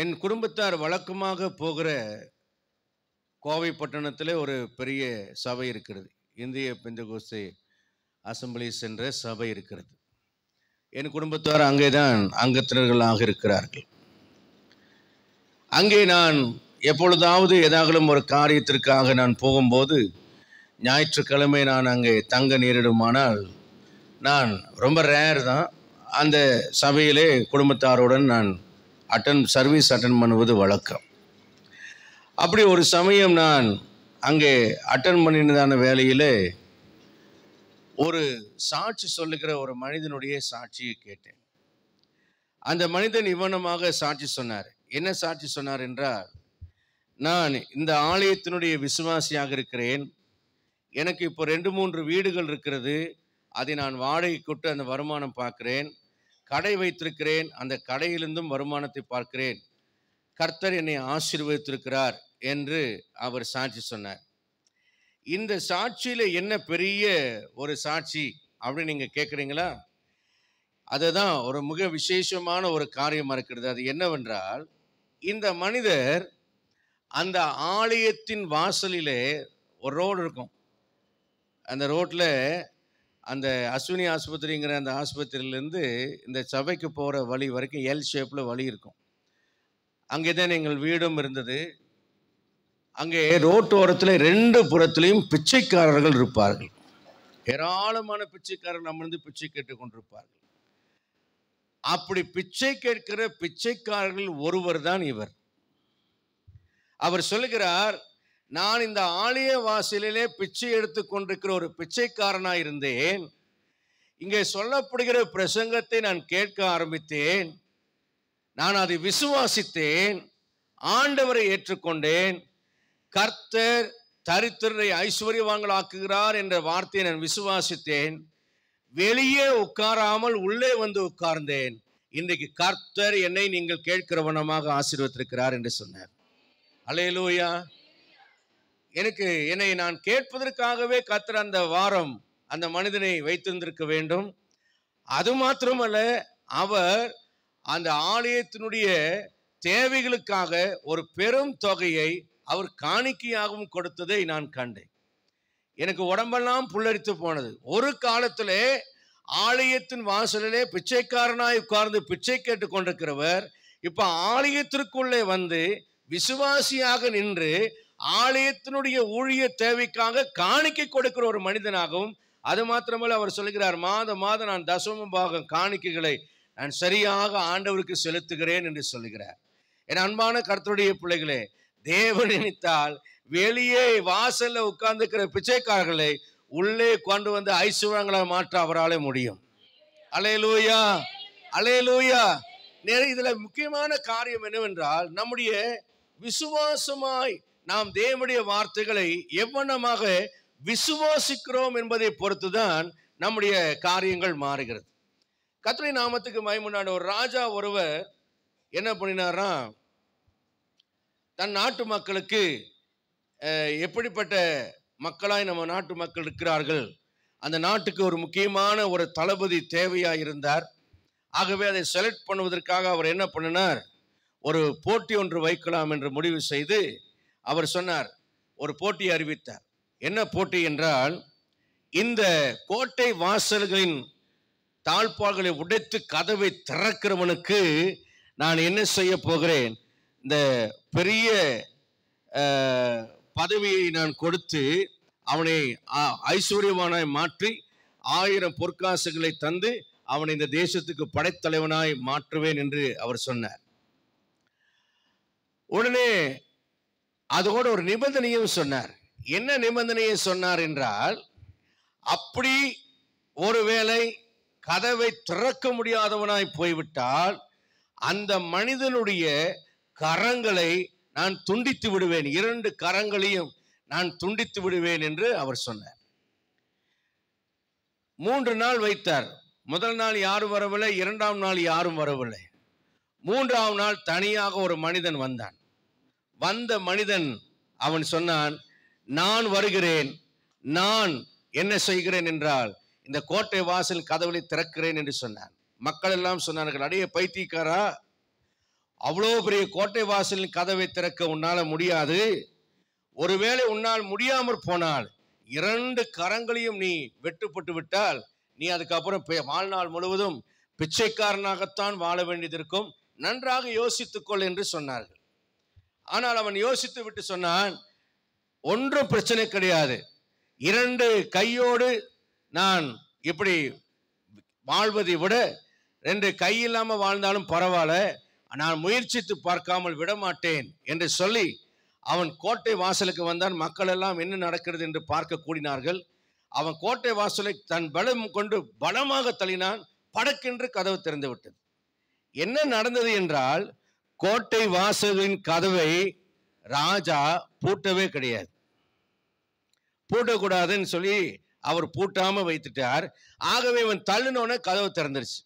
என் குடும்பத்தார் வழக்கமாக போகிற கோவை பட்டணத்தில் ஒரு பெரிய சபை இருக்கிறது. இந்திய பெந்தகோஸ்தே அசம்பிளிஸ் என்ற சபை இருக்கிறது. என் குடும்பத்தார் அங்கேதான் அங்கத்தினர்களாக இருக்கிறார்கள். அங்கே நான் எப்பொழுதாவது ஏதாகலும் ஒரு காரியத்திற்காக நான் போகும்போது, ஞாயிற்றுக்கிழமை நான் அங்கே தங்க நேரிடுமானால், நான் ரொம்ப ரேர் தான் அந்த சபையிலே குடும்பத்தாருடன் நான் சர்வீஸ் அட்டன் பண்ணுவது வழக்கம். அப்படி ஒரு சமயம் நான் அங்கே அட்டன் பண்ணினதான வேலையில் ஒரு சாட்சி சொல்லுகிற ஒரு மனிதனுடைய சாட்சியை கேட்டேன். அந்த மனிதன் இவ்வனமாக சாட்சி சொன்னார். என்ன சாட்சி சொன்னார் என்றால், நான் இந்த ஆலயத்தினுடைய விசுவாசியாக இருக்கிறேன். எனக்கு இப்போ 2-3 வீடுகள் இருக்கிறது. அதை நான் வாடகை கொட்டு அந்த வருமானம் பார்க்கிறேன். கடை வைத்திருக்கிறேன். அந்த கடையிலிருந்தும் வருமானத்தை பார்க்கிறேன். கர்த்தர் என்னை ஆசீர்வதித்திருக்கிறார் என்று அவர் சாட்சி சொன்னார். இந்த சாட்சியில் என்ன பெரிய ஒரு சாட்சி அப்படின்னு நீங்கள் கேட்குறீங்களா? அதுதான் ஒரு மிக விசேஷமான ஒரு காரியமாக இருக்கிறது. அது என்னவென்றால், இந்த மனிதர் அந்த ஆலயத்தின் வாசலிலே ஒரு ரோடு இருக்கும். அந்த ரோட்டில் அந்த அஸ்வினி ஆஸ்பத்திரிங்கிற அந்த ஆஸ்பத்திரியிலேருந்து இந்த சபைக்கு போகிற வழி வரைக்கும் எல் ஷேப்பில் வழி இருக்கும். அங்கே தான் எங்கள் வீடும் இருந்தது. அங்கே ரோட்டோரத்தில் 2 புறத்திலையும் பிச்சைக்காரர்கள் இருப்பார்கள். ஏராளமான பிச்சைக்காரர்கள் அமர்ந்து பிச்சை கேட்டுக் கொண்டிருப்பார்கள். அப்படி பிச்சை கேட்கிற பிச்சைக்காரர்கள் ஒருவர் தான் இவர். அவர் சொல்லுகிறார், நான் இந்த ஆலய வாசலிலே பிச்சை எடுத்து கொண்டிருக்கிற ஒரு பிச்சைக்காரனாக இருந்தேன். இங்கே சொல்லப்படுகிற பிரசங்கத்தை நான் கேட்க ஆரம்பித்தேன். நான் அதை விசுவாசித்தேன். ஆண்டவரை ஏற்றுக்கொண்டேன். கர்த்தர் தரித்திரரை ஐஸ்வர்யவான்களாக்குகிறார் என்ற வார்த்தையை நான் விசுவாசித்தேன். வெளியே உட்காராமல் உள்ளே வந்து உட்கார்ந்தேன். இன்றைக்கு கர்த்தர் என்னை நீங்கள் கேட்கிறவனமாக ஆசீர்வதித்திருக்கிறார் என்று சொன்னார். அல்லேலூயா. என்னை நான் கேட்பதற்காகவே கர்த்தர் அந்த வாரம் அந்த மனிதனை வைத்திருந்திருக்க வேண்டும். அது மாத்திரமல்ல, அவர் அந்த ஆலயத்தினுடைய தேவைகளுக்காக ஒரு பெரும் தொகையை அவர் காணிக்கையாகவும் கொடுத்ததை நான் கண்டேன். எனக்கு உடம்பெல்லாம் புல்லரித்து போனது. ஒரு காலத்திலே ஆலயத்தின் வாசலிலே பிச்சைக்காரனாய் உட்கார்ந்து பிச்சை கேட்டு கொண்டிருக்கிறவர் இப்ப ஆலயத்திற்குள்ளே வந்து விசுவாசியாக நின்று ஆலயத்தினுடைய ஊழிய தேவைக்காக காணிக்கை கொடுக்கிற ஒரு மனிதனாகவும், அது மாத்திரமல்ல, அவர் சொல்லுகிறார், மாதம் நான் தசம பாகம் காணிக்கைகளை நான் சரியாக ஆண்டவருக்கு செலுத்துகிறேன் என்று சொல்லுகிறார். என் அன்பான கர்த்தருடைய பிள்ளைகளே, தேவன் நினைத்தால் வெளியே வாசல்ல உட்கார்ந்துக்கிற பிச்சைக்காரர்களை உள்ளே கொண்டு வந்து ஐஸ்வர்யங்களாக மாற்ற அவராலே முடியும். அல்லேலூயா, அல்லேலூயா. இதுல முக்கியமான காரியம் என்னவென்றால், நம்முடைய விசுவாசமாய் நாம் தேவனுடைய வார்த்தைகளை எவ்வளமாக விசுவாசிக்கிறோம் என்பதை பொறுத்துதான் நம்முடைய காரியங்கள் மாறுகிறது. கர்த்தருடைய நாமத்துக்கு மகிமை. ஒரு ராஜா ஒருவர் என்ன பண்ணினாரா, தன் நாட்டு மக்களுக்கு எப்படிப்பட்ட மக்களாய் நம்ம நாட்டு மக்கள் இருக்கிறார்கள், அந்த நாட்டுக்கு ஒரு முக்கியமான ஒரு தளபதி தேவையாக இருந்தார். ஆகவே அதை செலக்ட் பண்ணுவதற்காக அவர் என்ன பண்ணினார், ஒரு போட்டி ஒன்று வைக்கலாம் என்று முடிவு செய்து அவர் சொன்னார், ஒரு போட்டியை அறிவித்தார். என்ன போட்டி என்றால், இந்த கோட்டை வாசல்களின் தாழ்பால்களை உடைத்து கதவை திறக்கிறவனுக்கு நான் என்ன செய்ய போகிறேன், இந்த பெரிய பதவியை நான் கொடுத்து அவனை ஐஸ்வர்யவானாய் மாற்றி 1000 பொற்காசுகளை தந்து அவனை இந்த தேசத்துக்கு படைத்தலைவனாய் மாற்றுவேன் என்று அவர் சொன்னார். உடனே அதோடு ஒரு நிபந்தனையும் சொன்னார். என்ன நிபந்தனையை சொன்னார் என்றால், அப்படி ஒருவேளை கதவை திறக்க முடியாதவனாய் போய்விட்டால் அந்த மனிதனுடைய கரங்களை நான் துண்டித்து விடுவேன், 2 கரங்களையும் நான் துண்டித்து விடுவேன் என்று அவர் சொன்னார். 3 நாள் வைத்தார். முதல் நாள் யாரும் வரவில்லை, 2ஆம் நாள் யாரும் வரவில்லை. 3ஆம் நாள் தனியாக ஒரு மனிதன் வந்தான். வந்த மனிதன் அவன் சொன்னான், நான் வருகிறேன், நான் என்ன செய்கிறேன் என்றால் இந்த கோட்டை வாசல் கதவுகளை திறக்கிறேன் என்று சொன்னான். மக்கள் எல்லாம் சொன்னார்கள், அடைய பைத்தியக்காரா, அவ்வளோ பெரிய கோட்டை வாசலின் கதவை திறக்க உன்னால முடியாது. ஒருவேளை உன்னால் முடியாமற் போனால் 2 கரங்களையும் நீ வெட்டுப்பட்டு விட்டால் நீ அதுக்கப்புறம் வாழ்நாள் முழுவதும் பிச்சைக்காரனாகத்தான் வாழ வேண்டியது இருக்கும். நன்றாக யோசித்துக்கொள் என்று சொன்னார்கள். ஆனால் அவன் யோசித்து விட்டு சொன்னான், ஒன்றும் பிரச்சனை கிடையாது, 2 கையோடு நான் இப்படி வாழ்வதை விட 2 கை இல்லாமல் வாழ்ந்தாலும் பரவாயில்ல, நான் முயற்சித்து பார்க்காமல் விடமாட்டேன் என்று சொல்லி அவன் கோட்டை வாசலுக்கு வந்தான். மக்கள் எல்லாம் என்ன நடக்கிறது என்று பார்க்க கூடினார்கள். அவன் கோட்டை வாசலை தன் பலம் கொண்டு பலமாக தள்ளினான். படக்கென்று கதவு திறந்து விட்டது. என்ன நடந்தது என்றால், கோட்டை வாசலின் கதவை ராஜா பூட்டவே கிடையாது. பூட்டக்கூடாதுன்னு சொல்லி அவர் பூட்டாம வைத்துட்டார். ஆகவே அவன் தள்ளினோன்னு கதவு திறந்துருச்சு.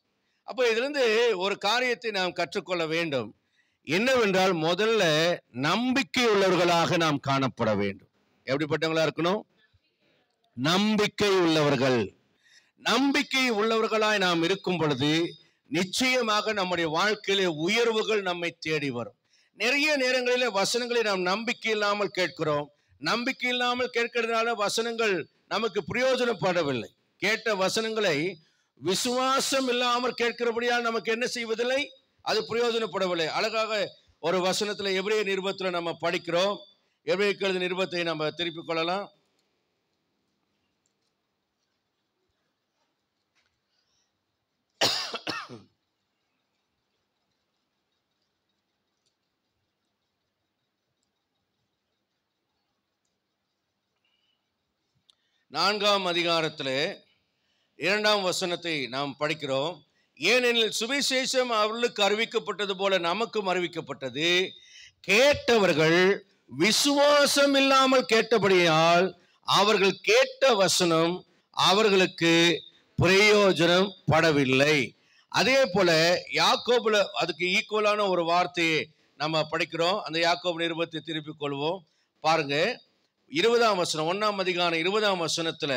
அப்போ இதிலிருந்து ஒரு காரியத்தை நாம் கற்றுக்கொள்ள வேண்டும். என்னவென்றால், முதல்ல நம்பிக்கை உள்ளவர்களாக நாம் காணப்பட வேண்டும். எப்படிப்பட்டவங்களா இருக்கணும்? நம்பிக்கை உள்ளவர்கள். நம்பிக்கை உள்ளவர்களாய் நாம் இருக்கும் பொழுது நிச்சயமாக நம்முடைய வாழ்க்கையிலே உயர்வுகள் நம்மை தேடி வரும். நிறைய நேரங்களிலே வசனங்களை நாம் நம்பிக்கை இல்லாமல் கேட்கிறோம். நம்பிக்கை இல்லாமல் கேட்கிறதுனால வசனங்கள் நமக்கு பிரயோஜனப்படவில்லை. கேட்ட வசனங்களை விசுவாசம் இல்லாமல் கேட்கிறபடியால் நமக்கு என்ன செய்வதில்லை? அது பிரயோஜனப்படவில்லை. அழகாக ஒரு வசனத்தில் எபிரேய நிருபத்தில் நம்ம படிக்கிறோம். எபிரேயர் நிருபத்தை நம்ம திருப்பிக் கொள்ளலாம். நான்காம் அதிகாரத்தில் 2ஆம் வசனத்தை நாம் படிக்கிறோம். ஏனெனில் சுவிசேஷம் அவர்களுக்கு அறிவிக்கப்பட்டது போல நமக்கும் அறிவிக்கப்பட்டது. கேட்டவர்கள் விசுவாசம் இல்லாமல் கேட்டபடியால் அவர்கள் கேட்ட வசனம் அவர்களுக்கு பிரயோஜனம் படவில்லை. அதே போல யாக்கோபுல அதுக்கு ஈக்குவலான ஒரு வார்த்தையை நம்ம படிக்கிறோம். அந்த யாக்கோபு நிருபத்தை திருப்பிக் கொள்வோம். பாருங்க, 20ஆம் வசனம், 1ஆம் அதிகாரம் 20ஆம் வசனத்துல,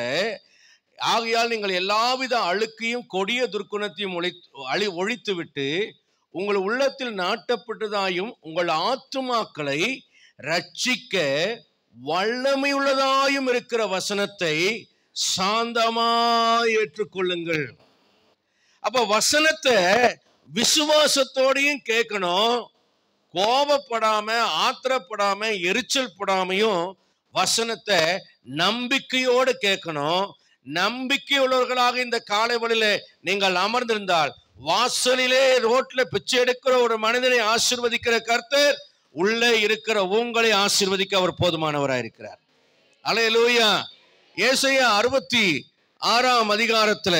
ஆகையால் நீங்கள் எல்லாவித அழுக்கையும் கொடிய துர்க்குணத்தையும் ஒழித்து விட்டு உங்கள் உள்ளத்தில் நாட்டப்பட்டதாயும் உங்கள் ஆத்துமாக்களை ரட்சிக்க வல்லமையுள்ளதாயும் இருக்கிற வசனத்தை சாந்தமாய் ஏற்றுக்கொள்ளுங்கள். அப்ப வசனத்தை விசுவாசத்தோடையும் கேட்கணும், கோபப்படாம ஆத்திரப்படாம எரிச்சல் படாமையும் வசனத்தை நம்பிக்கையோடு கேட்கணும். நம்பிக்கை உள்ளவர்களாக இந்த காலை வேளையிலே நீங்கள் அமர்ந்திருந்தால், வாசலிலே ரோட்ல பிச்சை எடுக்கிற ஒரு மனிதனை ஆசீர்வதிக்கிற கர்த்தர் உள்ளே இருக்கிற உங்களை ஆசீர்வதிக்க அவர் போதுமானவராக இருக்கிறார். அல்லேலூயா. ஏசாயா 66ஆம் அதிகாரத்துல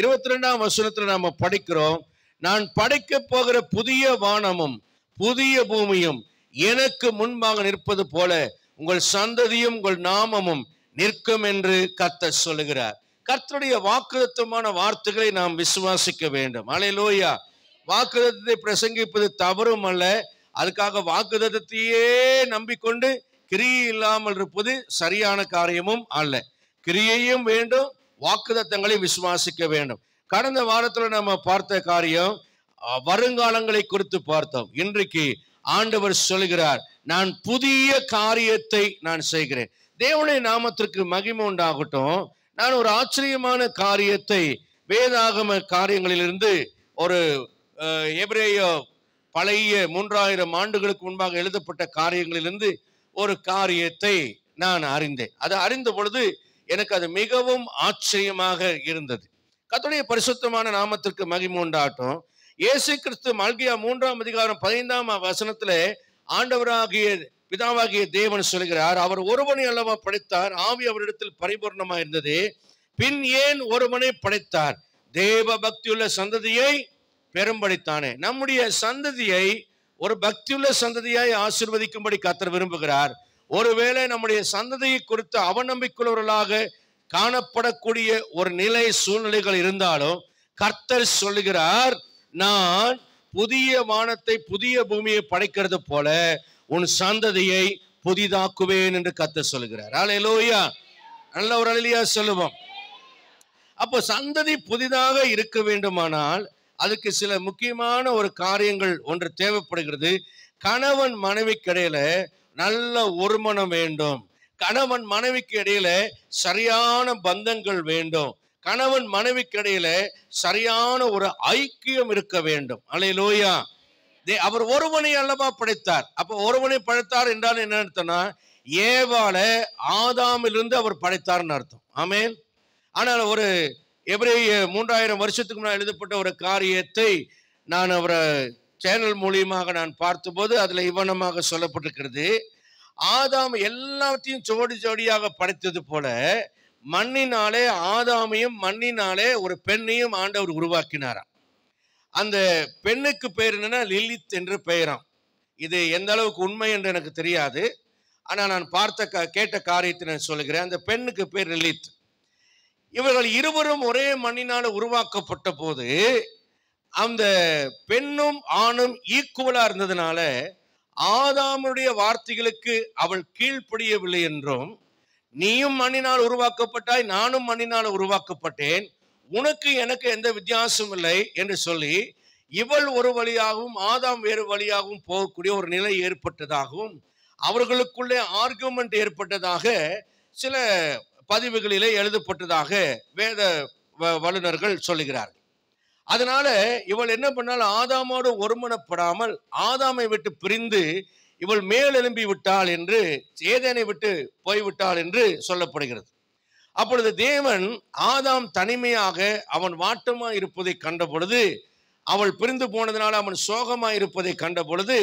22ஆம் வசனத்துல நாம படிக்கிறோம், நான் படைக்க போகிற புதிய வானமும் புதிய பூமியும் எனக்கு முன்பாக நிற்பது போல உங்கள் சந்ததியும் உங்கள் நாமமும் நிற்கும் என்று கர்த்தர் சொல்லுகிறார். கர்த்தருடைய வாக்குத்தத்தமான வார்த்தைகளை நாம் விசுவாசிக்க வேண்டும். அல்லேலூயா. வாக்குத்தத்தத்தை பிரசங்கிப்பது தவறும் அல்ல. அதுக்காக வாக்குத்தத்தத்தையே நம்பிக்கொண்டு கிரியை இல்லாமல் இருப்பது சரியான காரியமும் அல்ல. கிரியையும் வேண்டும், வாக்குத்தத்தங்களை விசுவாசிக்க வேண்டும். கடந்த வாரத்தில் நம்ம பார்த்த காரியம் வருங்காலங்களை குறித்து பார்த்தோம். இன்றைக்கு ஆண்டவர் சொல்கிறார், நான் புதிய காரியத்தை நான் செய்கிறேன். தேவனுடைய நாமத்திற்கு மகிமை உண்டாகட்டும். நான் ஒரு ஆச்சரியமான காரியத்தை வேதாகம காரியங்களிலிருந்து, ஒரு எபிரேய பழைய 3000 ஆண்டுகளுக்கு முன்பாக எழுதப்பட்ட காரியங்களிலிருந்து ஒரு காரியத்தை நான் அறிந்தேன். அதை அறிந்த பொழுது எனக்கு அது மிகவும் ஆச்சரியமாக இருந்தது. கர்த்தருடைய பரிசுத்தமான நாமத்திற்கு மகிமை உண்டாகட்டும். இயேசு கிறிஸ்து மல்கியா 3ஆம் அதிகாரம் 15ஆம் வசனத்துல ஆண்டவராகிய பிதாவாகிய தேவன் சொல்கிறார், அவர் ஒருவனை அல்லவா படைத்தார், ஆவி அவரிடத்தில் பரிபூர்ணமா இருந்தது, பின் ஏன் ஒருவனை படைத்தார், தேவ பக்தியுள்ள சந்ததியை பெரும்படித்தானே. நம்முடைய சந்ததியை ஒரு பக்தியுள்ள சந்ததியாய் ஆசீர்வதிக்கும்படி கர்த்தர் விரும்புகிறார். ஒருவேளை நம்முடைய சந்ததியை குறித்து அவநம்பிக்கையுள்ளவர்களாக காணப்படக்கூடிய ஒரு நிலை சூழ்நிலைகள் இருந்தாலும் கர்த்தர் சொல்லுகிறார், நான் புதிய வானத்தை புதிய பூமியை படைக்கிறது போல உன் சந்ததியை புதிதாக்குவேன் என்று கர்த்தர் சொல்லுகிறார். அல்லேலூயா. நல்ல ஒரு அல்லேலூயா சொல்லுவோம். அப்போ சந்ததி புதிதாக இருக்க வேண்டுமானால் அதுக்கு சில முக்கியமான ஒரு காரியங்கள் ஒன்று தேவைப்படுகிறது. கணவன் மனைவிக்கு இடையில நல்ல ஒருமனம் வேண்டும். கணவன் மனைவிக்கு இடையில சரியான பந்தங்கள் வேண்டும். கணவன் மனைவிக்கு இடையில சரியான ஒரு ஐக்கியம் இருக்க வேண்டும். அல்லேலூயா. அவர் ஒருவனை அல்லவா படைத்தார். அப்ப ஒருவனை படைத்தார் என்றால் என்ன அர்த்தம்னா, ஏவாள ஆதாமிலிருந்து அவர் படைத்தார்னு அர்த்தம். ஆமென். ஆனால் ஒரு எபிரேய 3000 வருஷத்துக்கு முன்னாடி எழுதப்பட்ட ஒரு காரியத்தை நான் அவரை சேனல் மூலியமாக நான் பார்த்தபோது அதுல இவனமாக சொல்லப்பட்டிருக்கிறது. ஆதாம் எல்லாத்தையும் ஜோடி ஜோடியாக படைத்தது போல மண்ணினாலே ஆதாமையும் மண்ணினாலே ஒரு பெண்ணையும் ஆண்டவர் உருவாக்கினாராம். அந்த பெண்ணுக்கு பெயர் என்னன்னா லிலித் என்று பெயராம். இது எந்த அளவுக்கு உண்மை என்று எனக்கு தெரியாது. ஆனா நான் கேட்ட காரியத்தை நான் சொல்லுகிறேன். அந்த பெண்ணுக்கு பேர் லிலித். இவர்கள் இருவரும் ஒரே மண்ணினால் உருவாக்கப்பட்ட போது அந்த பெண்ணும் ஆணும் ஈக்குவலா இருந்ததுனால ஆதாமுடைய வார்த்தைகளுக்கு அவள் கீழ்ப்படியவில்லை என்றும், நீயும் மண்ணினால் உருவாக்கப்பட்டாய், நானும் மண்ணினால் உருவாக்கப்பட்டேன், உனக்கு எனக்கு எந்த வித்தியாசம் இல்லை என்று சொல்லி இவள் ஒரு வழியாகவும் ஆதாம் வேறு வழியாகவும் போகக்கூடிய ஒரு நிலை ஏற்பட்டதாகவும் அவர்களுக்குள்ளே ஆர்குமெண்ட் ஏற்பட்டதாக சில பதிவுகளிலே எழுதப்பட்டதாக வேத வல்லுநர்கள் சொல்லுகிறார்கள். அதனால இவள் என்ன பண்ணால் ஆதாமோடு ஒருமனப்படாமல் ஆதாமை விட்டு பிரிந்து இவள் மேலெலும்பி விட்டாள் என்று, ஏதேனை விட்டு போய்விட்டாள் என்று சொல்லப்படுகிறது. அப்பொழுது தேவன் ஆதாம் தனிமையாக அவன் வாட்டமாய் இருப்பதை கண்ட பொழுது, அவள் பிரிந்து போனதுனால அவன் சோகமாய் இருப்பதை கண்ட பொழுது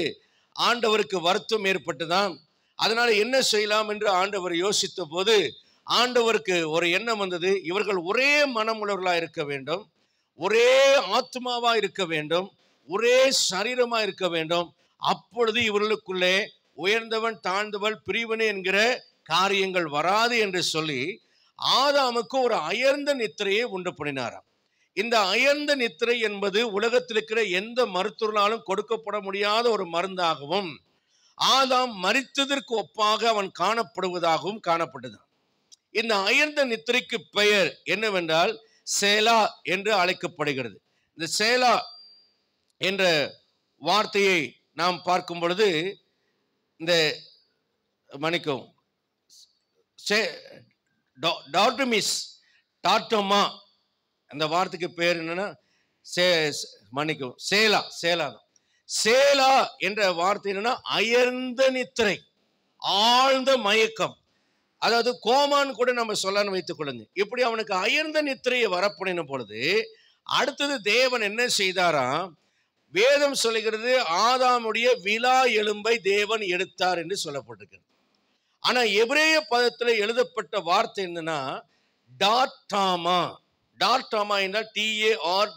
ஆண்டவருக்கு வருத்தம் ஏற்பட்டுதான். அதனால என்ன செய்யலாம் என்று ஆண்டவர் யோசித்த போது ஆண்டவருக்கு ஒரு எண்ணம் வந்தது. இவர்கள் ஒரே மனமுள்ளவர்களாக இருக்க வேண்டும், ஒரே ஆத்மாவா இருக்க வேண்டும், ஒரே சரீரமா இருக்க வேண்டும். அப்பொழுது இவர்களுக்குள்ளே உயர்ந்தவன் தாழ்ந்தவள் பிரிவினை என்கிற காரியங்கள் வராது என்று சொல்லி ஆதாமுக்கு ஒரு அயர்ந்த நித்திரையை உண்டு பண்ணினாராம். இந்த அயர்ந்த நித்திரை என்பது உலகத்தில் இருக்கிற எந்த மருத்துவராலும் கொடுக்கப்பட முடியாத ஒரு மருந்தாகவும் ஆதாம் மரித்ததற்கு ஒப்பாக அவன் காணப்படுவதாகவும் காணப்பட்டது. இந்த அயர்ந்த நித்திரைக்கு பெயர் என்னவென்றால் சேலா என்று அழைக்கப்படுகிறது. இந்த சேலா என்ற வார்த்தையை நாம் பார்க்கும் பொழுது இந்த மன்னிக்கும் டார்டமிஸ் டார்டமா அந்த வார்த்தைக்கு பேர் என்னன்னா மன்னிக்கும் சேலா. சேலா சேலா என்ற வார்த்தை என்னன்னா அயர்ந்த நித்திரை, ஆழ்ந்த மயக்கம். அதாவது கோமான்னு கூட நம்ம சொல்லன்னு வைத்துக் கொள்ளுங்க. இப்படி அவனுக்கு அயர்ந்த நித்திரையை வரப்படின பொழுது அடுத்தது தேவன் என்ன செய்தாராம்? வேதம் சொல்லுகிறது ஆதாமுடைய விலா எலும்பை தேவன் எடுத்தார் என்று சொல்லப்பட்டிருக்கிறது. ஆனா எபிரேய பதத்தில் எழுதப்பட்ட வார்த்தை என்னன்னா டார்டாமா. டார்டாமா என்றால் TARDEMAH.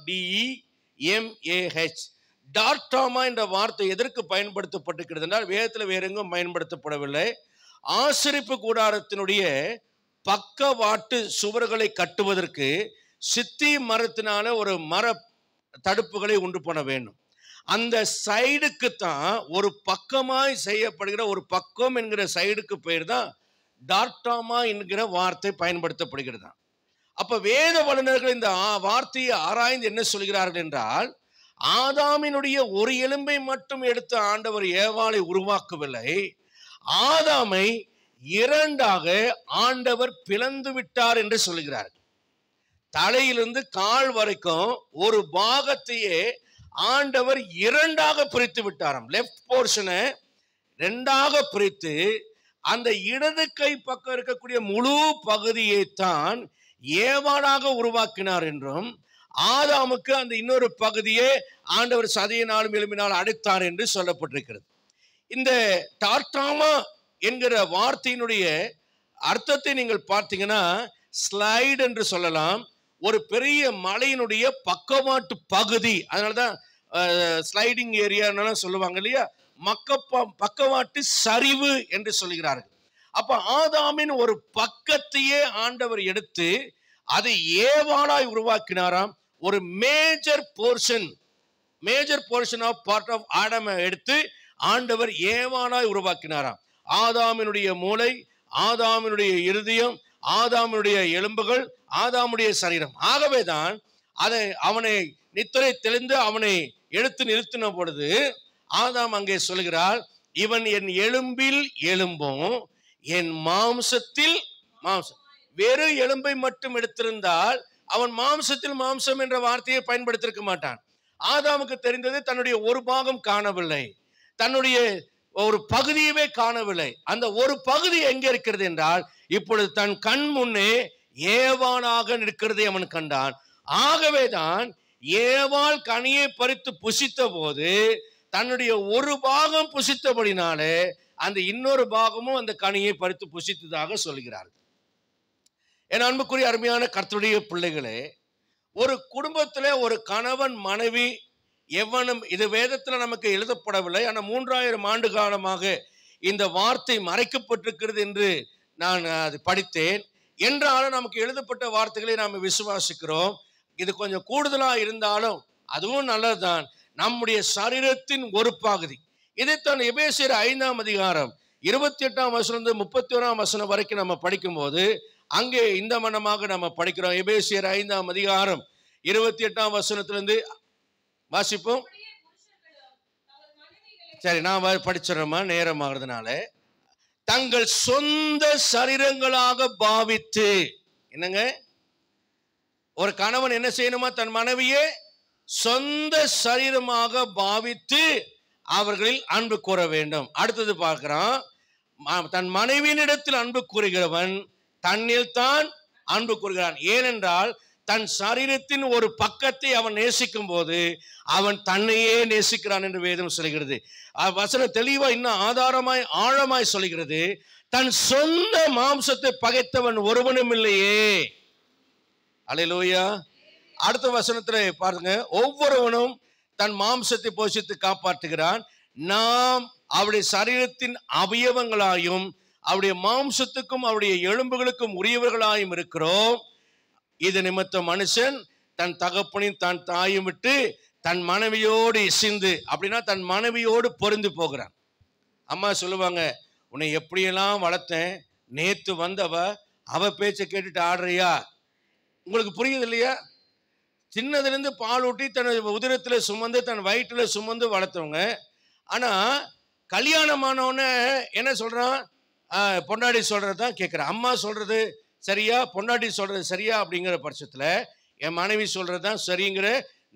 டார்டாமா என்ற வார்த்தை எதற்கு பயன்படுத்தப்பட்டிருக்கிறது என்றால் வேதத்தில் வேற எங்கும் பயன்படுத்தப்படவில்லை. ஆசரிப்பு கூடாரத்தினுடைய பக்கவாட்டு சுவர்களை கட்டுவதற்கு சித்தி மரத்தினால ஒரு மர தடுப்புகளை உண்டு பண்ண வேண்டும். அந்த சைடுக்கு தான் ஒரு பக்கமாய் செய்யப்படுகிற ஒரு பக்கம் என்கிற சைடுக்கு பெயர் தான் டார்டாமா என்கிற வார்த்தை பயன்படுத்தப்படுகிறது. அப்ப வேத வல்லுநர்கள் இந்த வார்த்தையை ஆராய்ந்து என்ன சொல்கிறார்கள் என்றால், ஆதாமினுடைய ஒரு எலும்பை மட்டும் எடுத்த ஆண்டவர் ஏவாளை உருவாக்கவில்லை, ஆதாமை இரண்டாக ஆண்டவர் பிளந்து விட்டார் என்று சொல்கிறார். தலையிலிருந்து கால் வரைக்கும் ஒரு பாகத்தையே ஆண்டவர் இரண்டாக பிரித்து விட்டாராம். லெப்ட் போர்ஷனை ரெண்டாக பிரித்து அந்த இடது கை பக்கம் இருக்கக்கூடிய முழு பகுதியை தான் ஏவாளாக உருவாக்கினார் என்றும், ஆதாமுக்கு அந்த இன்னொரு பகுதியே ஆண்டவர் சதையினாலும் எலும்பினால் அடைத்தார் என்று சொல்லப்பட்டிருக்கிறது. இந்த டார்டாமா என்கிற வார்த்தையினுடைய அர்த்தத்தை நீங்கள் பார்த்தீங்கன்னா ஸ்லைடு என்று சொல்லலாம். ஒரு பெரிய மலையினுடைய பக்கவாட்டு பகுதி, அதனாலதான் ஸ்லைடிங் ஏரியா சொல்லுவாங்க இல்லையா, பக்கவாட்டு சரிவு என்று சொல்லுகிறார்கள். அப்ப ஆதாமின் ஒரு பக்கத்தையே ஆண்டவர் எடுத்து அதை ஏவாளாய் உருவாக்கினாராம். ஒரு major portion of part of Adam எடுத்து ஆண்டவர் ஏவாளாய் உருவாக்கினாராம். ஆதாமினுடைய மூளை, ஆதாமினுடைய இருதயம், ஆதாமினுடைய எலும்புகள், ஆதாமுடைய சரீரம். ஆகவேதான் அவனை நித்திரை தெளிந்து அவனை எடுத்து நிறுத்தின பொழுது ஆதாம் அங்கே சொல்கிறார், இவன் என் எலும்பில் எலும்பும் என் மாம்சத்தில் மாம்சம். வெறும் எலும்பை மட்டும் எடுத்திருந்தால் அவன் மாம்சத்தில் மாம்சம் என்ற வார்த்தையை பயன்படுத்திருக்க மாட்டான். ஆதாமுக்கு தெரிந்தது தன்னுடைய ஒரு பாகம் காணவில்லை, தன்னுடைய ஒரு பகுதியவே காணவில்லை. அந்த ஒரு பகுதி எங்கே இருக்கிறது என்றால் இப்பொழுது தன் கண் முன்னே ஏவாளாக நிற்கிறதை அவன் கண்டான். ஆகவேதான் ஏவாள் கனியை பறித்து புசித்த போது தன்னுடைய ஒரு பாகம் புசித்தபடினாலே அந்த இன்னொரு பாகமும் அந்த கனியை பறித்து புசித்ததாக சொல்கிறார்கள். என் அன்புக்குரிய அருமையான கர்த்தருடைய பிள்ளைகளே, ஒரு குடும்பத்திலே ஒரு கணவன் மனைவி எவனும், இது வேதத்தில் நமக்கு எழுதப்படவில்லை, ஆனால் 3000 ஆண்டு காலமாக இந்த வார்த்தை மறைக்கப்பட்டிருக்கிறது என்று நான் அது படித்தேன். என்றாலும் நமக்கு எழுதப்பட்ட வார்த்தைகளை நாம் விசுவாசிக்கிறோம். இது கொஞ்சம் கூடுதலாக இருந்தாலும் அதுவும் நல்லதுதான். நம்முடைய சரீரத்தின் ஒரு பகுதி. இதைத்தான் எபேசியர் 5ஆம் அதிகாரம் 28ஆம் வசனம் 31ஆம் வசனம் வரைக்கும் நம்ம படிக்கும்போது அங்கே இந்த மனமாக நம்ம படிக்கிறோம். எபேசியர் 5ஆம் அதிகாரம் 28ஆம் வசனத்திலிருந்து வாசிப்போம். சரி, நான் படிச்சிடறோமா, நேரமாகிறதுனால. தங்கள் சொந்த சரீரங்களாக பாவித்து, என்னங்க, ஒரு கணவன் என்ன செய்யணுமா, தன் மனைவியே சொந்த சரீரமாக பாவித்து அவர்களில் அன்பு கூற வேண்டும். அடுத்தது பார்க்கிறான், தன் மனைவியினிடத்தில் அன்பு கூறுகிறவன் தன்னில் தான் அன்பு கூறுகிறான். ஏனென்றால் தன் சரீரத்தின் ஒரு பக்கத்தை அவன் நேசிக்கும் போது அவன் தன்னையே நேசிக்கிறான் என்று வேதம் சொல்கிறது. வசனம் தெளிவா இன்னும் ஆதாரமாய் ஆழமாய் சொல்கிறது, தன் சொந்த மாம்சத்தை பகைத்தவன் ஒருவனும் இல்லையே. அல்லேலூயா. அடுத்த வசனத்துல பாருங்க, ஒவ்வொருவனும் தன் மாம்சத்தை போஷித்து காப்பாற்றுகிறான். நாம் அவருடைய சரீரத்தின் அவயவங்களாயும் அவருடைய மாம்சத்துக்கும் அவருடைய எலும்புகளுக்கும் உரியவர்களாயும் இருக்கிறோம். இது நிமித்தம் மனுஷன் தன் தகப்பனையும் தன் தாயும் விட்டு தன் மனைவியோடு இசைந்து, அப்படின்னா தன் மனைவியோடு பொருந்து போகிறான். அம்மா சொல்லுவாங்க, உன்னை எப்படியெல்லாம் வளர்த்தேன், நேத்து வந்தவ அவ பேச்சை கேட்டுட்டு ஆடுறியா? உங்களுக்கு புரியுது இல்லையா? சின்னதுலேருந்து பால் ஊட்டி தன் உதிரத்தில் சுமந்து தன் வயிற்றில் சுமந்து வளர்த்தவங்க. ஆனால் கல்யாணமானவொன்னே என்ன சொல்கிறான், பொண்டாட்டி சொல்கிறது தான் கேட்குறேன். அம்மா சொல்கிறது சரியா, பொண்டாட்டி சொல்கிறது சரியா அப்படிங்கிற பட்சத்தில் என் மனைவி சொல்கிறது தான் சரிங்கிற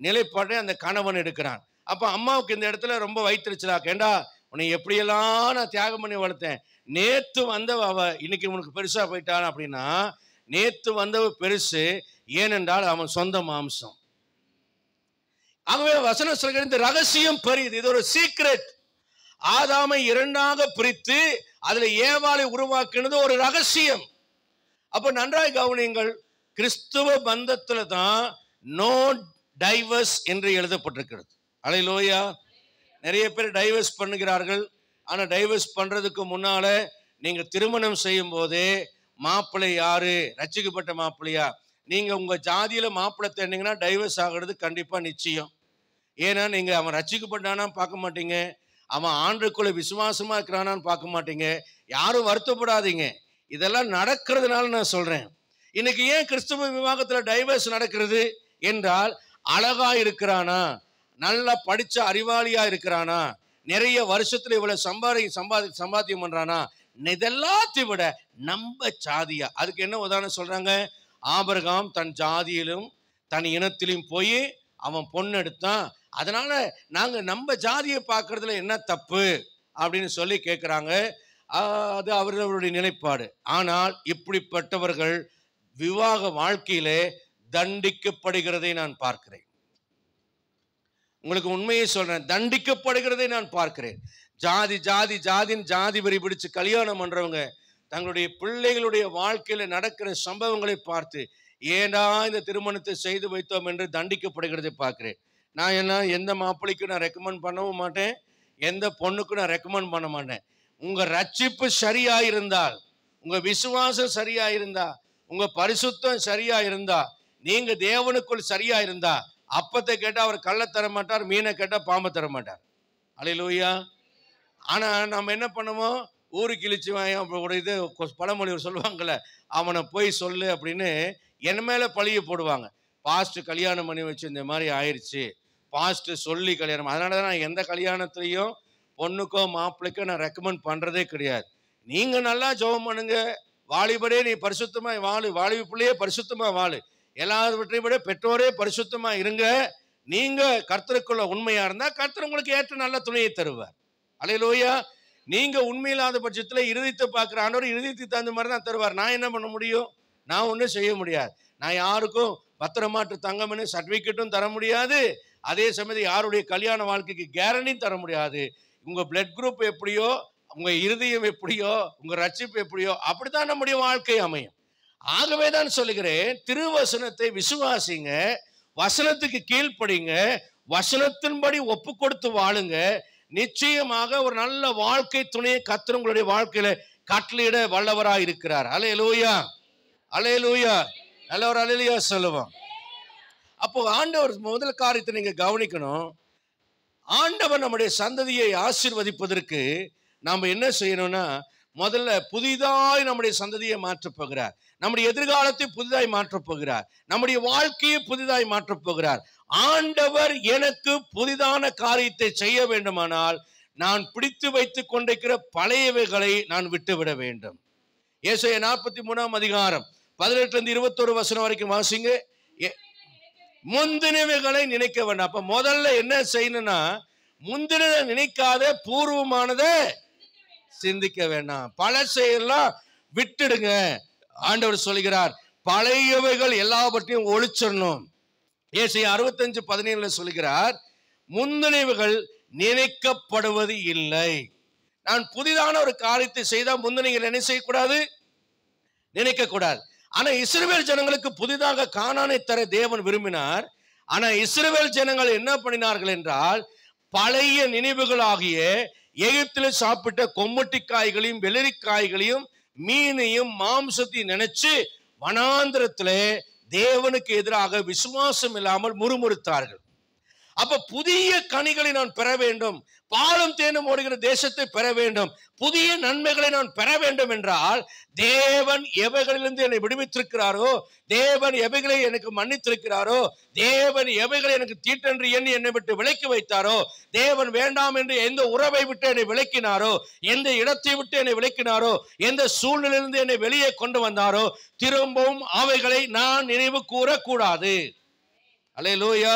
நிலைப்பாட்டை அந்த கணவன் எடுக்கிறான். அப்போ அம்மாவுக்கு இந்த இடத்துல ரொம்ப வயிற்றுச்சலா, கேண்டா உன்னை எப்படியெல்லாம் நான் தியாகம் பண்ணி வளர்த்தேன், நேற்று வந்தவ அவ இன்னைக்கு உனக்கு பெருசாக போயிட்டான் அப்படின்னா, நேற்று வந்தவ பெருசு, ஏனென்றால் அவன் சொந்த மாம்சம். ஆகவே வசனம் சொல்கிற இந்த ரகசியம் பெரியது, இது ஒரு சீக்ரெட். ஆதாமை இரண்டாக பிரித்து அதுல ஏவாளை உருவாக்கினது ஒரு ரகசியம். அப்ப நன்றாய் கவனியுங்கள், கிறிஸ்துவ பந்தத்துல தான் நோ டைவர்ஸ் என்று எழுதப்பட்டிருக்கிறது. அல்லேலூயா. நிறைய பேர் டைவர்ஸ் பண்ணுகிறார்கள். ஆனா டைவர்ஸ் பண்றதுக்கு முன்னால நீங்க திருமணம் செய்யும் போதே மாப்பிள்ளை யாரு, ரட்சிக்கப்பட்ட மாப்பிள்ளையா, நீங்க உங்க ஜாதியில மாப்பிள்ளை தேடினீங்கன்னா டைவர்ஸ் ஆகிறது கண்டிப்பா நிச்சயம். ஏன்னா நீங்க அவன் ரட்சிக்கப்பட்டானா பார்க்க மாட்டீங்க, அவன் ஆண்டுக்குள்ள விசுவாசமா இருக்கிறானான்னு பார்க்க மாட்டீங்க. யாரும் வருத்தப்படாதீங்க, இதெல்லாம் நடக்கிறதுனால நான் சொல்றேன். இன்னைக்கு ஏன் கிறிஸ்துவ விவாகத்துல டைவர்ஸ் நடக்கிறது என்றால், அழகா இருக்கிறானா, நல்லா படிச்ச அறிவாளியா இருக்கிறானா, நிறைய வருஷத்துல இவ்வளவு சம்பாத்தியம் பண்றானா, இதெல்லாத்தையும் விட நம்ம ஜாதியா. அதுக்கு என்ன உதாரணம் சொல்றாங்க, ஆபிரகாம் தன் ஜாதியிலும் தன் இனத்திலும் போய் அவன் பொண்ணு எடுத்தான், அதனால நாங்க நம்ம ஜாதியை பார்க்கறதுல என்ன தப்பு அப்படின்னு சொல்லி கேட்கிறாங்க. அது அவர்களுடைய நிலைப்பாடு. ஆனால் இப்படிப்பட்டவர்கள் விவாக வாழ்க்கையிலே தண்டிக்கப்படுகிறதை நான் பார்க்கிறேன். உங்களுக்கு உண்மையை சொல்றேன், தண்டிக்கப்படுகிறதை நான் பார்க்கிறேன். ஜாதி ஜாதி ஜாதின்னு ஜாதி வரி பிடிச்சு கல்யாணம் பண்றவங்க தங்களுடைய பிள்ளைகளுடைய வாழ்க்கையில நடக்கிற சம்பவங்களை பார்த்து ஏண்டா இந்த திருமணத்தை செய்து வைத்தோம் என்று தண்டிக்கப்படுகிறதை பார்க்கிறேன். நான் எந்த மாப்பிள்ளைக்கும் நான் ரெக்கமெண்ட் பண்ணவும் மாட்டேன், எந்த பொண்ணுக்கும் நான் ரெக்கமெண்ட் பண்ண மாட்டேன். உங்க ரட்சிப்பு சரியா இருந்தால், உங்க விசுவாசம் சரியா இருந்தா, உங்க பரிசுத்தம் சரியா இருந்தா, நீங்க தேவனுக்குள் சரியா இருந்தா, அப்பத்தை கேட்டா அவர் கள்ள தர மாட்டார், மீனை கேட்டா பாம்பை தர மாட்டார். அல்லேலூயா. ஆனா நம்ம என்ன பண்ணுவோம், ஊருக்கு இழிச்சு ஒரு இது பழமொழி சொல்லுவாங்கல்ல, அவனை போய் சொல்லு அப்படின்னு என் மேல பழிய போடுவாங்க. பாஸ்ட் கல்யாணம் பண்ணி வச்சு இந்த மாதிரி ஆயிடுச்சு, பாஸ்ட் சொல்லி கல்யாணம். அதனால தான் நான் எந்த கல்யாணத்துலையும் பொண்ணுக்கோ மாப்பிள்ளைக்கோ நான் ரெக்கமெண்ட் பண்ணுறதே கிடையாது. நீங்கள் நல்லா ஜெபம் பண்ணுங்க, வாலிபரே நீ பரிசுத்தமாக வாழு, வாலிப பிள்ளையே பரிசுத்தமாக வாழு, எல்லாவற்றையும் விட பெற்றோரே பரிசுத்தமாக இருங்க. நீங்கள் கர்த்தருக்குள்ள உண்மையாக இருந்தால் கர்த்தர் உங்களுக்கு ஏற்ற நல்ல துணையை தருவார். அல்லேலூயா. நீங்கள் உண்மையில்லாத பட்சத்தில் இருதயத்தை பார்க்குற ஆண்டவர் இருதயத்துக்கு தகுந்த மாதிரி தான் தருவார். நான் என்ன பண்ண முடியும்? நான் ஒன்றும் செய்ய முடியாது. நான் யாருக்கும் பத்திரமாற்று தங்கம்னு சர்டிஃபிகேட்டும் தர முடியாது, அதே சமயத்தில் யாருடைய கல்யாண வாழ்க்கைக்கு கேரண்டியும் தர முடியாது. உங்கள் பிளட் குரூப் எப்படியோ, உங்கள் இருதயம் எப்படியோ, உங்கள் ரட்சிப்பு எப்படியோ அப்படித்தான் நம்முடைய வாழ்க்கை அமையும். ஆகவே தான் சொல்லுகிறேன், திருவசனத்தை விசுவாசிங்க, வசனத்துக்கு கீழ்ப்படிங்க, வசனத்தின்படி ஒப்பு கொடுத்து வாழுங்க. நிச்சயமாக ஒரு நல்ல வாழ்க்கை துணையை கர்த்தர் உங்களுடைய வாழ்க்கையில கட்டளையிட வல்லவராக இருக்கிறார். அல்லேலூயா, அல்லேலூயா. நல்ல ஒரு அல்லேலூயா சொல்லுவோம். அப்போ ஆண்டவர் முதல் காரியத்தை நீங்க கவனிக்கணும். ஆண்டவர் நம்முடைய சந்ததியை ஆசீர்வதிப்பதற்கு நாம் என்ன செய்யணும்னா, முதல்ல புதிதாய் நம்முடைய சந்ததியை மாற்றப் போகிறார், நம்முடைய எதிர்காலத்தை புதிதாய் மாற்றப் போகிறார், நம்முடைய வாழ்க்கையை புதிதாய் மாற்றப் போகிறார். ஆண்டவர் எனக்கு புதிதான காரியத்தை செய்ய வேண்டுமானால் நான் பிடித்து வைத்துக் கொண்டிருக்கிற பழையவைகளை நான் விட்டுவிட வேண்டும். ஏசாயா 43 அதிகாரம் 18-21 வசனம் வரைக்கும் வாசிங்க. முந்தினவைகளை நினைக்க வேண்டாம். அப்ப முதல்ல என்ன செய்யணும்னா, முந்தின நினைக்காத பூர்வமானதை சிந்திக்க வேண்டாம், பழசையெல்லாம் விட்டுடுங்க. ஆண்டவர் சொல்கிறார், பழையவைகள் எல்லாவற்றையும் ஒழிச்சிடணும். ஏசாயா 65:17 சொல்கிறார், முந்தினவைகள் நினைக்கப்படுவது இல்லை. நான் புதிதான ஒரு காரியத்தை செய்தால் முந்தினவைகள் என்ன செய்யக்கூடாது? நினைக்க கூடாது. ஆனா இஸ்ரவேல் ஜனங்களுக்கு புதிதாக கானானை தர தேவன் விரும்பினார். ஆனா இஸ்ரவேல் ஜனங்கள் என்ன பண்ணினார்கள் என்றால், பழைய நினைவுகளாகிய எகிப்தில் சாப்பிட்ட கொம்மட்டிக்காய்களையும் வெள்ளரிக்காய்களையும் மீனையும் மாம்சத்தையும் நினைச்சு வனாந்திரத்திலே தேவனுக்கு எதிராக விசுவாசம் இல்லாமல் முறுமுறுத்தார்கள். அப்ப புதிய கனிகளை நான் பெற வேண்டும், பாலும் தேனும் ஓடுகிற தேசத்தை பெற வேண்டும், புதிய நன்மைகளை நான் பெற வேண்டும் என்றால், தேவன் எவைகளிலிருந்து என்னை விடுவித்திருக்கிறாரோ, தேவன் எவைகளை எனக்கு மன்னித்திருக்கிறாரோ, தேவன் எவைகளை எனக்கு தீட்டென்று எண்ணி என்னை விட்டு விலக்கி வைத்தாரோ, தேவன் வேண்டாம் என்று எந்த உறவை விட்டு என்னை விலக்கினாரோ, எந்த இடத்தை விட்டு என்னை விலக்கினாரோ, எந்த சூழ்நிலையிலிருந்து என்னை வெளியே கொண்டு வந்தாரோ, திரும்பவும் அவைகளை நான் நினைவு கூறக்கூடாது. அல்லேலூயா.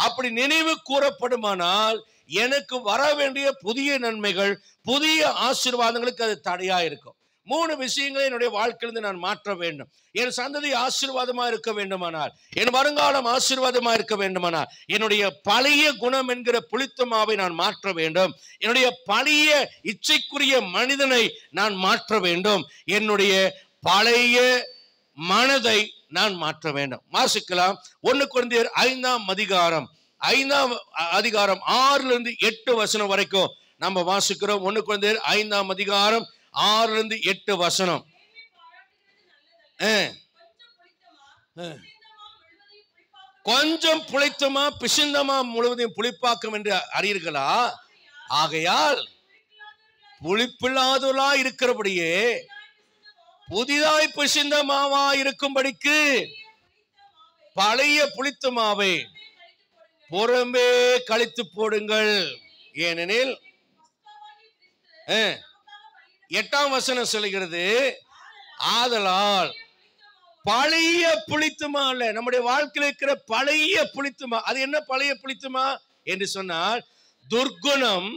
அப்படி நினைவு கூறப்படுமானால் எனக்கு வர வேண்டிய புதிய நன்மைகள், புதிய ஆசீர்வாதங்களுக்கு அது தடையா இருக்கும். 3 விஷயங்களை என்னுடைய வாழ்க்கையிலிருந்து நான் மாற்ற வேண்டும். என் சந்ததி ஆசீர்வாதமா இருக்க வேண்டுமானால், என் வருங்காலம் ஆசீர்வாதமா இருக்க வேண்டுமானால், என்னுடைய பழைய குணம் என்கிற புளித்தமாவை நான் மாற்ற வேண்டும். என்னுடைய பழைய இச்சைக்குரிய மனிதனை நான் மாற்ற வேண்டும். என்னுடைய பழைய மனதை நான் மாற்ற வேண்டும். வாசிக்கலாம். 1 கொரிந்தியர் 5 அதிகாரம் 6-8 வசனம் வரைக்கும் நம்ம வாசிக்கிறோம். 1 கொரிந்தியர் 5 அதிகாரம் 6-8 வசனம். கொஞ்சம் புளித்தமா பிசிந்தமா முழுவதையும் புளிப்பாக்கும் என்று அறியீர்களா? ஆகையால் புளிப்பில்லாதவர்களா இருக்கிறபடியே புதிதாய் பிசிந்த மாவா இருக்கும்படிக்கு பழைய புளித்த மாவை புறம்பே கழித்து போடுங்கள். ஏனெனில் 8ஆம் வசனம் சொல்கிறது, ஆதலால் பழைய புளித்துமா அல்ல, நம்முடைய வாழ்க்கையில் இருக்கிற பழைய புளித்துமா. அது என்ன பழைய புளித்துமா என்று சொன்னால், துர்குணம்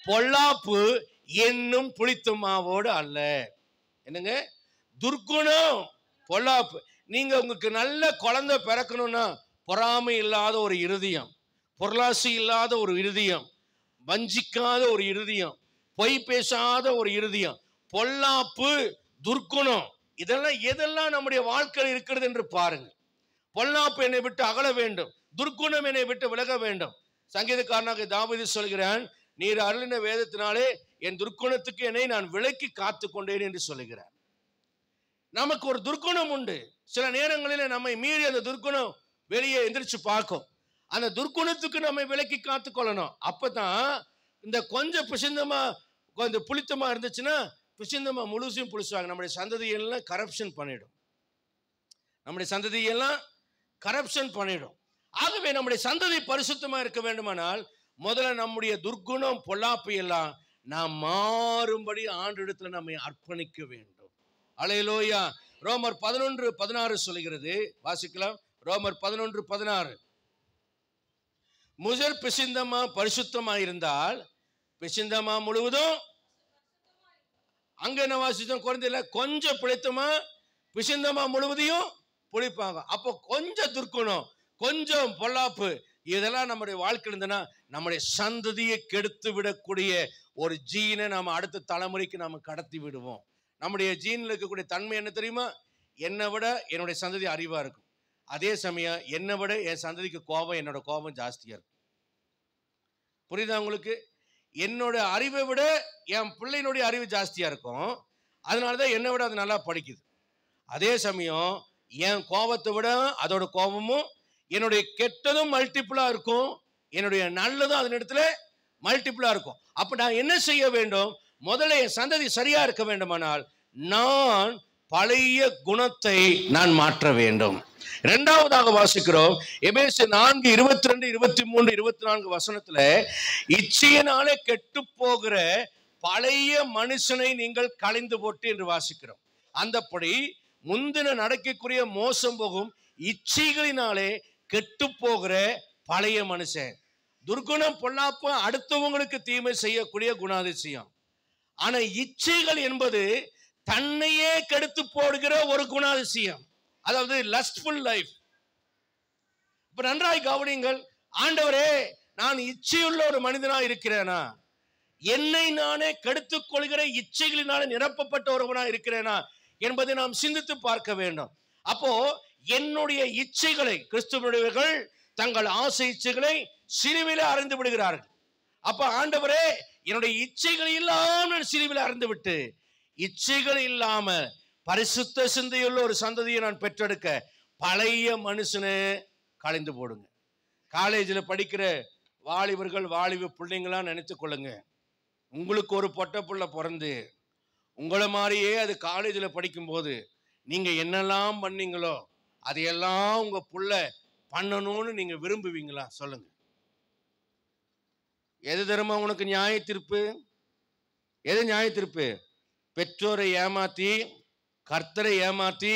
பொல்லாப்பு என்னும் புளித்துமாவோடு அல்ல. என்னங்க? துர்குணம் பொல்லாப்பு. நீங்க உங்களுக்கு நல்ல குழந்தை பிறக்கணும்னா பொறாமை இல்லாத ஒரு இருதயம், பொருளாசி இல்லாத ஒரு இருதயம், வஞ்சிக்காத ஒரு இருதயம், பொய் பேசாத ஒரு இருதயம், பொல்லாப்பு துர்குணம், எதெல்லாம் நம்முடைய வாழ்க்கையில் இருக்கிறது என்று பாருங்கள். பொல்லாப்பு என்னை விட்டு அகல வேண்டும், துர்குணம் என்னை விட்டு விலக வேண்டும். சங்கீதக்காரனாக தாவீது சொல்கிறான், நீர் அருளின வேதத்தினாலே என் துர்குணத்துக்கு என்னை நான் விலக்கி காத்து கொண்டேன் என்று சொல்லுகிறார். நமக்கு ஒரு துர்குணம் உண்டு. சில நேரங்களில் நம்மை மீறி அந்த துர்குணம் வெளியே எந்திரிச்சு பார்க்கும். அந்த துர்குணத்துக்கு நம்மை விலக்கி காத்து கொள்ளணும். அப்பதான் இந்த கொஞ்சம் பிசிந்தமா கொஞ்சம் புளித்தமா இருந்துச்சுன்னா பிசிந்தமா முழுசையும் புளிச்சுவாங்க. நம்முடைய சந்ததியெல்லாம் கரப்ஷன் பண்ணிடும். நம்முடைய சந்ததியெல்லாம் கரப்ஷன் பண்ணிடும். ஆகவே நம்முடைய சந்ததி பரிசுத்தமா இருக்க வேண்டுமானால் முதல்ல நம்முடைய துர்குணம் பொல்லாப்பு எல்லாம் நாம் மாறும்படி ஆண்டவரிடத்தில் நம்மை அர்ப்பணிக்க வேண்டும். அல்லேலூயா. ரோமர் 11:16 சொல்கிறது, வாசிக்கலாம். ரோமர் 11:16. முதல் பிசிந்தமா பரிசுத்தமா இருந்தால் பிசிந்தமா முழுவதும், அங்க என்ன வாசித்தோம் குறைந்தில, கொஞ்சம் பிழைத்தமா பிசிந்தமா முழுவதையும் புளிப்பாங்க. அப்போ கொஞ்சம் துர்க்குணம், கொஞ்சம் பொல்லாப்பு இதெல்லாம் நம்முடைய வாழ்க்கை இருந்ததுன்னா நம்முடைய சந்ததியை கெடுத்து விடக்கூடிய ஒரு ஜீனை நம்ம அடுத்த தலைமுறைக்கு நம்ம கடத்தி விடுவோம். நம்முடைய ஜீனில் இருக்கக்கூடிய தன்மை என்ன தெரியுமா? என்னை விட என்னுடைய சந்ததி அறிவா இருக்கும். அதே சமயம் என்னை விட என் சந்ததிக்கு கோபம், என்னோட கோபம் ஜாஸ்தியா இருக்கும். புரியுதா உங்களுக்கு? என்னோட அறிவை விட என் பிள்ளையினுடைய அறிவு ஜாஸ்தியா இருக்கும். அதனாலதான் என்னை விட அது நல்லா படிக்குது. அதே சமயம் என் கோபத்தை விட அதோட கோபமும், என்னுடைய கெட்டதும் மல்டிபிளா இருக்கும், என்னுடைய நல்லதும் அதன் இடத்துல மல்டிபிளா இருக்கும். அப்ப நான் என்ன செய்ய வேண்டும்? முதல்ல என் சந்ததி சரியா இருக்க வேண்டுமானால் நான் பழைய குணத்தை நான் மாற்ற வேண்டும். இரண்டாவதாக வாசிக்கிறோம் எபேசியர் 4:22, 23, 24 வசனத்துல, இச்சையினாலே கெட்டு போகிற பழைய மனுஷனை நீங்கள் களைந்து போட்டு என்று வாசிக்கிறோம். அந்தப்படி முந்தின நடக்கக்கூடிய மோசம் போகும் இச்சைகளினாலே கெட்டு போகிற பழைய மனுஷன். துர்குணம் பொல்லாப்பு அடுத்தவங்களுக்கு தீமை செய்யக்கூடிய குணாதிசயம். ஆனா இச்சைகள் என்பது தன்னையே கெடுத்து போடுகிற ஒரு குணாதிசயம், அதாவது லஸ்ட்ஃபுல் லைஃப். இப்ப நன்றாய் கவனிங்கள். ஆண்டவரே, நான் இச்சையுள்ள ஒரு மனிதனா இருக்கிறேனா? என்னை நானே கெடுத்துக் கொள்கிற இச்சைகளினால நிரப்பப்பட்ட ஒருவனா இருக்கிறேனா என்பதை நாம் சிந்தித்து பார்க்க வேண்டும். அப்போ என்னுடைய இச்சைகளை, கிறிஸ்துவர்கள் தங்கள் ஆசை இச்சைகளை சிலுவையிலே அறிந்து விடுகிறார்கள். அப்ப ஆண்டவரே, என்னுடைய இச்சைகள் இல்லாம சிலுவையிலே அறிந்து விட்டு, இச்சைகள் இல்லாம பரிசுத்த சிந்தையுள்ள ஒரு சந்ததியை நான் பெற்றெடுக்க பழைய மனுஷனை களைந்து போடுங்க. காலேஜில் படிக்கிற வாலிபர்கள், வாலிப பிள்ளைங்களாம் நினைத்து கொள்ளுங்க, உங்களுக்கு ஒரு பொட்ட புள்ள பிறந்து உங்களை மாதிரியே அது காலேஜில் படிக்கும்போது நீங்க என்னெல்லாம் பண்ணீங்களோ அதையெல்லாம் உங்க புள்ள பண்ணணும்னு நீங்க விரும்புவீங்களா? சொல்லுங்க. எது தருமா உனக்கு நியாய தீர்ப்பு? எது நியாய தீர்ப்பு? பெற்றோரை ஏமாத்தி, கர்த்தரை ஏமாத்தி,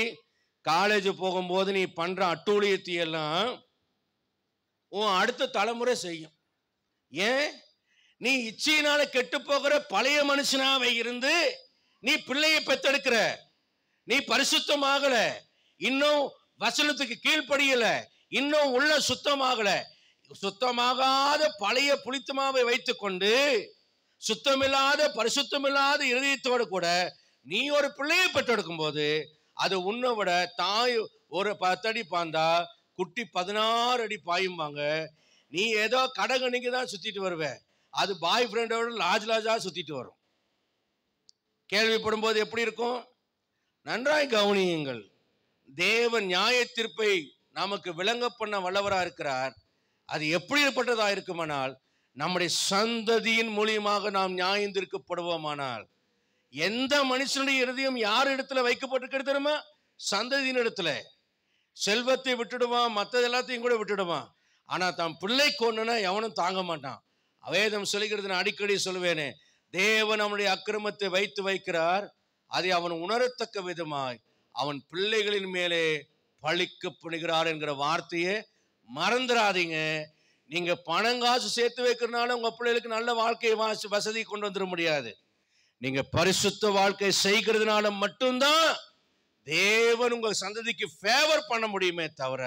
காலேஜ் போகும்போது நீ பண்ற அட்டூழியத்தை எல்லாம் உன் அடுத்த தலைமுறை செய்யும். ஏன்? நீ இச்சையினால கெட்டு போகிற பழைய மனுஷனாவை இருந்து நீ பிள்ளையை பெத்தெடுக்கிற. நீ பரிசுத்தமாகல, இன்னும் வசனத்துக்கு கீழ்ப்படியல, இன்னும் உள்ள சுத்தமாகல. சுத்தமாகாத பழைய புளித்தமாவை வைத்துக் கொண்டு சுத்தமில்லாத பரிசுத்தமில்லாத இருதயத்தோடு கூட நீ ஒரு பிள்ளையை பெற்றெடுக்கும் போது அது உன்னை விட தாய் ஒரு 10 அடி பாய்ந்தா குட்டி 16 அடி பாயும்பாங்க. நீ ஏதோ கடகணிக்கு தான் சுத்திட்டு வருவ, அது பாய் ஃப்ரெண்டோட லாஜா சுத்திட்டு வரும். கேள்விப்படும் போது எப்படி இருக்கும்? நன்றாய் கவனியுங்கள். தேவன் நியாய தீர்ப்பை நமக்கு விளங்க பண்ண வல்லவரா இருக்கிறார். அது எப்படிப்பட்டதா இருக்குமானால், நம்முடைய சந்ததியின் மூலியமாக நாம் நியாயம் தீர்க்கப்படுவோமானால், எந்த மனுஷனுடைய இருதயம் யார் இடத்துல வைக்கப்பட்டிருக்கிறது தெரியுமா? சந்ததியின் இடத்துல. செல்வத்தை விட்டுடுவான், மற்றது எல்லாத்தையும் கூட விட்டுடுவான். ஆனா தான் பிள்ளை கொண்டுனா எவனும் தாங்க மாட்டான். வேதம் சொல்லுகிறது, நான் அடிக்கடி சொல்லுவேனே, தேவன் நம்முடைய அக்கிரமத்தை வைத்து வைக்கிறார், அதை அவன் உணரத்தக்க விதமாய் அவன் பிள்ளைகளின் மேலே பழிக்கப்படுகிறார் என்கிற வார்த்தையை மறந்துடாதீங்க. நீங்க பணங்காசு சேர்த்து வைக்கிறதுனால உங்க பிள்ளைகளுக்கு நல்ல வாழ்க்கையை வசதி கொண்டு வந்துட முடியாது. நீங்க பரிசுத்த வாழ்க்கை செய்கிறதுனால மட்டும்தான் தேவன் உங்க சந்ததிக்கு ஃபேவர் பண்ண முடியுமே தவிர,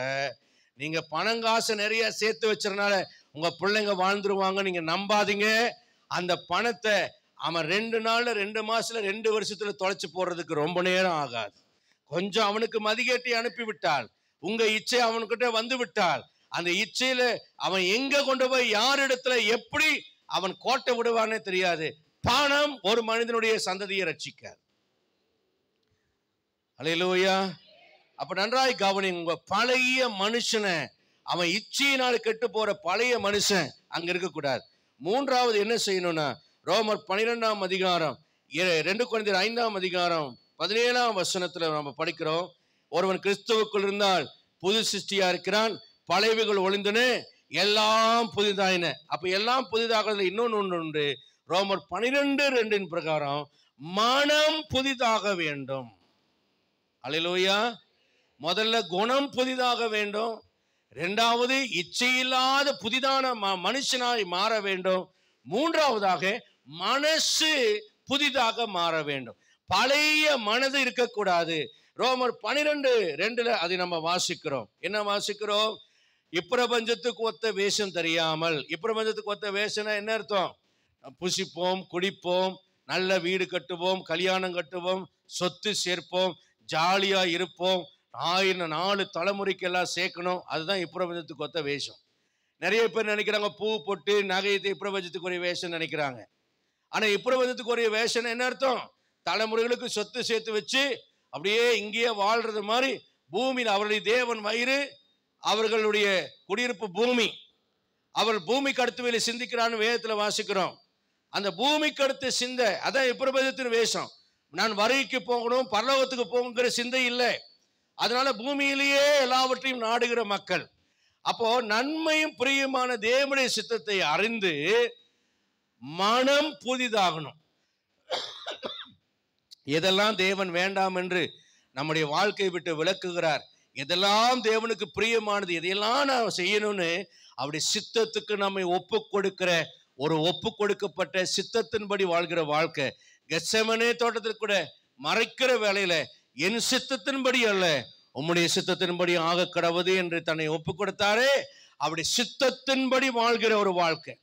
நீங்க பணங்காசை நிறைய சேர்த்து வச்சதுனால உங்க பிள்ளைங்க வாழ்ந்துருவாங்க நீங்க நம்பாதீங்க. அந்த பணத்தை அவன் 2 நாள்ல, 2 மாசத்துல, 2 வருஷத்துல தொலைச்சு போடுறதுக்கு ரொம்ப நேரம் ஆகாது. கொஞ்சம் அவனுக்கு மதிகேட்டி அனுப்பிவிட்டால், உங்க இச்சை அவனுக்கிட்ட வந்து விட்டால், அந்த இச்சையில அவன் எங்க கொண்டு போய் யார் இடத்துல எப்படி அவன் கோட்டை விடுவானே தெரியாது. பணம் ஒரு மனிதனுடைய சந்ததியை ரட்சிக்காது. அல்லேலூயா. அப்ப நன்றாய் கவனி. உங்க பழைய மனுஷனை, அவன் இச்சையினால் கெட்டு போற பழைய மனுஷன் அங்க இருக்கக்கூடாது. மூன்றாவது என்ன செய்யணும்னா, ரோமர் 12ஆம் அதிகாரம் 2 கொரிந்தியர் 5ஆம் அதிகாரம் 17ஆம் வசனத்துல நம்ம படிக்கிறோம், ஒருவன் கிறிஸ்துவுக்குள் இருந்தால் புது சிருஷ்டியா இருக்கிறான், பழையவைகள் ஒளிந்தன, எல்லாம் புதிதாயின. அப்ப எல்லாம் புதிதாக இன்னொன்று உண்டு. ரோமர் 12:2 பிரகாரம் மனம் புதிதாக வேண்டும். அல்லேலூயா. முதல்ல குணம் புதிதாக வேண்டும், இரண்டாவது இச்சையில்லாத புதிதான மனுஷனாய் மாற வேண்டும், மூன்றாவதாக மனசு புதிதாக மாற வேண்டும். பழைய மனது இருக்கக்கூடாது. ரோமர் 12:2 அதை நம்ம வாசிக்கிறோம். என்ன வாசிக்கிறோம்? இப்பிரபஞ்சத்துக்கு ஒத்த வேஷம் தெரியாமல். இப்பிரபஞ்சத்துக்கு ஒத்த வேஷம்னா என்ன அர்த்தம்? புசிப்போம், குடிப்போம், நல்ல வீடு கட்டுவோம், கல்யாணம் கட்டுவோம், சொத்து சேர்ப்போம், ஜாலியா இருப்போம், 4 தலைமுறைக்கெல்லாம் சேர்க்கணும். அதுதான் இப்பிரபஞ்சத்துக்கு ஒத்த வேஷம். நிறைய பேர் நினைக்கிறாங்க பூ போட்டு நகையத்தை இப்பிரபஞ்சத்துக்குரிய வேஷம் நினைக்கிறாங்க. ஆனா இப்பிரபஞ்சத்துக்குரிய வேஷம் என்ன அர்த்தம்? தலைமுறைகளுக்கு சொத்து சேர்த்து வச்சு அப்படியே இங்கேயே வாழ்றது மாதிரி பூமியில் அவருடைய தேவன் வயிறு, அவர்களுடைய குடியிருப்பு பூமி. அவர் பூமிக்கு அடுத்து சிந்திக்கிறான்னு வேதத்தில் வாசிக்கிறோம். அந்த பூமிக்கு அடுத்து சிந்தை, அதான் இப்பிரபஞ்சத்தின் வேஷம். நான் வருகைக்கு போகணும், பரலோகத்துக்கு போகுங்கிற சிந்தை இல்லை. அதனால பூமியிலேயே எல்லாவற்றையும் நாடுகிற மக்கள். அப்போ நன்மையும் பிரியமான தேவனுடைய சித்தத்தை அறிந்து மனம் புதிதாகணும். எதெல்லாம் தேவன் வேண்டாம் என்று நம்முடைய வாழ்க்கையை விட்டு விலக்குகிறார், எதெல்லாம் தேவனுக்கு பிரியமானது, எதையெல்லாம் நான் செய்யணும்னு அப்படி சித்தத்துக்கு நம்மை ஒப்பு கொடுக்கிற ஒரு ஒப்பு கொடுக்கப்பட்ட சித்தத்தின்படி வாழ்கிற வாழ்க்கை. கெத்செமனே தோட்டத்தில் கூட மறைக்கிற வேலையில என் சித்தத்தின்படி அல்ல உம்முடைய சித்தத்தின்படி ஆக கடவுது என்று தன்னை ஒப்பு கொடுத்தாரே, அப்படி சித்தத்தின்படி வாழ்கிற ஒரு வாழ்க்கை.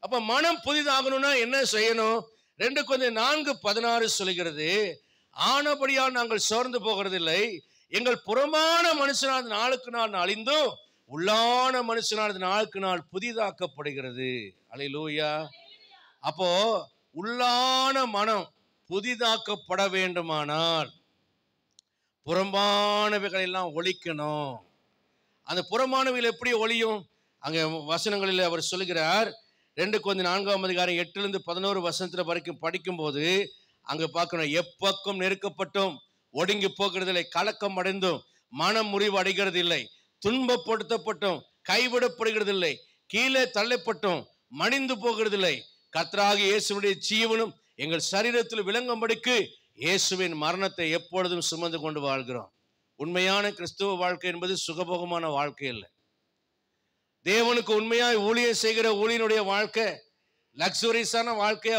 அப்ப மனம் புதிதாகணும்னா என்ன செய்யணும்? 2 Corinthians 4:16 சொல்கிறது, ஆனபடியால் நாங்கள் சோர்ந்து போகிறதில்லை, எங்கள் புறமான மனுஷனானது நாளுக்கு நாள் அழிந்தும் உள்ளான மனுஷனானது நாளுக்கு நாள் புதிதாக்கப்படுகிறது. அல்லேலூயா. அப்போ உள்ளான மனம் புதிதாக்கப்பட வேண்டுமானால் புறம்பானவைகள் எல்லாம் ஒழிக்கணும். அந்த புறம்பானவைகள் எப்படி ஒழியும்? அங்கே வசனங்களில் அவர் சொல்லுகிறார். 2 Corinthians 4:8-11 வரைக்கும் படிக்கும்போது அங்கே பார்க்கணும், எப்பக்கம் நெருக்கப்பட்டும் ஒடுங்கி போகிறதில்லை, கலக்கம் அடைந்தும் மனம் முறிவு அடைகிறதில்லை, துன்பப்படுத்தப்பட்டும் கைவிடப்படுகிறதில்லை, கீழே தள்ளப்பட்டும் மணிந்து போகிறதில்லை, கர்த்தராகிய இயேசுவுடைய ஜீவனும் எங்கள் சரீரத்தில் விளங்கும்படிக்கு இயேசுவின் மரணத்தை எப்பொழுதும் சுமந்து கொண்டு வாழ்கிறோம். உண்மையான கிறிஸ்துவ வாழ்க்கை என்பது சுகபோகமான வாழ்க்கை இல்லை. தேவனுக்கு உண்மையாய் ஊழியம் செய்கிற ஊழியனுடைய வாழ்க்கை லக்ஸுரியஸான வாழ்க்கையா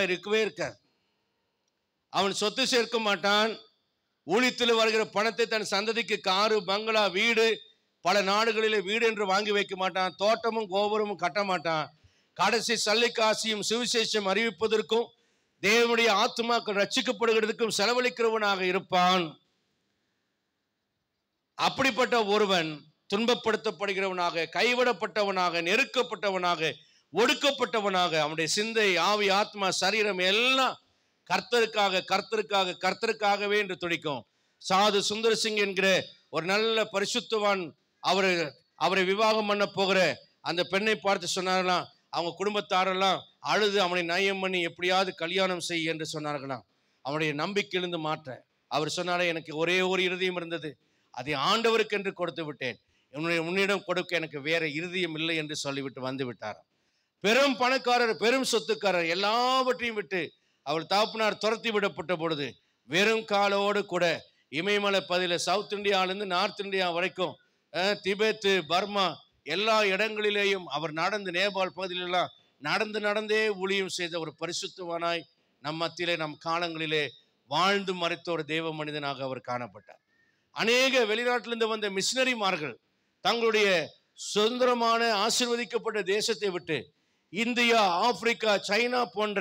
இருக்கவே இருக்காது. அவன் சொத்து சேர்க்க மாட்டான். ஊழியத்தில் வருகிற பணத்தை தன் சந்ததிக்கு காரு, பங்களா, வீடு, பல நாடுகளிலே வீடு என்று வாங்கி வைக்க மாட்டான். தோட்டமும் கோபுரமும் கட்ட மாட்டான். கடைசி சல்லிக்காசியும் சுவிசேஷம் அறிவிப்பதற்கும் தேவனுடைய ஆத்துமாக்கள் ரட்சிக்கப்படுகிறதுக்கும் செலவழிக்கிறவனாக இருப்பான். அப்படிப்பட்ட ஒருவன் துன்பப்படுத்தப்படுகிறவனாக, கைவிடப்பட்டவனாக, நெருக்கப்பட்டவனாக, ஒடுக்கப்பட்டவனாக, அவனுடைய சிந்தை, ஆவி, ஆத்மா, சரீரம் எல்லாம் கர்த்தருக்காக கர்த்தருக்காக கர்த்தருக்காகவே என்று துடிக்கும். சாது சுந்தர் சிங் என்கிற ஒரு நல்ல பரிசுத்தவான் அவரை விவாகம் பண்ண போகிற அந்த பெண்ணை பார்த்து சொன்னார்களாம், அவங்க குடும்பத்தாரெல்லாம் அழுது அவனை நயம் பண்ணி எப்படியாவது கல்யாணம் செய் என்று சொன்னார்களாம். அவனுடைய நம்பிக்கையிலிருந்து மாற்ற அவர் சொன்னாரே, எனக்கு ஒரே ஒரு இருதயம் இருந்தது, அதை ஆண்டவருக்கு என்று கொடுத்து விட்டேன், உன்னிடம் கொடுக்க எனக்கு வேற இருதயம் இல்லை என்று சொல்லிவிட்டு வந்து விட்டார். பெரும் பணக்காரர், பெரும் சொத்துக்காரர் எல்லாவற்றையும் விட்டு அவள் தகப்பனார் துரத்தி விடப்பட்ட பொழுது வெறும் காலோடு கூட இமயமலை பகுதியில் சவுத் இந்தியாவிலிருந்து நார்த் இந்தியா வரைக்கும், திபெத்து, பர்மா எல்லா இடங்களிலேயும் அவர் நடந்து, நேபாள் பகுதியிலெல்லாம் நடந்தே ஊழியம் செய்த ஒரு பரிசுத்தவானாய் நம் மத்தியிலே, நம் காலங்களிலே வாழ்ந்து மறைத்த ஒரு தேவ மனிதனாக அவர் காணப்பட்டார். அநேக வெளிநாட்டிலிருந்து வந்த மிஷினரிமார்கள் தங்களுடைய சுதந்திரமான ஆசீர்வதிக்கப்பட்ட தேசத்தை விட்டு இந்தியா, ஆப்பிரிக்கா, சைனா போன்ற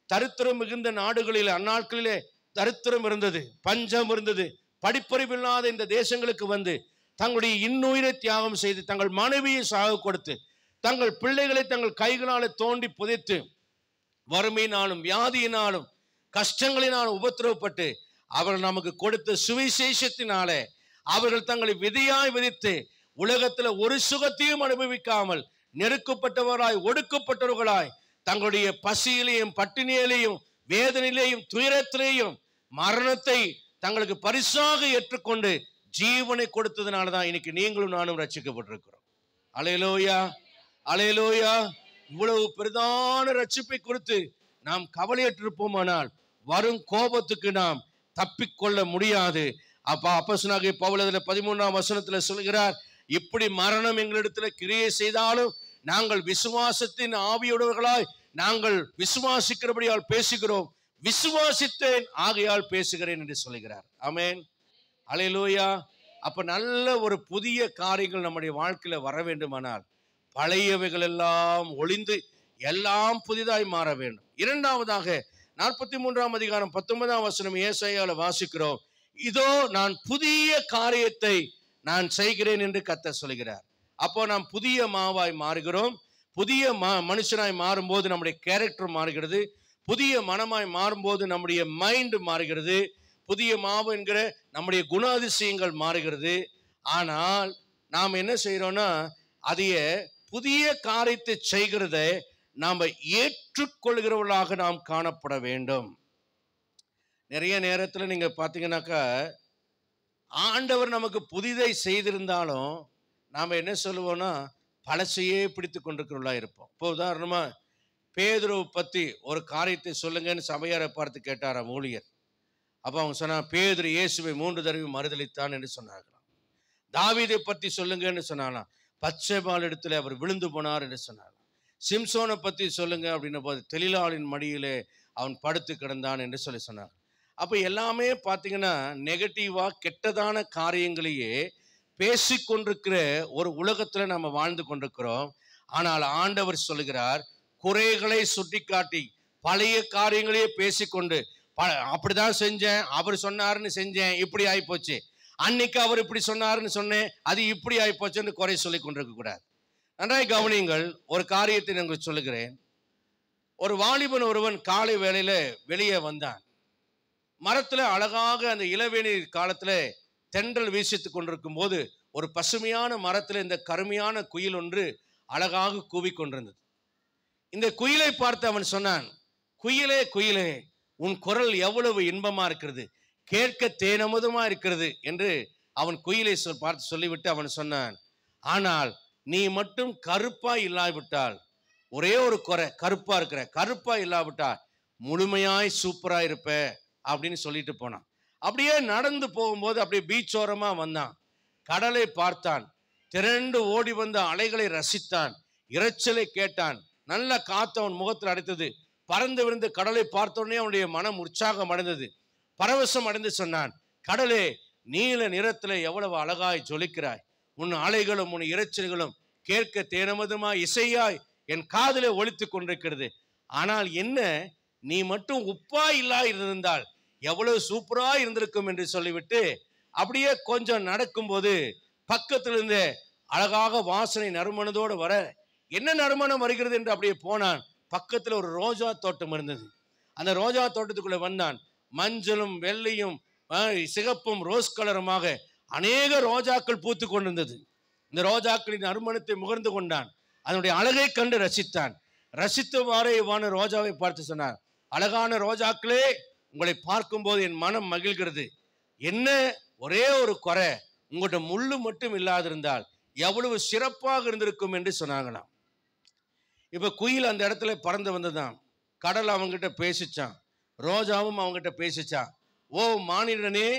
தரித்திரம் மிகுந்த நாடுகளில் அந்நாட்களிலே தரித்திரம் இருந்தது, பஞ்சம் இருந்தது, படிப்பறிவில்லாத இந்த தேசங்களுக்கு வந்து தங்களுடைய இன்னுயிரை தியாகம் செய்து, தங்கள் மனைவியை சாக கொடுத்து, தங்கள் பிள்ளைகளை தங்கள் கைகளால் தோண்டி புதைத்து, வறுமையினாலும் வியாதியினாலும் கஷ்டங்களினாலும் உபத்திரவப்பட்டு அவர்கள் நமக்கு கொடுத்த சுவிசேஷத்தினாலே அவர்கள் தங்களை விதையாய் விதித்து உலகத்தில் ஒரு சுகத்தையும் அனுபவிக்காமல் நெருக்கப்பட்டவராய், ஒடுக்கப்பட்டவர்களாய், தங்களுடைய பசியிலேயும் பட்டினியிலேயும் வேதனையிலேயும் துயரத்திலேயும் மரணத்தை தங்களுக்கு பரிசாக ஏற்றுக்கொண்டு ஜீவனை கொடுத்ததுனால தான் இன்னைக்கு நீங்களும் நானும் ரட்சிக்கப்பட்டிருக்கிறோம். அல்லேலூயா, அல்லேலூயா. இவ்வளவு பெரிதான ரட்சிப்பை கொடுத்து நாம் கவலையற்றிருப்போமானால் வரும் கோபத்துக்கு நாம் தப்பிக்கொள்ள முடியாது. அப்போஸ்தலனாகிய பவுல் 13ஆம் வசனத்தில் சொல்கிறார், இப்படி மரணம் எங்களிடத்தில் கிரியை செய்தாலும் நாங்கள் விசுவாசத்தின் ஆவியுடையவர்களாய் நாங்கள் விசுவாசிக்கிறபடியால் பேசுகிறோம், விசுவாசித்தேன் ஆகையால் பேசுகிறேன் என்று சொல்கிறார். ஆமென், அல்லேலூயா. அப்ப நல்ல ஒரு புதிய காரியங்கள் நம்முடைய வாழ்க்கையில வர வேண்டுமானால் பழையவைகள் எல்லாம் ஒளிந்து எல்லாம் புதிதாய் மாற வேண்டும். இரண்டாவதாக 43ஆம் அதிகாரம் 19ஆம் வசனம் ஏசாயால வாசிக்கிறோம், இதோ நான் புதிய காரியத்தை நான் செய்கிறேன் என்று கர்த்தர் சொல்கிறார். அப்போ நாம் புதிய மாவாய் மாறுகிறோம். புதிய மனுஷனாய் மாறும்போது நம்முடைய கேரக்டர் மாறுகிறது. புதிய மனமாய் மாறும்போது நம்முடைய மைண்ட் மாறுகிறது. புதிய மாவு என்கிற நம்முடைய குணாதிசயங்கள் மாறுகிறது. ஆனால் நாம் என்ன செய்யறோம்னா, அதைய புதிய காரியத்தை செய்கிறத நாம் ஏற்றுக்கொள்கிறவர்களாக நாம் காணப்பட வேண்டும். நிறைய நேரத்தில் நீங்க பார்த்தீங்கன்னாக்கா, ஆண்டவர் நமக்கு புதிதை செய்திருந்தாலும் நாம் என்ன சொல்லுவோம்னா, பழசையே பிடித்து கொண்டிருக்கிறவர்களா இருப்போம். இப்போ உதாரணமா பேதுருவை பற்றி ஒரு காரியத்தை சொல்லுங்கன்னு சபையாரை பார்த்து கேட்டாராம் ஊழியர். அப்போ அவங்க சொன்னா, பேதுரு இயேசுவை 3 தடவை மறுதலித்தான் என்று சொன்னார்களாம். தாவீதை பற்றி சொல்லுங்கன்னு சொன்னாலாம், பச்சைபால் இடத்துல அவர் விழுந்து போனார் என்று சொன்னாலாம். சிம்சோனை பற்றி சொல்லுங்க அப்படின்ன போது தெளிலாளின் மடியிலே அவன் படுத்து கிடந்தான் என்று சொன்னார். அப்போ எல்லாமே பார்த்தீங்கன்னா நெகட்டிவாக கெட்டதான காரியங்களையே பேசிக்கொண்டிருக்கிற ஒரு உலகத்தில் நம்ம வாழ்ந்து கொண்டிருக்கிறோம். ஆனால் ஆண்டவர் சொல்லுகிறார், குறைகளை சுட்டி காட்டி பழைய காரியங்களையே பேசிக்கொண்டு, அப்படிதான் செஞ்சேன், அவர் சொன்னாருன்னு செஞ்சேன், இப்படி ஆயிப்போச்சு, அன்னைக்கு அவர் இப்படி சொன்னாருன்னு சொன்னேன், அது இப்படி ஆயிப்போச்சுன்னு குறை சொல்லி கொண்டிருக்க கூடாது. நன்றாய் கவனியுங்கள். ஒரு காரியத்தை நான் சொல்லுகிறேன். ஒரு வாலிபன் ஒருவன் காலை வேளையில வெளியே வந்தான். மரத்துல அழகாக அந்த இளவேணி காலத்துல தென்றல் வீசித்து கொண்டிருக்கும் போது ஒரு பசுமையான மரத்துல இந்த கருமையான குயில் ஒன்று அழகாக கூவிக்கொண்டிருந்தது. இந்த குயிலை பார்த்து அவன் சொன்னான், குயிலே குயிலே, உன் குரல் எவ்வளவு இன்பமா இருக்கிறது, கேட்க தேனமுதமா இருக்கிறது என்று அவன் குயிலை பார்த்து சொல்லிவிட்டு அவன் சொன்னான், ஆனால் நீ மட்டும் கருப்பா இல்லாவிட்டால், ஒரே ஒரு குறை, கருப்பா இருக்கிற, கருப்பா இல்லாவிட்டால் முழுமையாய் சூப்பரா இருப்ப அப்படின்னு சொல்லிட்டு போனான். அப்படியே நடந்து போகும்போது அப்படியே பீச் ஓரமா வந்தான். கடலை பார்த்தான், திரண்டு ஓடி வந்த அலைகளை ரசித்தான், இரைச்சலை கேட்டான், நல்ல காத்து அவன் முகத்தில் அடைத்தது. பறந்து விழுந்து கடலை பார்த்தோடனே அவனுடைய மனம் உற்சாகம் அடைந்தது, பரவசம் அடைந்து சொன்னான், கடலே, நீல நிறத்துல எவ்வளவு அழகாய் ஜொலிக்கிறாய், உன் அலைகளும் உன் இரைச்சல்களும் கேட்க தேனமதுமாய் இசையாய் என் காதிலே ஒலித்து கொண்டிருக்கிறது. ஆனால் என்ன, நீ மட்டும் உப்பா இல்லா இருந்திருந்தால் எவ்வளவு சூப்பரா இருந்திருக்கும் என்று சொல்லிவிட்டு அப்படியே கொஞ்சம் நடக்கும்போது பக்கத்திலிருந்து அழகாக வாசனை நறுமணத்தோடு வர, என்ன நறுமணம் வருகிறது என்று அப்படியே போனான். பக்கத்தில் ஒரு ரோஜா தோட்டம் இருந்தது. அந்த ரோஜா தோட்டத்துக்குள்ள வந்தான். மஞ்சளும் வெள்ளையும் சிகப்பும் ரோஸ் கலருமாக அநேக ரோஜாக்கள் பூத்து கொண்டிருந்தது. இந்த ரோஜாக்களின் நறுமணத்தை முகர்ந்து கொண்டான். அதனுடைய அழகை கண்டு ரசித்தான். ரசித்தவாறே இவ்வான ரோஜாவை பார்த்து சொன்னார், அழகான ரோஜாக்களே, உங்களை பார்க்கும்போது என் மனம் மகிழ்கிறது. என்ன ஒரே ஒரு குறை, உங்கள்கிட்ட முள்ளு மட்டும் இல்லாதிருந்தால் எவ்வளவு சிறப்பாக இருந்திருக்கும் என்று சொன்னாங்களாம். இப்ப குயில் அந்த இடத்துல பறந்து வந்ததான். கடல் அவங்ககிட்ட பேசிச்சான், ரோஜாவும் அவங்ககிட்ட பேசிச்சான். ஓ மானிடனே,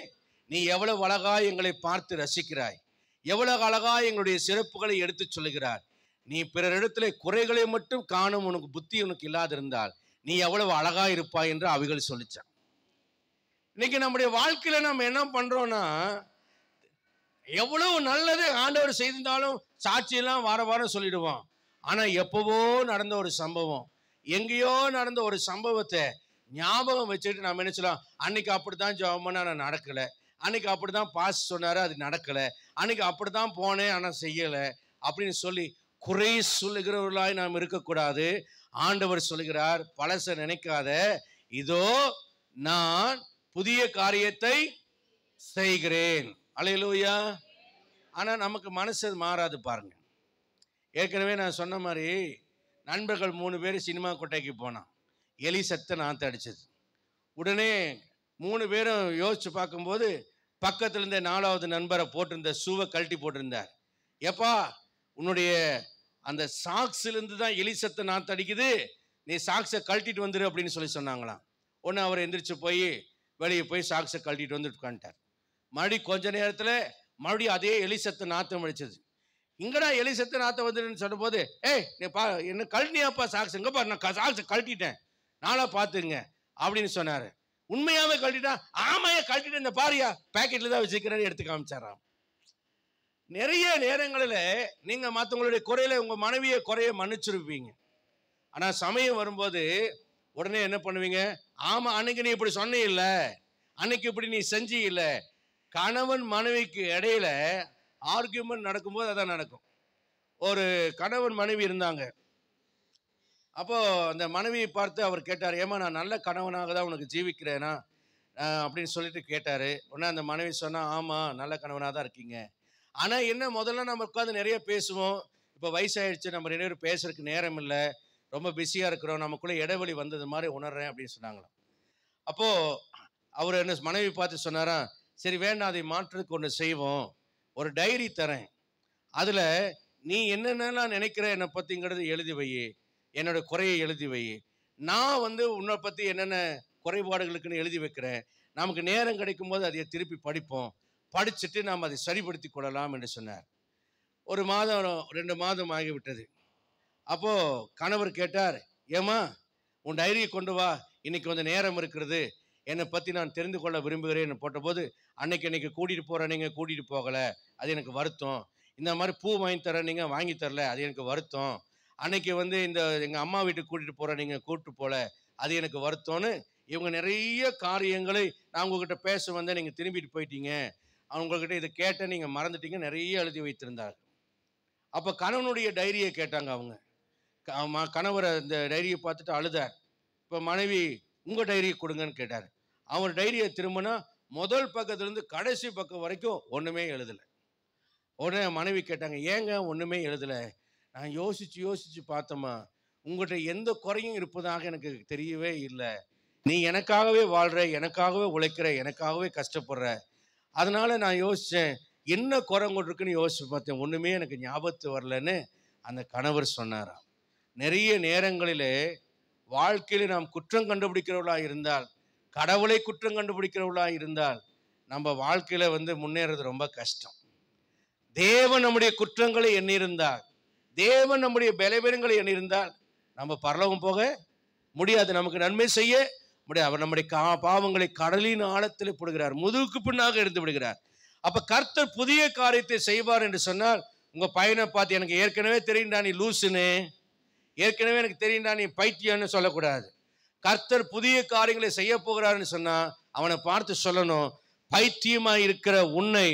நீ எவ்வளவு அழகாய் எங்களை பார்த்து ரசிக்கிறாய், எவ்வளவு அழகாய் எங்களுடைய சிறப்புகளை எடுத்து சொல்லுகிறார். நீ பிறரிடத்துல குறைகளை மட்டும் காணும் உனக்கு புத்தி உனக்கு இல்லாதிருந்தால் நீ எவ்வளவு அழகா இருப்பாய் என்று அவைகள் சொல்லிச்சான். இன்னைக்கு நம்முடைய வாழ்க்கையில நம்ம என்ன பண்றோம்னா, எவ்வளவு நல்லது ஆண்டவர் செய்திருந்தாலும் சாட்சியெல்லாம் வார வாரம் சொல்லிடுவோம். ஆனா எப்பவோ நடந்த ஒரு சம்பவம், எங்கேயோ நடந்த ஒரு சம்பவத்தை ஞாபகம் வச்சுட்டு நம்ம என்ன சொல்லலாம், அன்னைக்கு அப்படித்தான் ஜெபம் பண்ண நான் நடக்கலை, அன்னைக்கு அப்படித்தான் பாஸ் சொன்னாரு அது நடக்கலை, அன்னைக்கு அப்படித்தான் போனேன் ஆனால் செய்யலை அப்படின்னு சொல்லி குறை சொல்லுகிறவர்களாய் நாம் இருக்கக்கூடாது. ஆண்டவர் சொல்லுகிறார், பழச நினைக்காத, இதோ நான் புதிய காரியத்தை செய்கிறேன். அல்லேலூயா. ஆனா நமக்கு மனசு மாறாது பாருங்க. ஏற்கனவே நான் சொன்ன மாதிரி நண்பர்கள் 3 பேர் சினிமா கொட்டைக்கு போனான். எலி சத்த நாற்று அடிச்சது. உடனே 3 பேரும் யோசிச்சு பார்க்கும்போது பக்கத்துல இருந்த 4வது நண்பரை போட்டிருந்த ஷூவை கழட்டி போட்டிருந்தார். எப்பா, உன்னுடைய அந்த சாக்ஸ்ல இருந்து தான் எலிசத்து நாத்து அடிக்குது, நீ சாக்ஸை கழட்டிட்டு வந்துரு அப்படின்னு சொன்னாங்களாம். ஒன்று அவர் எந்திரிச்சு போய் வெளியே போய் சாக்ஸை கழட்டிட்டு வந்து உட்காந்துட்டார். மறுபடியும் கொஞ்ச நேரத்தில் மறுபடியும் அதே எலிசத்து நாத்தம் அடிச்சது. இங்கடா எலிசத்து நாத்தம் வந்துருன்னு சொன்ன போது, ஏய் நீ என்ன கழட்டினியாப்பா சாக்ஸ்? எங்கப்பா, நான் சாக்ஸை கழட்டிட்டேன், நாளா பார்த்துங்க அப்படின்னு சொன்னார். உண்மையாவே கழட்டிட்டா? ஆமையா கழட்டிட்டு, இந்த பாரியா பேக்கெட்ல தான் வச்சுக்கிறேன்னு எடுத்து காமிச்சாராம். நிறைய நேரங்களில் நீங்க மற்றவங்களுடைய குறையில உங்க மனைவியை குறைய மன்னிச்சிருப்பீங்க. ஆனா சமயம் வரும்போது உடனே என்ன பண்ணுவீங்க? ஆமா, அன்னைக்கு நீ இப்படி சொன்ன இல்ல, அன்னைக்கு இப்படி நீ செஞ்சு இல்ல. கணவன் மனைவிக்கு இடையில ஆர்கியூமெண்ட் நடக்கும்போது அதான் நடக்கும். ஒரு கணவன் மனைவி இருந்தாங்க. அப்போ அந்த மனைவியை பார்த்து அவர் கேட்டார், ஏமா நான் நல்ல கணவனாக தான் உனக்கு ஜீவிக்கிறேனா அப்படின்னு சொல்லிட்டு கேட்டாரு. உடனே அந்த மனைவி சொன்னா, ஆமா நல்ல கணவனாக தான் இருக்கீங்க. ஆனா என்ன, முதல்ல நம்ம உட்காந்து நிறைய பேசுவோம், இப்போ வயசாயிடுச்சு, நம்ம 2 பேரும் பேசுறதுக்கு நேரம் இல்லை, ரொம்ப பிஸியா இருக்கிறோம், நமக்குள்ள இடைவெளி வந்தது மாதிரி உணர்றேன் அப்படின்னு சொன்னாங்களாம். அப்போ அவர் என்ன மனைவி பார்த்து சொன்னாரா, சரி வேண்டாம், அதை மாற்றுறதுக்கு ஒன்று செய்வோம், ஒரு டைரி தரேன், அதுல நீ என்னென்னலாம் நினைக்கிற என்னை பத்திங்கிறது எழுதி வை, என்னோட குறையை எழுதி வை, நான் உன்னை பத்தி என்னென்ன குறைபாடுகளுக்குன்னு எழுதி வைக்கிறேன், நமக்கு நேரம் கிடைக்கும் போது அதை திருப்பி படிப்போம், படிச்சுட்டு நாம் அதை சரிப்படுத்தி கொள்ளலாம் என்று சொன்னார். 1 மாதம் 2 மாதம் ஆகிவிட்டது. அப்போ கணவர் கேட்டார், ஏமா உன் டைரியை கொண்டு வா, இன்னைக்கு கொஞ்சம் நேரம் இருக்கிறது, என்னை பற்றி நான் தெரிந்து கொள்ள விரும்புகிறேன்னு போட்டபோது, அன்னைக்கு கூட்டிகிட்டு போகிறேன், நீங்கள் கூட்டிகிட்டு போகலை, அது எனக்கு வருத்தம், இந்த மாதிரி பூ வாங்கி தரேன், நீங்கள் வாங்கி தரல, அது எனக்கு வருத்தம், அன்னைக்கு இந்த எங்கள் அம்மா வீட்டுக்கு கூட்டிகிட்டு போகிறேன், நீங்கள் கூப்பிட்டு போகல, அது எனக்கு வருத்தம்னு இவங்க நிறைய காரியங்களை நான் உங்ககிட்ட பேச வந்தேன், நீங்கள் திரும்பிட்டு போயிட்டீங்க, அவங்கக்கிட்ட இதை கேட்டேன், நீங்கள் மறந்துட்டீங்க, நிறைய எழுதி வைத்திருந்தார். அப்போ கணவனுடைய டைரியை கேட்டாங்க அவங்க. கணவர் அந்த டைரியை பார்த்துட்டு அழுதார். இப்போ மனைவி உங்கள் டைரியை கொடுங்கன்னு கேட்டார். அவர் டைரியை திரும்பினா முதல் பக்கத்துலேருந்து கடைசி பக்கம் வரைக்கும் ஒன்றுமே எழுதலை. உடனே மனைவி கேட்டாங்க, ஏங்க ஒன்றுமே எழுதலை? நான் யோசிச்சு பார்த்தோமா, உங்கள்கிட்ட எந்த குறையும் இருப்பதாக எனக்கு தெரியவே இல்லை, நீ எனக்காகவே வாழ்கிற, எனக்காகவே உழைக்கிற, எனக்காகவே கஷ்டப்படுற, அதனால நான் யோசித்தேன் என்ன குறை கொண்டிருக்குன்னு யோசிச்சு பார்த்தேன், ஒன்றுமே எனக்கு ஞாபகத்து வரலன்னு அந்த கணவர் சொன்னாராம். நிறைய நேரங்களிலே வாழ்க்கையில் நாம் குற்றம் கண்டுபிடிக்கிறவர்களாக இருந்தால், கடவுளை குற்றம் கண்டுபிடிக்கிறவர்களாக இருந்தால், நம்ம வாழ்க்கையில் முன்னேறது ரொம்ப கஷ்டம். தேவன் நம்முடைய குற்றங்களை எண்ணியிருந்தால், தேவன் நம்முடைய பலவீனங்களை எண்ணியிருந்தால் நம்ம பரலோகம் போக முடியாது, நமக்கு நன்மை செய்ய முடியாது. அவர் நம்முடைய பாவங்களை கடலின் ஆழத்தில் போடுகிறார், முதுகுக்கு பின்னாக இருந்து விடுகிறார். அப்ப கர்த்தர் புதிய காரியத்தை செய்வார் என்று சொன்னால், உங்க பையனை பார்த்து எனக்கு ஏற்கனவே தெரியும்டா நீ லூசுன்னு, ஏற்கனவே எனக்கு தெரியும்டா நீ பைத்தியம்னு சொல்லக்கூடாது. கர்த்தர் புதிய காரியங்களை செய்ய போகிறார்னு சொன்னா அவனை பார்த்து சொல்லணும், பைத்தியமாய் இருக்கிற உன்னை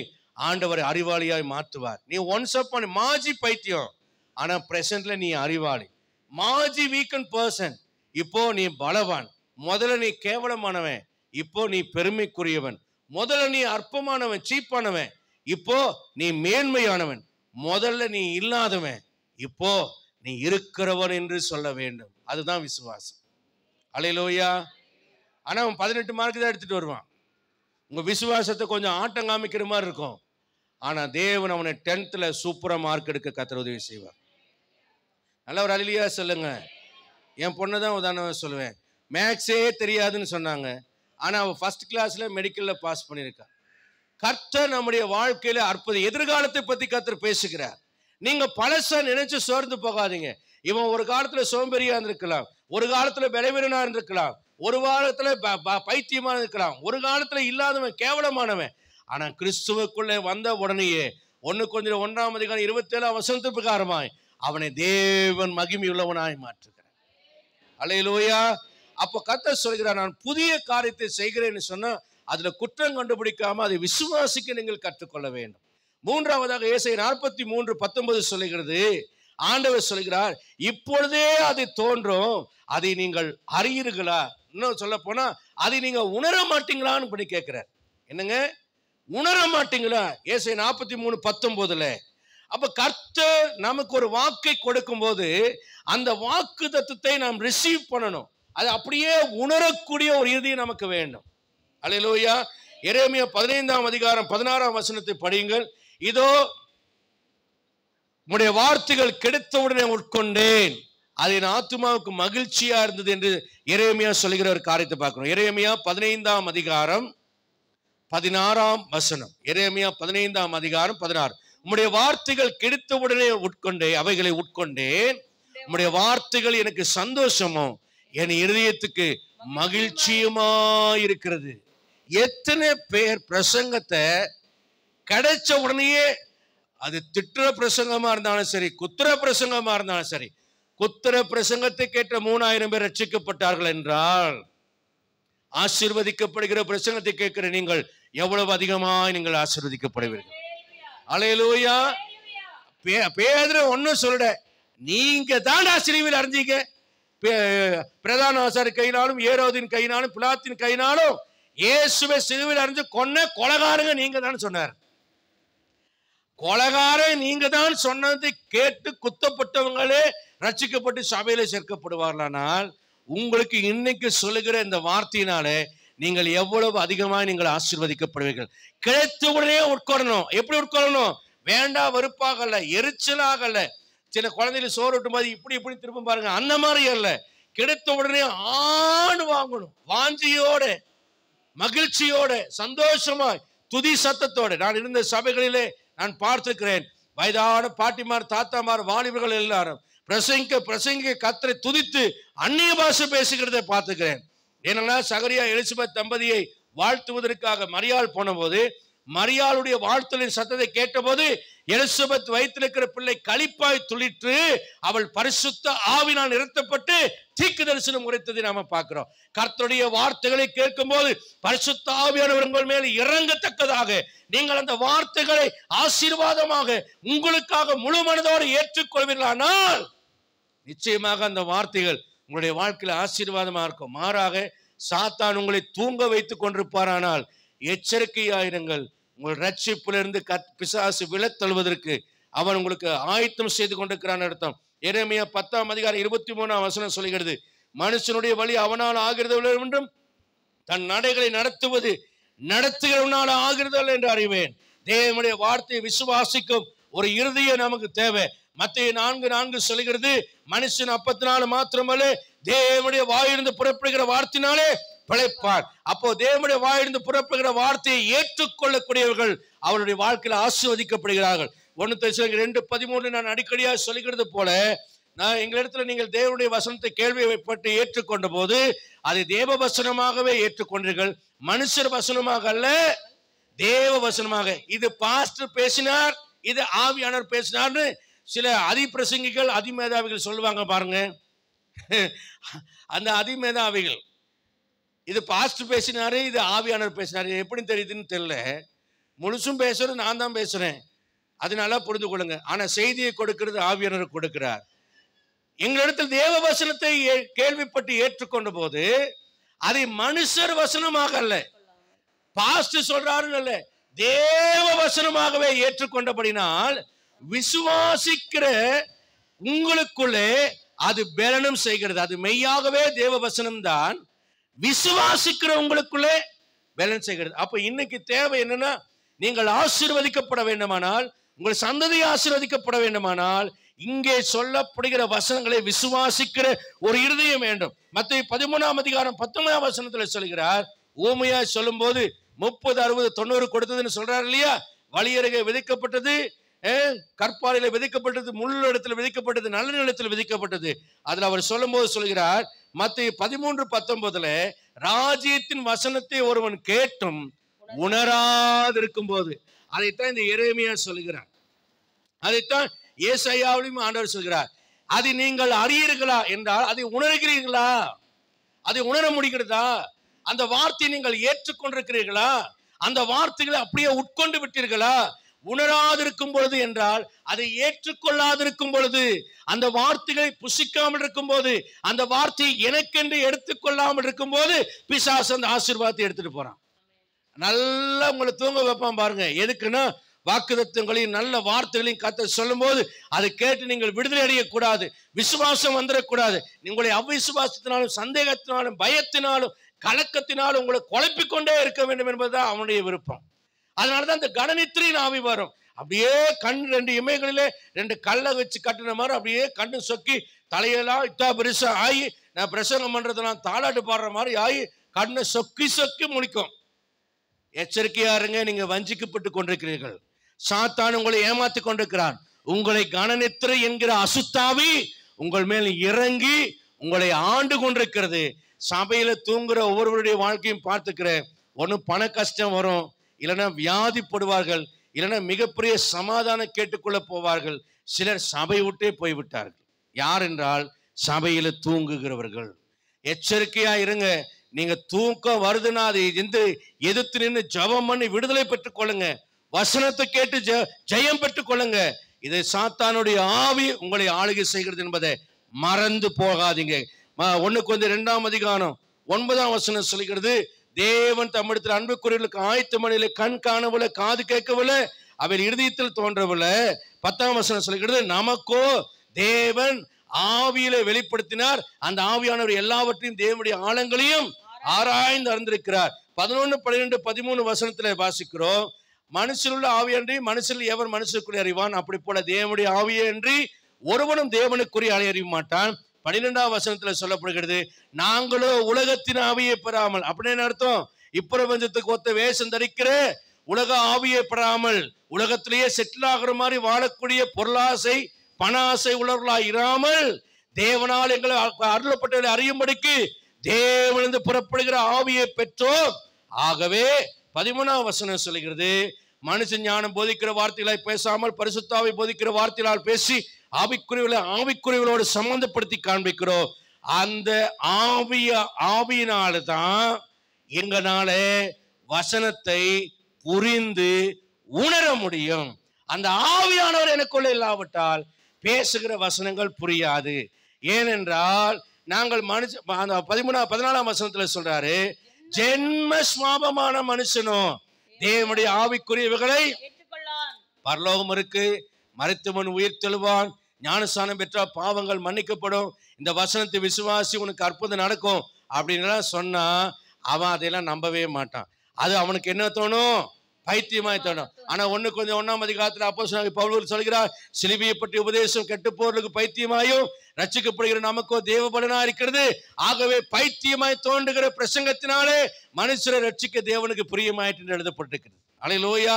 ஆண்டவர் அறிவாளியாய் மாற்றுவார். நீ ஒன்ஸ் அப்பான் மாஜி பைத்தியம், ஆனா பிரசன்ட்ல நீ அறிவாளி. மாஜி வீக்கன் பர்சன், இப்போ நீ பலவான். முதல்ல நீ கேவலமானவன், இப்போ நீ பெருமைக்குரியவன். முதல்ல நீ அற்பமானவன், சீப்பானவன், இப்போ நீ மேன்மையானவன். முதல்ல நீ இல்லாதவன், இப்போ நீ இருக்கிறவன் என்று சொல்ல வேண்டும். அதுதான் விசுவாசம். அல்லேலூயா. ஆனா அவன் 18 மார்க் தான் எடுத்துட்டு வருவான். உங்க விசுவாசத்தை கொஞ்சம் ஆட்டம் காமிக்கிற மாதிரி இருக்கும். ஆனா தேவன் அவனை 10th சூப்பரா மார்க் எடுக்க கர்த்தர் உதவி செய்வார். நல்ல ஒரு அல்லேலூயா சொல்லுங்க. என் பொண்ணு தான் உதாரணம் சொல்லுவேன். மேக்ஸே தெரியாதுன்னு சொன்னாங்க, ஆனா அவன் 1st கிளாஸ்ல மெடிக்கல்ல பாஸ் பண்ணியிருக்கா. கர்த்தர் நம்முடைய வாழ்க்கையில அற்புத எதிர்காலத்தை பத்தி கர்த்தர் பேசுகிறார். நீங்க பழச நினைச்சு சோர்ந்து போகாதீங்க. இவன் ஒரு காலத்துல சோம்பேறியா இருந்திருக்கலாம், ஒரு காலத்துல பலவீனனா இருந்திருக்கலாம், ஒரு காலத்துல பைத்தியமா இருக்கலாம், ஒரு காலத்துல இல்லாதவன் கேவலமானவன். ஆனா கிறிஸ்துவுக்குள்ளே வந்த உடனேயே 1 Corinthians 1:27 பிரகாரமாய் அவனை தேவன் மகிமையுள்ளவனாய் மாற்றுகிறார். அல்லேலூயா. அப்போ கர்த்தர் சொல்கிறார், நான் புதிய காரியத்தை செய்கிறேன்னு சொன்னா அதுல குற்றம் கண்டுபிடிக்காம அதை விசுவாசிக்க நீங்கள் கற்றுக்கொள்ள வேண்டும். 3வதாக ஏசாயா 43:19 சொல்லுகிறது, ஆண்டவர் சொல்கிறார், இப்பொழுதே அது தோன்றும், அதை நீங்கள் அறியீர்களா? இன்னும் சொல்ல போனா அதை நீங்க உணர மாட்டீங்களான்னு பண்ணி கேட்கிறார். என்னங்க உணர மாட்டீங்களா? ஏசாயா 43:19. அப்ப கர்த்தர் நமக்கு ஒரு வாக்கை கொடுக்கும் போது அந்த வாக்கு தத்துவத்தை நாம் ரிசீவ் பண்ணணும். அது அப்படியே உணரக்கூடிய ஒரு இறுதி நமக்கு வேண்டும். அல்லேலூயா. எரேமியா 15ஆம் அதிகாரம் 16ஆம் வசனத்தை படியுங்கள். இதோ உம்முடைய வார்த்தைகள் கிடைத்தவுடனே உட்கொண்டேன், அது என் ஆத்துமாவுக்கு மகிழ்ச்சியா இருந்தது என்று எரேமியா சொல்லுகிற ஒரு காரியத்தை பார்க்கணும். எரேமியா 15ஆம் அதிகாரம் 16ஆம் வசனம். எரேமியா 15ஆம் அதிகாரம் 16. உம்முடைய வார்த்தைகள் கிடைத்தவுடனே உட்கொண்டேன், அவைகளை உட்கொண்டேன். உம்முடைய வார்த்தைகள் எனக்கு சந்தோஷமும் என் இருதயத்துக்கு மகிழ்ச்சியுமா இருக்கிறது. எத்தனை பேர் பிரசங்கத்தை கிடைச்ச உடனேயே, அது திட்டுற பிரசங்கமா இருந்தாலும் சரி, குத்துற பிரசங்கமா இருந்தாலும் சரி, குத்துற பிரசங்கத்தை கேட்ட 3000 பேர் ரட்சிக்கப்பட்டார்கள் என்றால், ஆசீர்வதிக்கப்படுகிற பிரசங்கத்தை கேட்கிற நீங்கள் எவ்வளவு அதிகமாய் நீங்கள் ஆசீர்வதிக்கப்படுவீர்கள். அல்லேலூயா. பேதுரு ஒன்னும் சொல்ல, நீங்க தான் சிலுவையில் அறைஞ்சீங்க. பிரதான ஆசாரியர் கையினாலும் ஏரோதின் கையினாலும் பிலாத்தின் கையினாலும் இயேசுவை சிலுவையில் அறைஞ்சு கொன்ன கொலைகாரங்க நீங்க தான் சொன்னார். கொலைகாரன் நீங்க தான் சொன்னதை கேட்டு குத்தப்பட்டவங்களே ரட்சிக்கப்பட்டு சபையில சேர்க்கப்படுவார்களானால், உங்களுக்கு இன்னைக்கு சொல்லுகிற இந்த வார்த்தையினாலே நீங்கள் எவ்வளவு அதிகமாக நீங்கள் ஆசீர்வதிக்கப்படுவீர்கள். கிடைத்த உடனே உட்கொள்ளணும். எப்படி உட்கொள்ளணும்? வேண்டாம் வெறுப்பாகல, எரிச்சலாகல. சில குழந்தைகளை சோறு விட்டும் போது இப்படி திரும்ப பாருங்க, அந்த மாதிரி அல்ல. கிடைத்த உடனே ஆண்டு வாங்கணும், வாஞ்சியோட, மகிழ்ச்சியோட, சந்தோஷமா, துதி சத்தத்தோட. நான் இருந்த சபைகளிலே நான் பார்த்திருக்கிறேன், வயதான பாட்டிமார், தாத்தாமார், வாலிபர்கள் எல்லாரும் பிரசங்க கர்த்தரை துதித்து அந்நிய பாஷை பேசுகிறதை பார்த்துக்கிறேன். ஏன்னா சகரியா எலிசபெத் தம்பதியை வாழ்த்துவதற்காக மரியாள் போன போது, மரியாளுடைய வாழ்த்தலின் சத்தத்தை கேட்டபோது எலிசபெத் வயிற்றிருக்கிற பிள்ளை களிப்பாய் துளித்து அவள் பரிசுத்த ஆவினால் நிறுத்தப்பட்டு தீர்க்க தரிசனம் உரைத்ததை நாம பார்க்கிறோம். கர்த்தருடைய வார்த்தைகளை கேட்கும் போது பரிசுத்த ஆவியானவர் உங்கள் மேல் இறங்கத்தக்கதாக நீங்கள் அந்த வார்த்தைகளை ஆசீர்வாதமாக உங்களுக்காக முழு மனதோடு ஏற்றுக்கொள்வீர்களானால் நிச்சயமாக அந்த வார்த்தைகள் உங்களுடைய வாழ்க்கையில் ஆசீர்வாதமாக இருக்கும். மாறாக சாத்தான் உங்களை தூங்க வைத்துக் கொண்டிருப்பாரானால் எச்சரிக்கையாயிருங்கள். உங்கள் ரட்சிப்பிலிருந்து பிசாசு விலத்தழுவதற்கு அவன் உங்களுக்கு ஆயத்தம் செய்து கொண்டிருக்கிறான் அர்த்தம். எரேமியா 10ஆம் அதிகாரம் 23ஆம் வசனம் சொல்கிறது, மனுஷனுடைய வழி அவனால் ஆகிறது என்றும் தன் நடைகளை நடத்துகிறவனால் ஆகிறது என்று அறிவேன். தேவனுடைய வார்த்தையை விசுவாசிக்கும் ஒரு இருதயம் நமக்கு தேவை. மத்தேயு 4:4 சொல்கிறது, மனுஷன் அப்பத்தினால மாத்திரமல்ல தேவனுடைய வாயிலிருந்து புறப்படுகிற வார்த்தையினாலே பிழைப்பார். அப்போ தேவனுடைய வாயிலிருந்து புறப்படுகிற வார்த்தையை ஏற்றுக்கொள்ளக்கூடியவர்கள் அவருடைய வாழ்க்கையில் ஆசீர்வதிக்கப்படுகிறார்கள். 1 தெசலோனிக்கேயர் 2:13 நான் அடிக்கடியாக சொல்கிறது போல, நான் எங்களிடத்துல நீங்கள் தேவனுடைய வசனத்தை கேள்விப்பட்டு ஏற்றுக்கொண்ட போது அதை தேவ வசனமாகவே ஏற்றுக்கொண்டீர்கள், மனுஷர் வசனமாக அல்ல, தேவ வசனமாக. இது பாஸ்டர் பேசினார், இது ஆவியானவர் பேசினார்னு சில அதிபிரசங்கிகள், அதிமேதாவிகள் சொல்லுவாங்க பாருங்க. அந்த அதிமேதாவிகள் இது பாஸ்டர் பேசினாரு, இது ஆவியானவர் பேசினாரு, எப்படி தெரியுதுன்னு தெரியல. முழுசும் பேசுறது நான் தான் பேசுறேன், அதனால புரிந்து கொள்ளுங்க. ஆனா செய்தியை கொடுக்கிறது ஆவியானவர் கொடுக்கிறார். எங்களிடத்தில் தேவ வசனத்தை கேள்விப்பட்டு ஏற்றுக்கொண்ட போது அதை மனுஷர் வசனமாக அல்ல, பாஸ்டர் சொல்றாரு அல்ல, தேவ வசனமாகவே ஏற்றுக்கொண்டபடினால் விசுவாசிக்கிற உங்களுக்குள்ளே அது பலனும் செய்கிறது. அது மெய்யாகவே தேவ வசனம் தான், விசுவாசிக்கிற உங்களுக்குள்ளே பலன் செய்கிறது. அப்ப இன்னைக்கு தேவை என்னன்னா, நீங்கள் ஆசீர்வதிக்கப்பட வேண்டுமானால், உங்கள் சந்ததி ஆசீர்வதிக்கப்பட வேண்டுமானால் இங்கே சொல்லப்படுகிற வசனங்களை விசுவாசிக்கிற ஒரு இருதயம் வேண்டும். மத்தேயு 13ஆம் அதிகாரம் 19ஆம் வசனத்தில் சொல்கிறார், ஊமையா சொல்லும் போது 30, 60, 90 கொடுத்ததுன்னு சொல்றாரு இல்லையா. வழியருகே விதைக்கப்பட்டது, கற்பாறையில விதைக்கப்பட்டது, முள் இடத்துல விதைக்கப்பட்டது, நல்ல நிலத்தில் விதைக்கப்பட்டது. அதுல அவர் சொல்லும் போது சொல்கிறார், மத்தேயு 13:19 ராஜ்யத்தின் வசனத்தை ஒருவன் கேட்டும் உணராதிருக்கும் போது, அதைத்தான் இந்த எரேமியா சொல்கிறார், அதைத்தான் ஏசாயாவிலும் ஆண்டவர் சொல்கிறார். அதை நீங்கள் அறியீர்களா என்றால் அதை உணர்கிறீர்களா, அதை உணர முடிகிறதா, அந்த வார்த்தையை நீங்கள் ஏற்றுக்கொண்டிருக்கிறீர்களா, அந்த வார்த்தைகளை அப்படியே உட்கொண்டு விட்டீர்களா. உணராதிருக்கும் பொழுது என்றால் அதை ஏற்றுக்கொள்ளாதிருக்கும் பொழுது, அந்த வார்த்தைகளை புசிக்காமல் இருக்கும் போது, அந்த வார்த்தையை எனக்கென்று எடுத்துக்கொள்ளாமல் இருக்கும் போது பிசாசு அந்த ஆசீர்வாதத்தை எடுத்துட்டு போறான். நல்லா உங்களை தூங்க வைப்பான் பாருங்க. எதுக்குன்னா வாக்குத்தத்தங்களையும் நல்ல வார்த்தைகளையும் கர்த்தர் சொல்லும் போது அதை கேட்டு நீங்கள் விடுதலை அடையக்கூடாது, விசுவாசம் வந்துடக்கூடாது. உங்களுடைய அவ்விசுவாசத்தினாலும் சந்தேகத்தினாலும் பயத்தினாலும் கலக்கத்தினால் உங்களை குழப்பிக்கொண்டே இருக்க வேண்டும் என்பதுதான் அவனுடைய விருப்பம். அதனாலதான் அந்த கனநித்திரையின் ஆவி வரும். அப்படியே கண் 2 இமைகளிலே 2 கல்லை வச்சு கட்டின மாதிரி அப்படியே கண்ணு சொக்கி தலையெல்லாம் இத்தா பெருசா ஆகி, நான் பிரசங்கம் பண்றதெல்லாம் தாளாட்டு பாடுற மாதிரி ஆகி கண்ணை சொக்கி சொக்கி முழிக்கும். எச்சரிக்கையா இருங்க, நீங்க வஞ்சிக்கப்பட்டு கொண்டிருக்கிறீர்கள். சாத்தான் உங்களை ஏமாத்தி கொண்டிருக்கிறான். உங்களை கனநித்திரை என்கிற அசுத்தாவி உங்கள் மேல் இறங்கி உங்களை ஆண்டு கொண்டிருக்கிறது. சபையில தூங்குற ஒவ்வொருவருடைய வாழ்க்கையும் பார்த்துக்கிறேன். ஒன்று பண கஷ்டம் வரும், இல்லைன்னா வியாதிப்படுவார்கள், இல்லைன்னா மிகப்பெரிய சமாதானம் கேட்டுக்கொள்ள போவார்கள். சிலர் சபை விட்டே போய்விட்டார்கள். யார் என்றால் சபையில தூங்குகிறவர்கள். எச்சரிக்கையா இருங்க. நீங்க தூக்கம் வருதுன்னா அதை எதிர்த்து நின்று ஜெபம் பண்ணி விடுதலை பெற்றுக் கொள்ளுங்க. வசனத்தை கேட்டு ஜெயம் பெற்றுக் கொள்ளுங்க. இது சாத்தானுடைய ஆவி உங்களை ஆளுகை செய்கிறது என்பதை மறந்து போகாதீங்க. 1 கொரிந்தியர் 2ஆம் அதிகாரம் 9ஆம் வசனம் சொல்கிறது, தேவன் தம்மிடத்தில் அன்புக்குரியவர்களுக்கு ஆயத்த மணியில கண் காணவில்லை, காது கேட்கவில்லை, அவர் இருதயத்தில் தோன்றவில்லை. 10ஆம் வசனம் சொல்கிறது, நமக்கோ தேவன் ஆவியில வெளிப்படுத்தினார், அந்த ஆவியானவர் எல்லாவற்றையும் தேவனுடைய ஆழங்களையும் ஆராய்ந்து அறிந்திருக்கிறார். 11, 12, 13 வசனத்துல வாசிக்கிறோம், மனுஷனுள்ள ஆவியன்றி மனுஷனில் எவர் மனுஷனுக்குரிய அறிவான், அப்படி போல தேவனுடைய ஆவியன்றி ஒருவனும் தேவனுக்குரிய அறிய மாட்டான். 12ஆம் வசனத்துல சொல்லப்படுகிறது, நாங்களோ உலகத்தின் ஆவியை பெறாமல், அப்படின்னு அர்த்தம் இப்பிரபஞ்சத்துக்கு ஒத்த வேஷம் தரிக்கிற உலக ஆவியை பெறாமல் உலகத்திலேயே செட்டில் ஆகிற மாதிரி வாழக்கூடிய பொருளாசை பண ஆசை உள்ளவர்களாய் இராமல் தேவனால் எங்களை அருளப்பட்டவர்களை அறியும்படிக்கு தேவனிலிருந்து புறப்படுகிற ஆவியை பெற்றோம். ஆகவே 13ஆம் வசனம் சொல்கிறது, மனுஷன் ஞானம் போதிக்கிற வார்த்தைகளாய் பேசாமல் பரிசுத்தாவை போதிக்கிற வார்த்தைகளால் பேசி ஆவிக்குரியவர்களோடு சம்பந்தப்படுத்தி காண்பிக்கிறோம். அந்த ஆவியினால்தான் எங்களால வசனத்தை புரிந்து உணர முடியும். அந்த ஆவியானவர் எனக்குள்ள இல்லாவிட்டால் பேசுகிற வசனங்கள் புரியாது. ஏனென்றால் நாங்கள் அந்த 14ஆம் வசனத்துல சொல்றாரு, ஜென்ம சுவாபமான மனுஷனும் தேவனுடைய ஆவிக்குரியவைகளை பரலோகம் இருக்கு, மரித்தவன் உயிர் தெழுவான், ஞானஸ்நானம் பெற்ற பாவங்கள் மன்னிக்கப்படும், இந்த வசனத்தை விசுவாசி உனக்கு அற்புதம் நடக்கும் அப்படின்னு சொன்னா அவன் அதையெல்லாம் நம்பவே மாட்டான். அது அவனுக்கு என்ன தோணும்? பைத்தியமாய் தோணும். ஆனா 1 கொரிந்தியர் 1ஆம் அதிகாரத்தில் அப்போஸ்தலனாகிய பவுல் சொல்கிறார், சிலுவையை பற்றி உபதேசம் கெட்டு போறதுக்கு பைத்தியமாயும் ரட்சிக்கப்படுகிற நமக்கோ தேவபலனா இருக்கிறது. ஆகவே பைத்தியமாய் தோன்றுகிற பிரசங்கத்தினாலே மனுஷரை ரட்சிக்க தேவனுக்கு பிரியமாயிட்டு எழுதப்பட்டிருக்கிறது. அல்லேலூயா.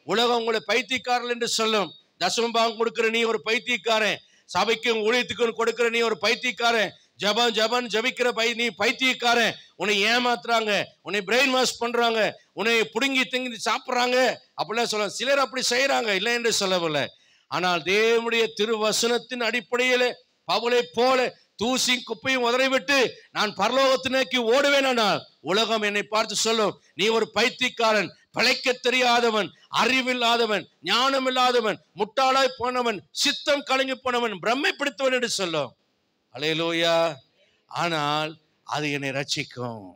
உலகம் உங்களை பைத்தியக்காரர்கள் என்று சொல்லும். தசமபாகம் கொடுக்கிற நீ ஒரு பைத்தியக்காரன், சபைக்கும் ஊழியத்துக்கும் கொடுக்கிற நீ ஒரு பைத்தியக்காரன், ஜபம் ஜபிக்கிற நீ பைத்தியக்காரன், உன்னை ஏமாத்துறாங்க, உன்னை பிரெயின் வாஷ் பண்றாங்க, உன்னை புடுங்கி திங்கி சாப்பிட்றாங்க அப்படிலாம் சொல்ல. சிலர் அப்படி செய்யறாங்க, இல்லை என்று சொல்லவில்லை. ஆனால் தேவனுடைய திருவசனத்தின் அடிப்படையில் பவுலை போல தூசி குப்பையும் உதறிவிட்டு நான் பரலோகத்தை நோக்கி ஓடுவேன். ஆனால் உலகம் என்னை பார்த்து சொல்லும், நீ ஒரு பைத்தியக்காரன், பிழைக்க தெரியாதவன், அறிவில்லாதவன், ஞானம் இல்லாதவன், முட்டாளாய் போனவன், சித்தம் கலங்கி போனவன், பிரம்மை பிடித்தவன் என்று சொல்லும். அல்லேலூயா. ஆனால் அது என்னை ரட்சிக்கும்.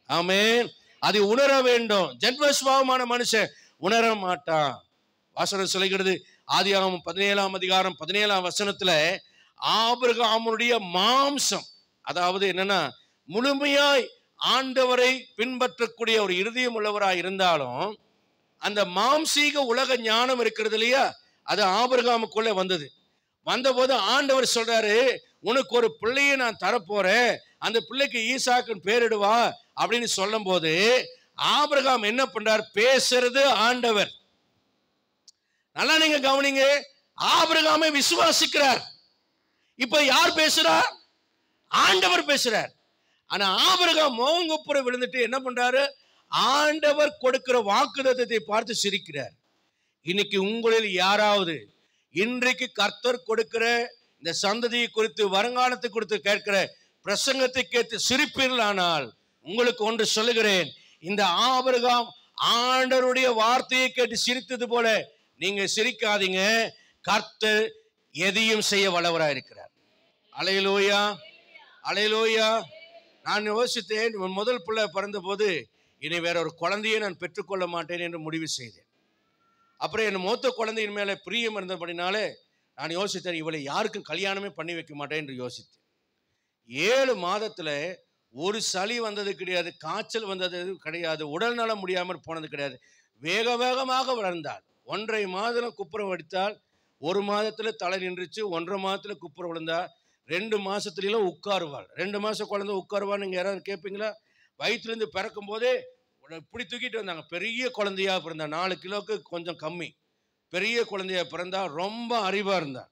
ஆமென். அதை உணர வேண்டும். ஜென்மஸ்வாவமான மனுஷன் உணர மாட்டான். வாசனம் சொல்கிறது, ஆதியாகமம் 17ஆம் அதிகாரம் 17ஆம் வசனத்துல ஆபிரகாமுடைய மாம்சம், அதாவது என்னன்னா முழுமையாய் ஆண்டவரை பின்பற்றக்கூடிய ஒரு இருதயம் உள்ளவராய் இருந்தாலும் அந்த மாம்சீக உலக ஞானம் இருக்கிறது இல்லையா, அது ஆபிரகாமுக்குள்ள வந்தபோது ஆண்டவர் சொல்றாரு, உனக்கு ஒரு பிள்ளையை நான் தரப்போறேன், அந்த பிள்ளைக்கு ஈசாக்குன்னு பேரிடுவா அப்படின்னு சொல்லும் போது ஆபிரகாம் என்ன பண்றார்? பேசுறது ஆண்டவர். நல்லா நீங்க கவனிங்க, ஆபிரகாமை விசுவாசிக்கிறார். இப்ப யார் பேசுறார்? ஆண்டவர் பேசுறார். ஆனா ஆபிரகாம் மோங்கப்புற விழுந்துட்டு என்ன பண்றாரு? ஆண்டவர் கொடுக்கிற வாக்குத்தத்தத்தை பார்த்து சிரிக்கிறார். இன்னைக்கு உங்களில் யாராவது இன்றைக்கு கர்த்தர் கொடுக்கிற இந்த சந்ததியை குறித்து வருங்காலத்தை குறித்து கேட்கிற பிரசங்கத்தை கேட்டு சிரிப்பீர்கள். ஆனால் உங்களுக்கு ஒன்று சொல்லுகிறேன், இந்த ஆபிரகாம் ஆண்டவருடைய வார்த்தையை கேட்டு சிரித்தது போல நீங்க சிரிக்காதீங்க. கர்த்தர் எதையும் செய்ய வல்லவராய் இருக்கிறார். அல்லேலூயா, அல்லேலூயா. நான் யோசித்தேன், முதல் பிள்ளை பிறந்த போது இனி வேற ஒரு குழந்தையை நான் பெற்றுக்கொள்ள மாட்டேன் என்று முடிவு செய்தேன். அப்புறம் என் மூத்த குழந்தையின் மேலே பிரியம் இருந்தபடினாலே நான் யோசித்தேன், இவளை யாருக்கும் கல்யாணமே பண்ணி வைக்க மாட்டேன் என்று யோசித்தேன். 7 மாதத்துல ஒரு சளி வந்தது கிடையாது, காய்ச்சல் வந்தது கிடையாது, உடல் நலம் முடியாமல் போனது கிடையாது. வேக வேகமாக வளர்ந்தாள். 1.5 மாதம் குப்புறம் வடித்தால், 1 மாதத்தில் தலை நின்றுச்சு, 1.5 மாதத்தில் குப்புறம் விழுந்தா, 2 மாதத்துலாம் உட்காருவாள். 2 மாதம் குழந்தை உட்காருவான்னு நீங்கள் யாராவது கேட்பீங்களா? வயிற்றுலேருந்து பிறக்கும் போதே இப்படி தூக்கிட்டு வந்தாங்க. பெரிய குழந்தையாக பிறந்தா, 4 கிலோவுக்கு கொஞ்சம் கம்மி. பெரிய குழந்தையாக பிறந்தா, ரொம்ப அறிவாக இருந்தாள்.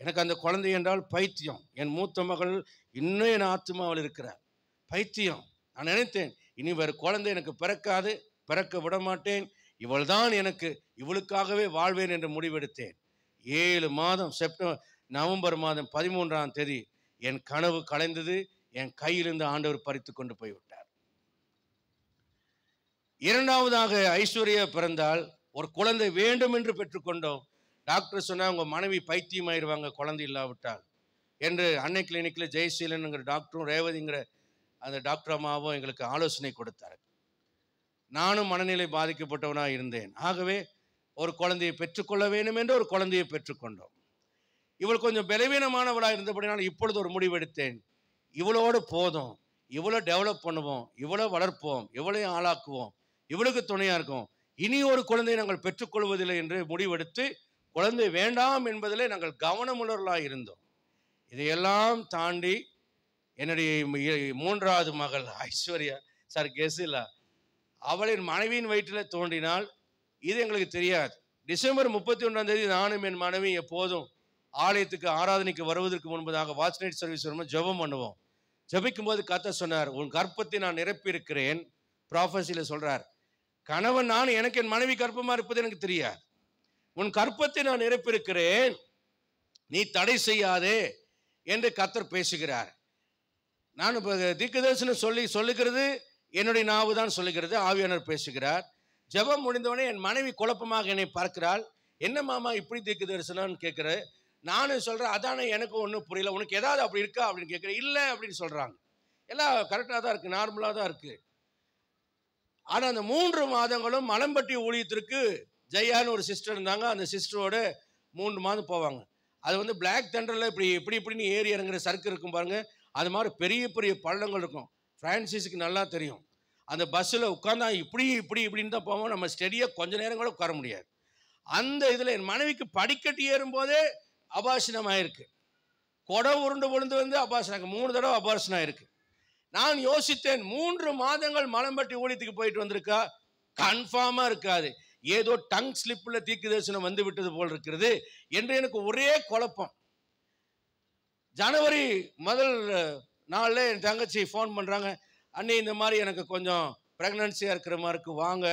எனக்கு அந்த குழந்தை என்றால் பைத்தியம். என் மூத்த மகள் இன்னும் என் ஆத்மாவில் இருக்கிறார். பைத்தியம். நான் நினைத்தேன், இனி வேறு குழந்தை எனக்கு பிறக்காது, பிறக்க விட மாட்டேன், இவள் தான் எனக்கு, இவளுக்காகவே வாழ்வேன் என்று முடிவெடுத்தேன். 7 மாதம் நவம்பர் மாதம் 13ஆம் தேதி என் கனவு கலைந்தது. என் கையிலிருந்து ஆண்டவர் பறித்து கொண்டு போய்விட்டார். 2வதாக ஐஸ்வர்யா பிறந்தால், ஒரு குழந்தை வேண்டும் என்று பெற்றுக்கொண்டோம். டாக்டர் சொன்னா உங்க மனைவி பைத்தியமாயிருவாங்க குழந்தை இல்லாவிட்டால் என்று அன்னை கிளினிக்கில் ஜெயசீலனுங்கிற டாக்டரும் ரேவதிங்கிற அந்த டாக்டர் அம்மாவும் எங்களுக்கு ஆலோசனை கொடுத்தார். நானும் மனநிலை பாதிக்கப்பட்டவனாக இருந்தேன். ஆகவே ஒரு குழந்தையை பெற்றுக்கொள்ள வேண்டும் என்று ஒரு குழந்தையை பெற்றுக்கொண்டோம். இவள் கொஞ்சம் பலவீனமானவளாக இருந்தபடினால் இப்பொழுது ஒரு முடிவெடுத்தேன். இவளோடு போதும், இவ்வளோ டெவலப் பண்ணுவோம், இவ்வளோ வளர்ப்போம், இவ்வளையும் ஆளாக்குவோம், இவளுக்கு துணையாக இருக்கும், இனி ஒரு குழந்தையை நாங்கள் பெற்றுக்கொள்வதில்லை என்று முடிவெடுத்து குழந்தை வேண்டாம் என்பதிலே நாங்கள் கவனமுள்ளவர்களாக இருந்தோம். இதையெல்லாம் தாண்டி என்னுடைய 3வது மகள் ஐஸ்வர்யா கெசிலா, அவளின் மனைவியின் வயிற்றில் தோன்றினால் இது எங்களுக்கு தெரியாது. டிசம்பர் 31ஆம் தேதி நானும் என் மனைவி எப்போதும் ஆலயத்துக்கு ஆராதனைக்கு வருவதற்கு முன்பதாக வாட்ச் நைட் சர்வீஸ் வரும்போது ஜெபம் பண்ணுவோம். ஜெபிக்கும் போது கர்த்தர் சொன்னார், உன் கர்ப்பத்தை நான் நிரப்பி இருக்கிறேன். ப்ராஃபஸியில் சொல்றார், கணவன் நான், எனக்கு என் மனைவி கர்ப்பமா இருப்பது எனக்கு தெரியாது. உன் கர்ப்பத்தை நான் நிரப்பியிருக்கிறேன், நீ தடை செய்யாதே என்று கர்த்தர் பேசுகிறார். நான் இப்போ தீர்க்கதரிசனம் சொல்லுகிறது என்னுடைய நாவு தான் சொல்லுகிறது, ஆவியானவர் பேசுகிறார். ஜெபம் முடிந்தவனே என் மனைவி குழப்பமாக என்னை பார்க்கிறாள். என்ன மாமா இப்படி தீர்க்கதரிசனம்னு கேட்குற? நானும் சொல்கிறேன், அதானே எனக்கு ஒன்றும் புரியல, உனக்கு ஏதாவது அப்படி இருக்கா அப்படின்னு கேட்குறேன். இல்லை அப்படின்னு சொல்கிறாங்க. எல்லாம் கரெக்டாக தான் இருக்குது, நார்மலாக தான் இருக்குது. ஆனால் அந்த 3 மாதங்களும் மலம்பட்டி ஊழியத்திற்கு ஜெயான்னு ஒரு சிஸ்டர் இருந்தாங்க. அந்த சிஸ்டரோட 3 மாதம் போவாங்க. அது பிளாக் தண்டரில் இப்படின்னு ஏறி இறங்குற சறுக்கு இருக்கும் பாருங்க, அது மாதிரி பெரிய பெரிய பள்ளங்கள் இருக்கும். ஃப்ரான்சிஸுக்கு நல்லா தெரியும். அந்த பஸ்ஸில் உட்காந்தா இப்படின்னு தான் போவோம். நம்ம ஸ்டெடியாக கொஞ்ச நேரம் கூட உட்கார முடியாது. அந்த இதில் என் மனைவிக்கு படிக்கட்டு ஏறும்போதே அபார்ஷனம் ஆயிருக்கு. கொடை உருண்டு விழுந்து அபார்ஷன் 3 தடவை அபார்ஷன் ஆயிருக்கு. நான் யோசித்தேன், 3 மாதங்கள் மலம்பட்டி ஊழியத்துக்கு போயிட்டு வந்திருக்கா, கன்ஃபார்மாக இருக்காது, ஏதோ டங் ஸ்லிப்பில் தீர்க்கதரிசனம் வந்து விட்டது போல் இருக்கிறது என்று எனக்கு ஒரே குழப்பம். ஜனவரி முதல் நாளில் என் தங்கச்சி ஃபோன் பண்ணுறாங்க, அண்ணே இந்த மாதிரி எனக்கு கொஞ்சம் ப்ரெக்னன்சியாக இருக்கிற மாதிரி இருக்கு, வாங்க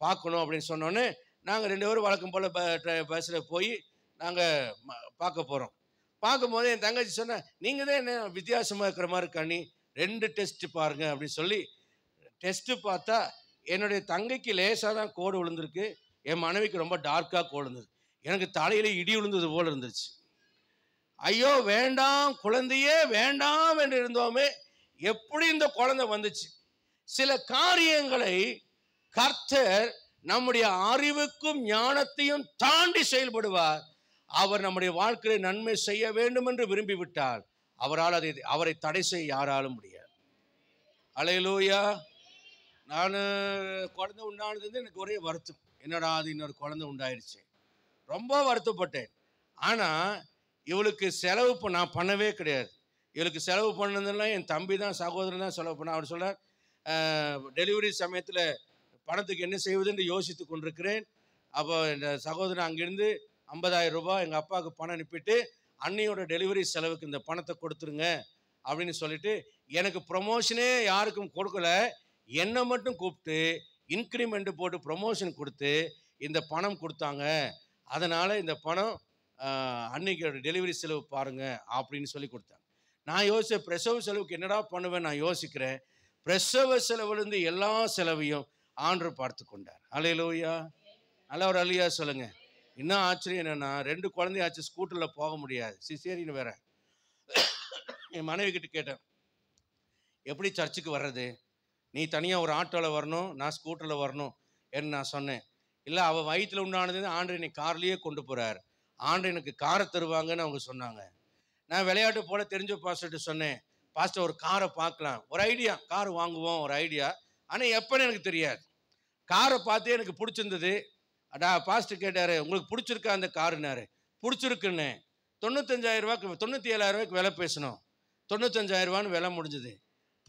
பார்க்கணும் அப்படின்னு சொன்னோன்னே நாங்கள் 2 பேரும் வழக்கம் போல் பஸ்ஸில் போய் நாங்கள் பார்க்க போகிறோம். பார்க்கும்போது என் தங்கச்சி சொன்ன, நீங்கள் தான் என்ன வித்தியாசமாக இருக்கிற மாதிரி இருக்கா, நீ 2 டெஸ்ட்டு பாருங்கள் அப்படின்னு சொல்லி டெஸ்ட்டு பார்த்தா என்னுடைய தங்கைக்கு லேசாக தான் கோடு விழுந்திருக்கு, என் மனைவிக்கு ரொம்ப டார்க்காக கோடு இருந்தது. எனக்கு தலையில் இடி விழுந்தது போல் இருந்துச்சு. ஐயோ வேண்டாம், குழந்தையே வேண்டாம் என்று இருந்தோமே, எப்படி இந்த குழந்தை வந்துச்சு? சில காரியங்களை கர்த்தர் நம்முடைய அறிவுக்கும் ஞானத்தையும் தாண்டி செயல்படுவார். அவர் நம்முடைய வாழ்க்கையை நன்மை செய்ய வேண்டும் என்று விரும்பிவிட்டால் அவரை தடை செய்ய யாராலும் முடியாது. அல்லேலூயா. நான் குழந்தை உண்டானது எனக்கு ஒரே வருத்தம், என்னடா அது இன்னொரு குழந்தை உண்டாயிருச்சு, ரொம்ப வருத்தப்பட்டேன். ஆனால் இவளுக்கு செலவு நான் பண்ணவே கிடையாது. இவளுக்கு செலவு பண்ணதெல்லாம் என் தம்பி தான், சகோதரன் தான் செலவு பண்ண. அவர் சொல்கிறார், டெலிவரி சமயத்தில் பணத்துக்கு என்ன செய்வதுன்னு யோசித்து கொண்டிருக்கிறேன். அப்போ இந்த சகோதரன் அங்கேருந்து 50,000 ரூபாய் எங்கள் அப்பாவுக்கு பணம் அனுப்பிட்டு, அன்னையோட டெலிவரி செலவுக்கு இந்த பணத்தை கொடுத்துருங்க அப்படின்னு சொல்லிட்டு, எனக்கு ப்ரொமோஷனே யாருக்கும் கொடுக்கல, என்னை மட்டும் கூப்பிட்டு இன்க்ரிமெண்ட்டு போட்டு ப்ரொமோஷன் கொடுத்து இந்த பணம் கொடுத்தாங்க. அதனால் இந்த பணம் அன்னைக்கு டெலிவரி செலவு பாருங்கள் அப்படின்னு சொல்லி கொடுத்தாங்க. நான் யோசித்தேன், பிரசவ செலவுக்கு என்னடா பண்ணுவேன் நான் யோசிக்கிறேன். பிரசவ செலவுலேருந்து எல்லா செலவையும் ஆண்டவர் பார்த்து கொண்டார். அல்லேலூயா. நல்ல ஒரு அல்லேலூயா சொல்லுங்க. இன்னும் ஆச்சரியம் என்னென்னா, 2 குழந்தையாச்சு, ஸ்கூட்டரில் போக முடியாது, சிசேரியன் வேற. என் மனைவி கிட்ட கேட்டேன், எப்படி சர்ச்சுக்கு வர்றது? நீ தனியாக ஒரு ஆட்டோவில் வரணும், நான் ஸ்கூட்டரில் வரணும் என்று நான் சொன்னேன். இல்லை, அவள் வயிற்றில் உண்டானது ஆண்டு என்னை கார்லேயே கொண்டு போகிறார், ஆண்டு எனக்கு காரை தருவாங்கன்னு அவங்க சொன்னாங்க. நான் விளையாட்டு போல் தெரிஞ்ச பாஸ்டர்கிட்ட சொன்னேன், பாஸ்டர் ஒரு காரை பார்க்கலாம், ஒரு ஐடியா, கார் வாங்குவோம் ஒரு ஐடியா. ஆனால் எப்போன்னு எனக்கு தெரியாது. காரை பார்த்து எனக்கு பிடிச்சிருந்தது. பாஸ்டர் கேட்டார், உங்களுக்கு பிடிச்சிருக்கா அந்த காருன்னாரு. பிடிச்சிருக்குன்னு 95,000 ரூபாய்க்கு 97,000 ரூபாய்க்கு விலை பேசணும். 95,000 ரூபான்னு விலை முடிஞ்சது.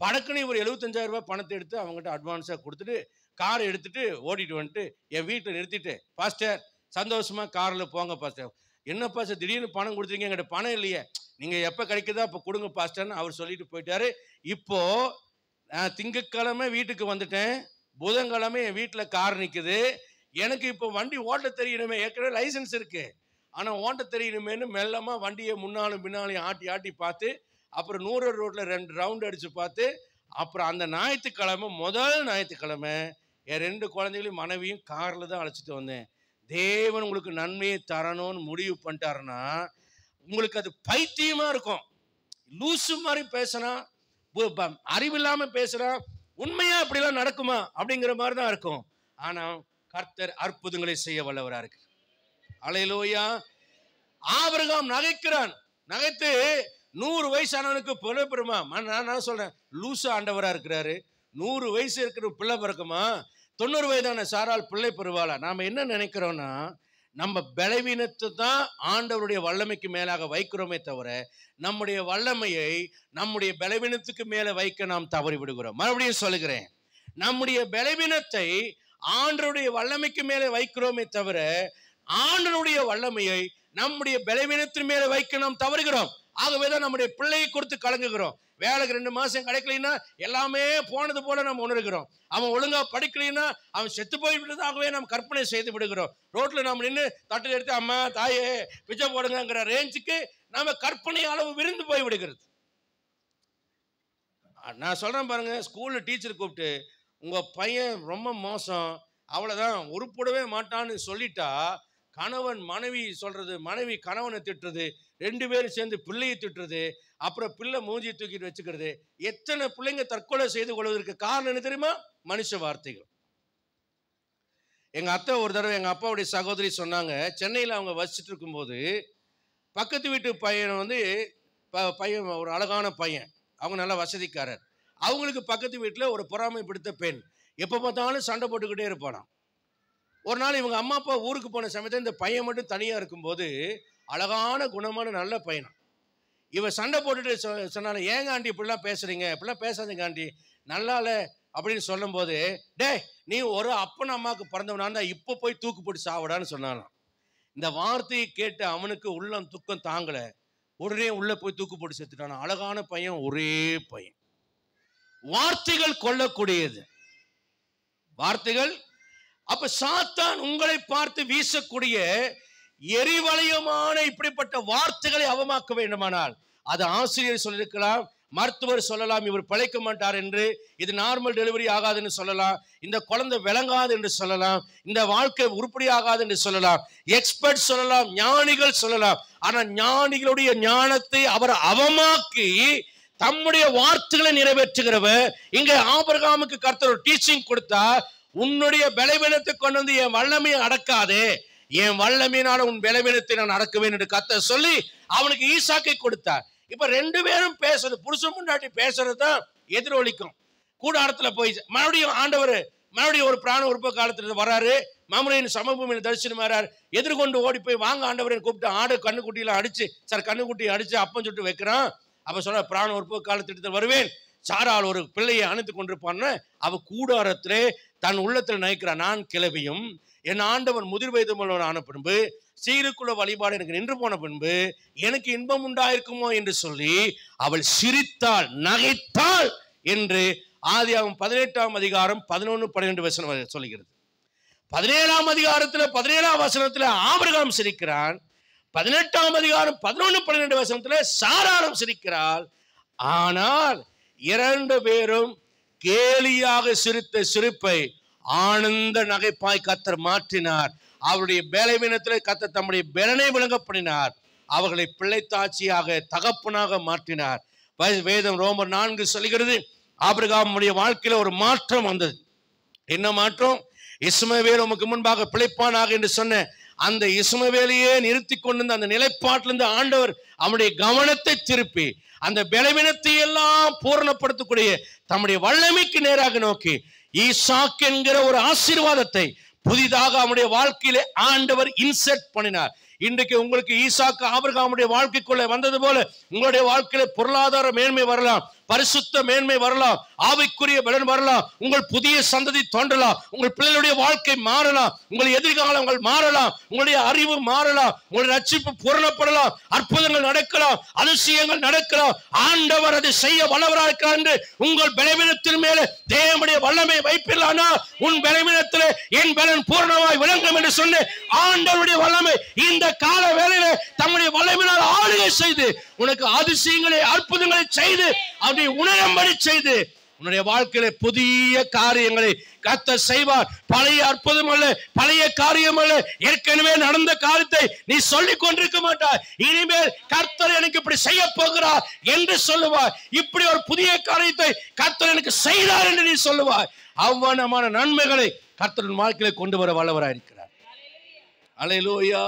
படக்குன்னு ஒரு 75,000 ரூபாய் பணத்தை எடுத்து அவங்ககிட்ட அட்வான்ஸாக கொடுத்துட்டு காரை எடுத்துகிட்டு ஓடிட்டு வந்துட்டு என் வீட்டில் நிறுத்திட்டு, பாஸ்டர் சந்தோஷமாக காரில் போங்க பாஸ்டர். என்ன பாஸ்டர் திடீர்னு பணம் கொடுத்துருக்கீங்க, என்கிட்ட பணம் இல்லையே, நீங்கள் எப்போ கிடைக்குதோ அப்போ கொடுங்க பாஸ்டர்னு அவர் சொல்லிட்டு போயிட்டாரு. இப்போது நான் திங்கட்கிழமை வீட்டுக்கு வந்துட்டேன், புதன்கிழமை என் வீட்டில் கார் நிற்குது. எனக்கு இப்போ வண்டி ஓட்ட தெரியணுமே, ஏற்கனவே லைசன்ஸ் இருக்குது, ஆனால் ஓட்ட தெரியணுமேனு மெல்லமாக வண்டியை முன்னாலும் பின்னாலையும் ஆட்டி ஆட்டி பார்த்து, அப்புறம் 100 ரோட்டில் 2 ரவுண்டு அடித்து பார்த்து, அப்புறம் அந்த ஞாயிற்றுக்கிழமை முதல் ஞாயிற்றுக்கிழமை என் 2 குழந்தைகளையும் மனைவியும் காரில் தான் அழைச்சிட்டு வந்தேன். தேவன் உங்களுக்கு நன்மையை தரணும்னு முடிவு பண்ணிட்டாருன்னா உங்களுக்கு அது பைத்தியமாக இருக்கும். லூசு மாதிரி பேசுனா, அறிவில்லாமல் பேசுனா, உண்மையாக இப்படிலாம் நடக்குமா அப்படிங்கிற மாதிரி தான் இருக்கும். ஆனால் கர்த்தர் அற்புதங்களை செய்ய வல்லவராக இருக்கு. அல்லேலூயா. ஆபிரகாம் நகைக்கிறான். நகைத்து 100 வயசானவனுக்கு பிள்ளை பெறுமா? நான் சொல்றேன், லூசு ஆண்டவராக இருக்கிறாரு. 100 வயசு இருக்கிற பிள்ளை பிறக்குமா? 90 வயதான சாரால் பிள்ளை பெறுவாளா? நாம் என்ன நினைக்கிறோம்னா, நம்ம பலவீனத்தை தான் ஆண்டவருடைய வல்லமைக்கு மேலாக வைக்கிறோமே தவிர, நம்முடைய வல்லமையை நம்முடைய பலவீனத்துக்கு மேலே வைக்க நாம் தவறி விடுகிறோம். மறுபடியும் சொல்லுகிறேன், நம்முடைய பலவீனத்தை ஆண்டவருடைய வல்லமைக்கு மேலே வைக்கிறோமே தவிர, ஆண்டவருடைய வல்லமையை நம்முடைய பலவீனத்தின் மேலே வைக்க நாம் தவறுகிறோம். ஆகவேதான் நம்முடைய பிள்ளையை கொடுத்து கலங்குகிறோம். வேலைக்கு 2 மாசம் கிடைக்கலைன்னா எல்லாமே போனது போல நம்ம உணர்கிறோம். அவன் ஒழுங்கா படிக்கலைன்னா அவன் செத்து போய் விட்டதாகவே நாம் கற்பனை செய்து விடுகிறோம். ரோட்ல நாம் நின்று தட்டில் எடுத்து அம்மா தாயே பிச்சை போடுங்கிற ரேஞ்சுக்கு நாம கற்பனை அளவு விருந்து போய் விடுகிறது. நான் சொல்றேன் பாருங்க, ஸ்கூல்ல டீச்சர் கூப்பிட்டு உங்க பையன் ரொம்ப மோசம், அவ்வளவுதான் உருப்படவே மாட்டான்னு சொல்லிட்டா, கணவன் மனைவி சொல்றது, மனைவி கணவனை திட்டுறது, 2 பேரும் சேர்ந்து பிள்ளையை திட்டுறது, அப்புறம் பிள்ளை மூஞ்சி தூக்கிட்டு வச்சுக்கிறது. எத்தனை பிள்ளைங்க தற்கொலை செய்து கொள்வதற்கு காரணம் என்ன தெரியுமா? மனுஷ வார்த்தைகள். எங்க அத்தை ஒரு தடவை எங்க அப்பாவுடைய சகோதரி சொன்னாங்க, சென்னையில் அவங்க வசிச்சுட்டு இருக்கும்போது பக்கத்து வீட்டு பையனை பையன் ஒரு அழகான பையன், அவங்க நல்ல வசதிக்காரர். அவங்களுக்கு பக்கத்து வீட்டில் ஒரு பொறாமை பிடித்த பெண், எப்போ பார்த்தாலும் சண்டை போட்டுக்கிட்டே இருப்பானாம். ஒரு நாள் இவங்க அம்மா அப்பா ஊருக்கு போன சமயத்தில் இந்த பையன் மட்டும் தனியாக இருக்கும்போது, அழகான குணமான நல்ல பையனா, இவன் சண்டை போட்டுட்டு சொன்னால, ஏங்க ஆண்டி இப்படிலாம் பேசுறீங்க, இப்படிலாம் பேசாதீங்க ஆண்டி, நல்லால அப்படின்னு சொல்லும் போது, டே நீ ஒரு அப்பன் அம்மாவுக்கு பிறந்தவனா இப்போ போய் தூக்கு போட்டு சாவடான்னு சொன்னாலாம். இந்த வார்த்தையை கேட்டு அவனுக்கு உள்ளம் துக்கம் தாங்கல, உடனே உள்ள போய் தூக்கு போட்டு செத்துட்டான். அழகான பையன், ஒரே பையன். வார்த்தைகள் கொல்லக்கூடியது, வார்த்தைகள். அப்ப சாத்தான் உங்களை பார்த்து வீசக்கூடிய எரிவலயமான இப்படிப்பட்ட வார்த்தைகளை அவமாக்க வேண்டுமானால், அது ஆசிரியர் சொல்லியிருக்கலாம், மருத்துவர் சொல்லலாம், இவர் பிழைக்க மாட்டார் என்று, இது நார்மல் டெலிவரி ஆகாதுன்னு சொல்லலாம், இந்த குழந்தை விளங்காது என்று சொல்லலாம், இந்த வாழ்க்கை உருப்படி ஆகாது என்று சொல்லலாம், எக்ஸ்பர்ட் சொல்லலாம், ஞானிகள் சொல்லலாம். ஆனா ஞானிகளுடைய ஞானத்தை அவர் அவமாக்கி தம்முடைய வார்த்தைகளை நிறைவேற்றுகிறவர். இங்க ஆபிரகாமுக்கு கர்த்தர் ஒரு டீச்சிங் கொடுத்தா, உன்னுடைய பலவீனத்தை கொண்டு வந்து என் வல்லமையை அடக்காதே, என் வல்லமையினால உன் பலவீனத்தை நான் அடக்குவேன் என்று கர்த்தர் சொல்லி அவனுக்கு ஈசாக்கை கொடுத்தார். இப்ப 2 பேரும் பேசுறது, புருஷன் முன்னாடி பேசுறது தான் எதிரொலிக்கும். கூடாரத்துல போய் மறுபடியும் ஆண்டவர் மறுபடியும் ஒரு பிராண உறுப்பு காலத்துல வராரு, மாமலையின் சமபூமியில் தரிசனம் வர்றாரு. எதிர்கொண்டு ஓடி போய் வாங்க ஆண்டவரை கூப்பிட்டு, ஆடு கண்ணுக்குட்டியெல்லாம் அடிச்சு, சார் கண்ணுக்குட்டியை அடிச்சு அப்பம் சுட்டு வைக்கிறான். அப்ப சொல்ற, பிராண உறுப்பு காலத்திட்டத்தில் வருவேன், சாரால் ஒரு பிள்ளையை அணைத்து கொண்டிருப்பான்னு அவ கூடாரத்திலே தன் உள்ளத்தில் நினைக்கிறான், நான் கிளவியும் என் ஆண்டவன் முதிர் வயதுள்ளவன் ஆன பின்பு, சீருக்குள்ள வழிபாடு எனக்கு நின்று போன பின்பு எனக்கு இன்பம் உண்டாயிருக்குமோ என்று சொல்லி அவள் சிரித்தாள், நகைத்தாள் என்று ஆதியாகமம் 18ஆம் அதிகாரம் 11-12 வசனம் சொல்லுகிறது. 17ஆம் அதிகாரத்தில் 17ஆம் வசனத்தில் ஆபிரகாம் சிரிக்கிறான். 18ஆம் அதிகாரம் 11-12 வசனத்தில் சாராளும் சிரிக்கிறாள். ஆனால் 2 பேரும் கேலியாக சிரித்த சிரிப்பை ஆனந்த நகைப்பாய் கர்த்தர் மாற்றினார். அவருடைய பலவீனத்தில் கர்த்தர் தம்முடைய பலனை விளங்கப்படினார். அவர்களை பிள்ளைத்தாட்சியாக தகப்பனாக மாற்றினார். வேதம் ரோமர் 4 சொல்கிறது, ஆபிரகாமுடைய வாழ்க்கையில ஒரு மாற்றம் வந்தது. என்ன மாற்றம்? இஸ்மவேல் உமக்கு முன்பாக பிழைப்பானாக என்று சொன்ன அந்த இஸ்மவேலையே நிறுத்தி கொண்டிருந்த அந்த நிலைப்பாட்டிலிருந்து ஆண்டவர் அவனுடைய கவனத்தை திருப்பி அந்த பலவீனத்தை எல்லாம் பூரணப்படுத்தக்கூடிய தம்முடைய வல்லமைக்கு நேராக நோக்கி ஈசாக் என்கிற ஒரு ஆசீர்வாதத்தை புதிதாக அவனுடைய வாழ்க்கையிலே ஆண்டவர் இன்செர்ட் பண்ணினார். இன்றைக்கு உங்களுக்கு ஈசாக்கு ஆபிரகாமுடைய வாழ்க்கைக்குள்ள வந்தது போல உங்களுடைய வாழ்க்கையில பொருளாதார மேன்மை வரலாம், பரிசுத்த மேன்மை வரலாம், ஆவிக்குரிய பலன் வரலாம், உங்கள் புதிய சந்ததி தோன்றலாம், உங்கள் பிள்ளைகளுடைய வாழ்க்கை மாறலாம், உங்கள் எதிர்காலங்கள் மாறலாம், உங்களுடைய அறிவு மாறலாம், உங்களுடைய ரட்சிப்பு பூரணப்படலாம், அற்புதங்கள் நடக்கலாம், அதிசயங்கள் நடக்கலாம். ஆண்டவர் அதை செய்ய வல்லவராக இருக்கிறார் என்று உங்கள் பலவீனத்தின் மேலே தேவனுடைய வல்லமை வைப்பில்லானால் உன் பலவீனத்திலே என் பலன் பூரணமாய் விளங்கும் என்று சொன்ன ஆண்டவருடைய வல்லமை இந்த கால வேளையிலே தம்முடைய வல்லமையினால் ஆளுகை செய்து உனக்கு அதிசயங்களை அற்புதங்களை செய்து அவனை உணரும்படி செய்து உன்னுடைய வாழ்க்கையில புதிய காரியங்களை கர்த்தர் செய்வார். பழைய அற்புதம் அல்ல, பழைய காரியம் அல்ல, ஏற்கனவே நடந்த காரியத்தை நீ சொல்லிக் கொண்டிருக்க மாட்டாய். இனிமேல் கர்த்தர் எனக்கு இப்படி செய்ய போகிறார் என்று சொல்லுவாய். இப்படி ஒரு புதிய காரியத்தை கர்த்தர் எனக்கு செய்தார் என்று நீ சொல்லுவாய். அவ்வளவான நன்மைகளை கர்த்தரின் வாழ்க்கையில கொண்டு வர வல்லவராய் இருக்கிறார். அல்லேலூயா,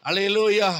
அல்லேலூயா.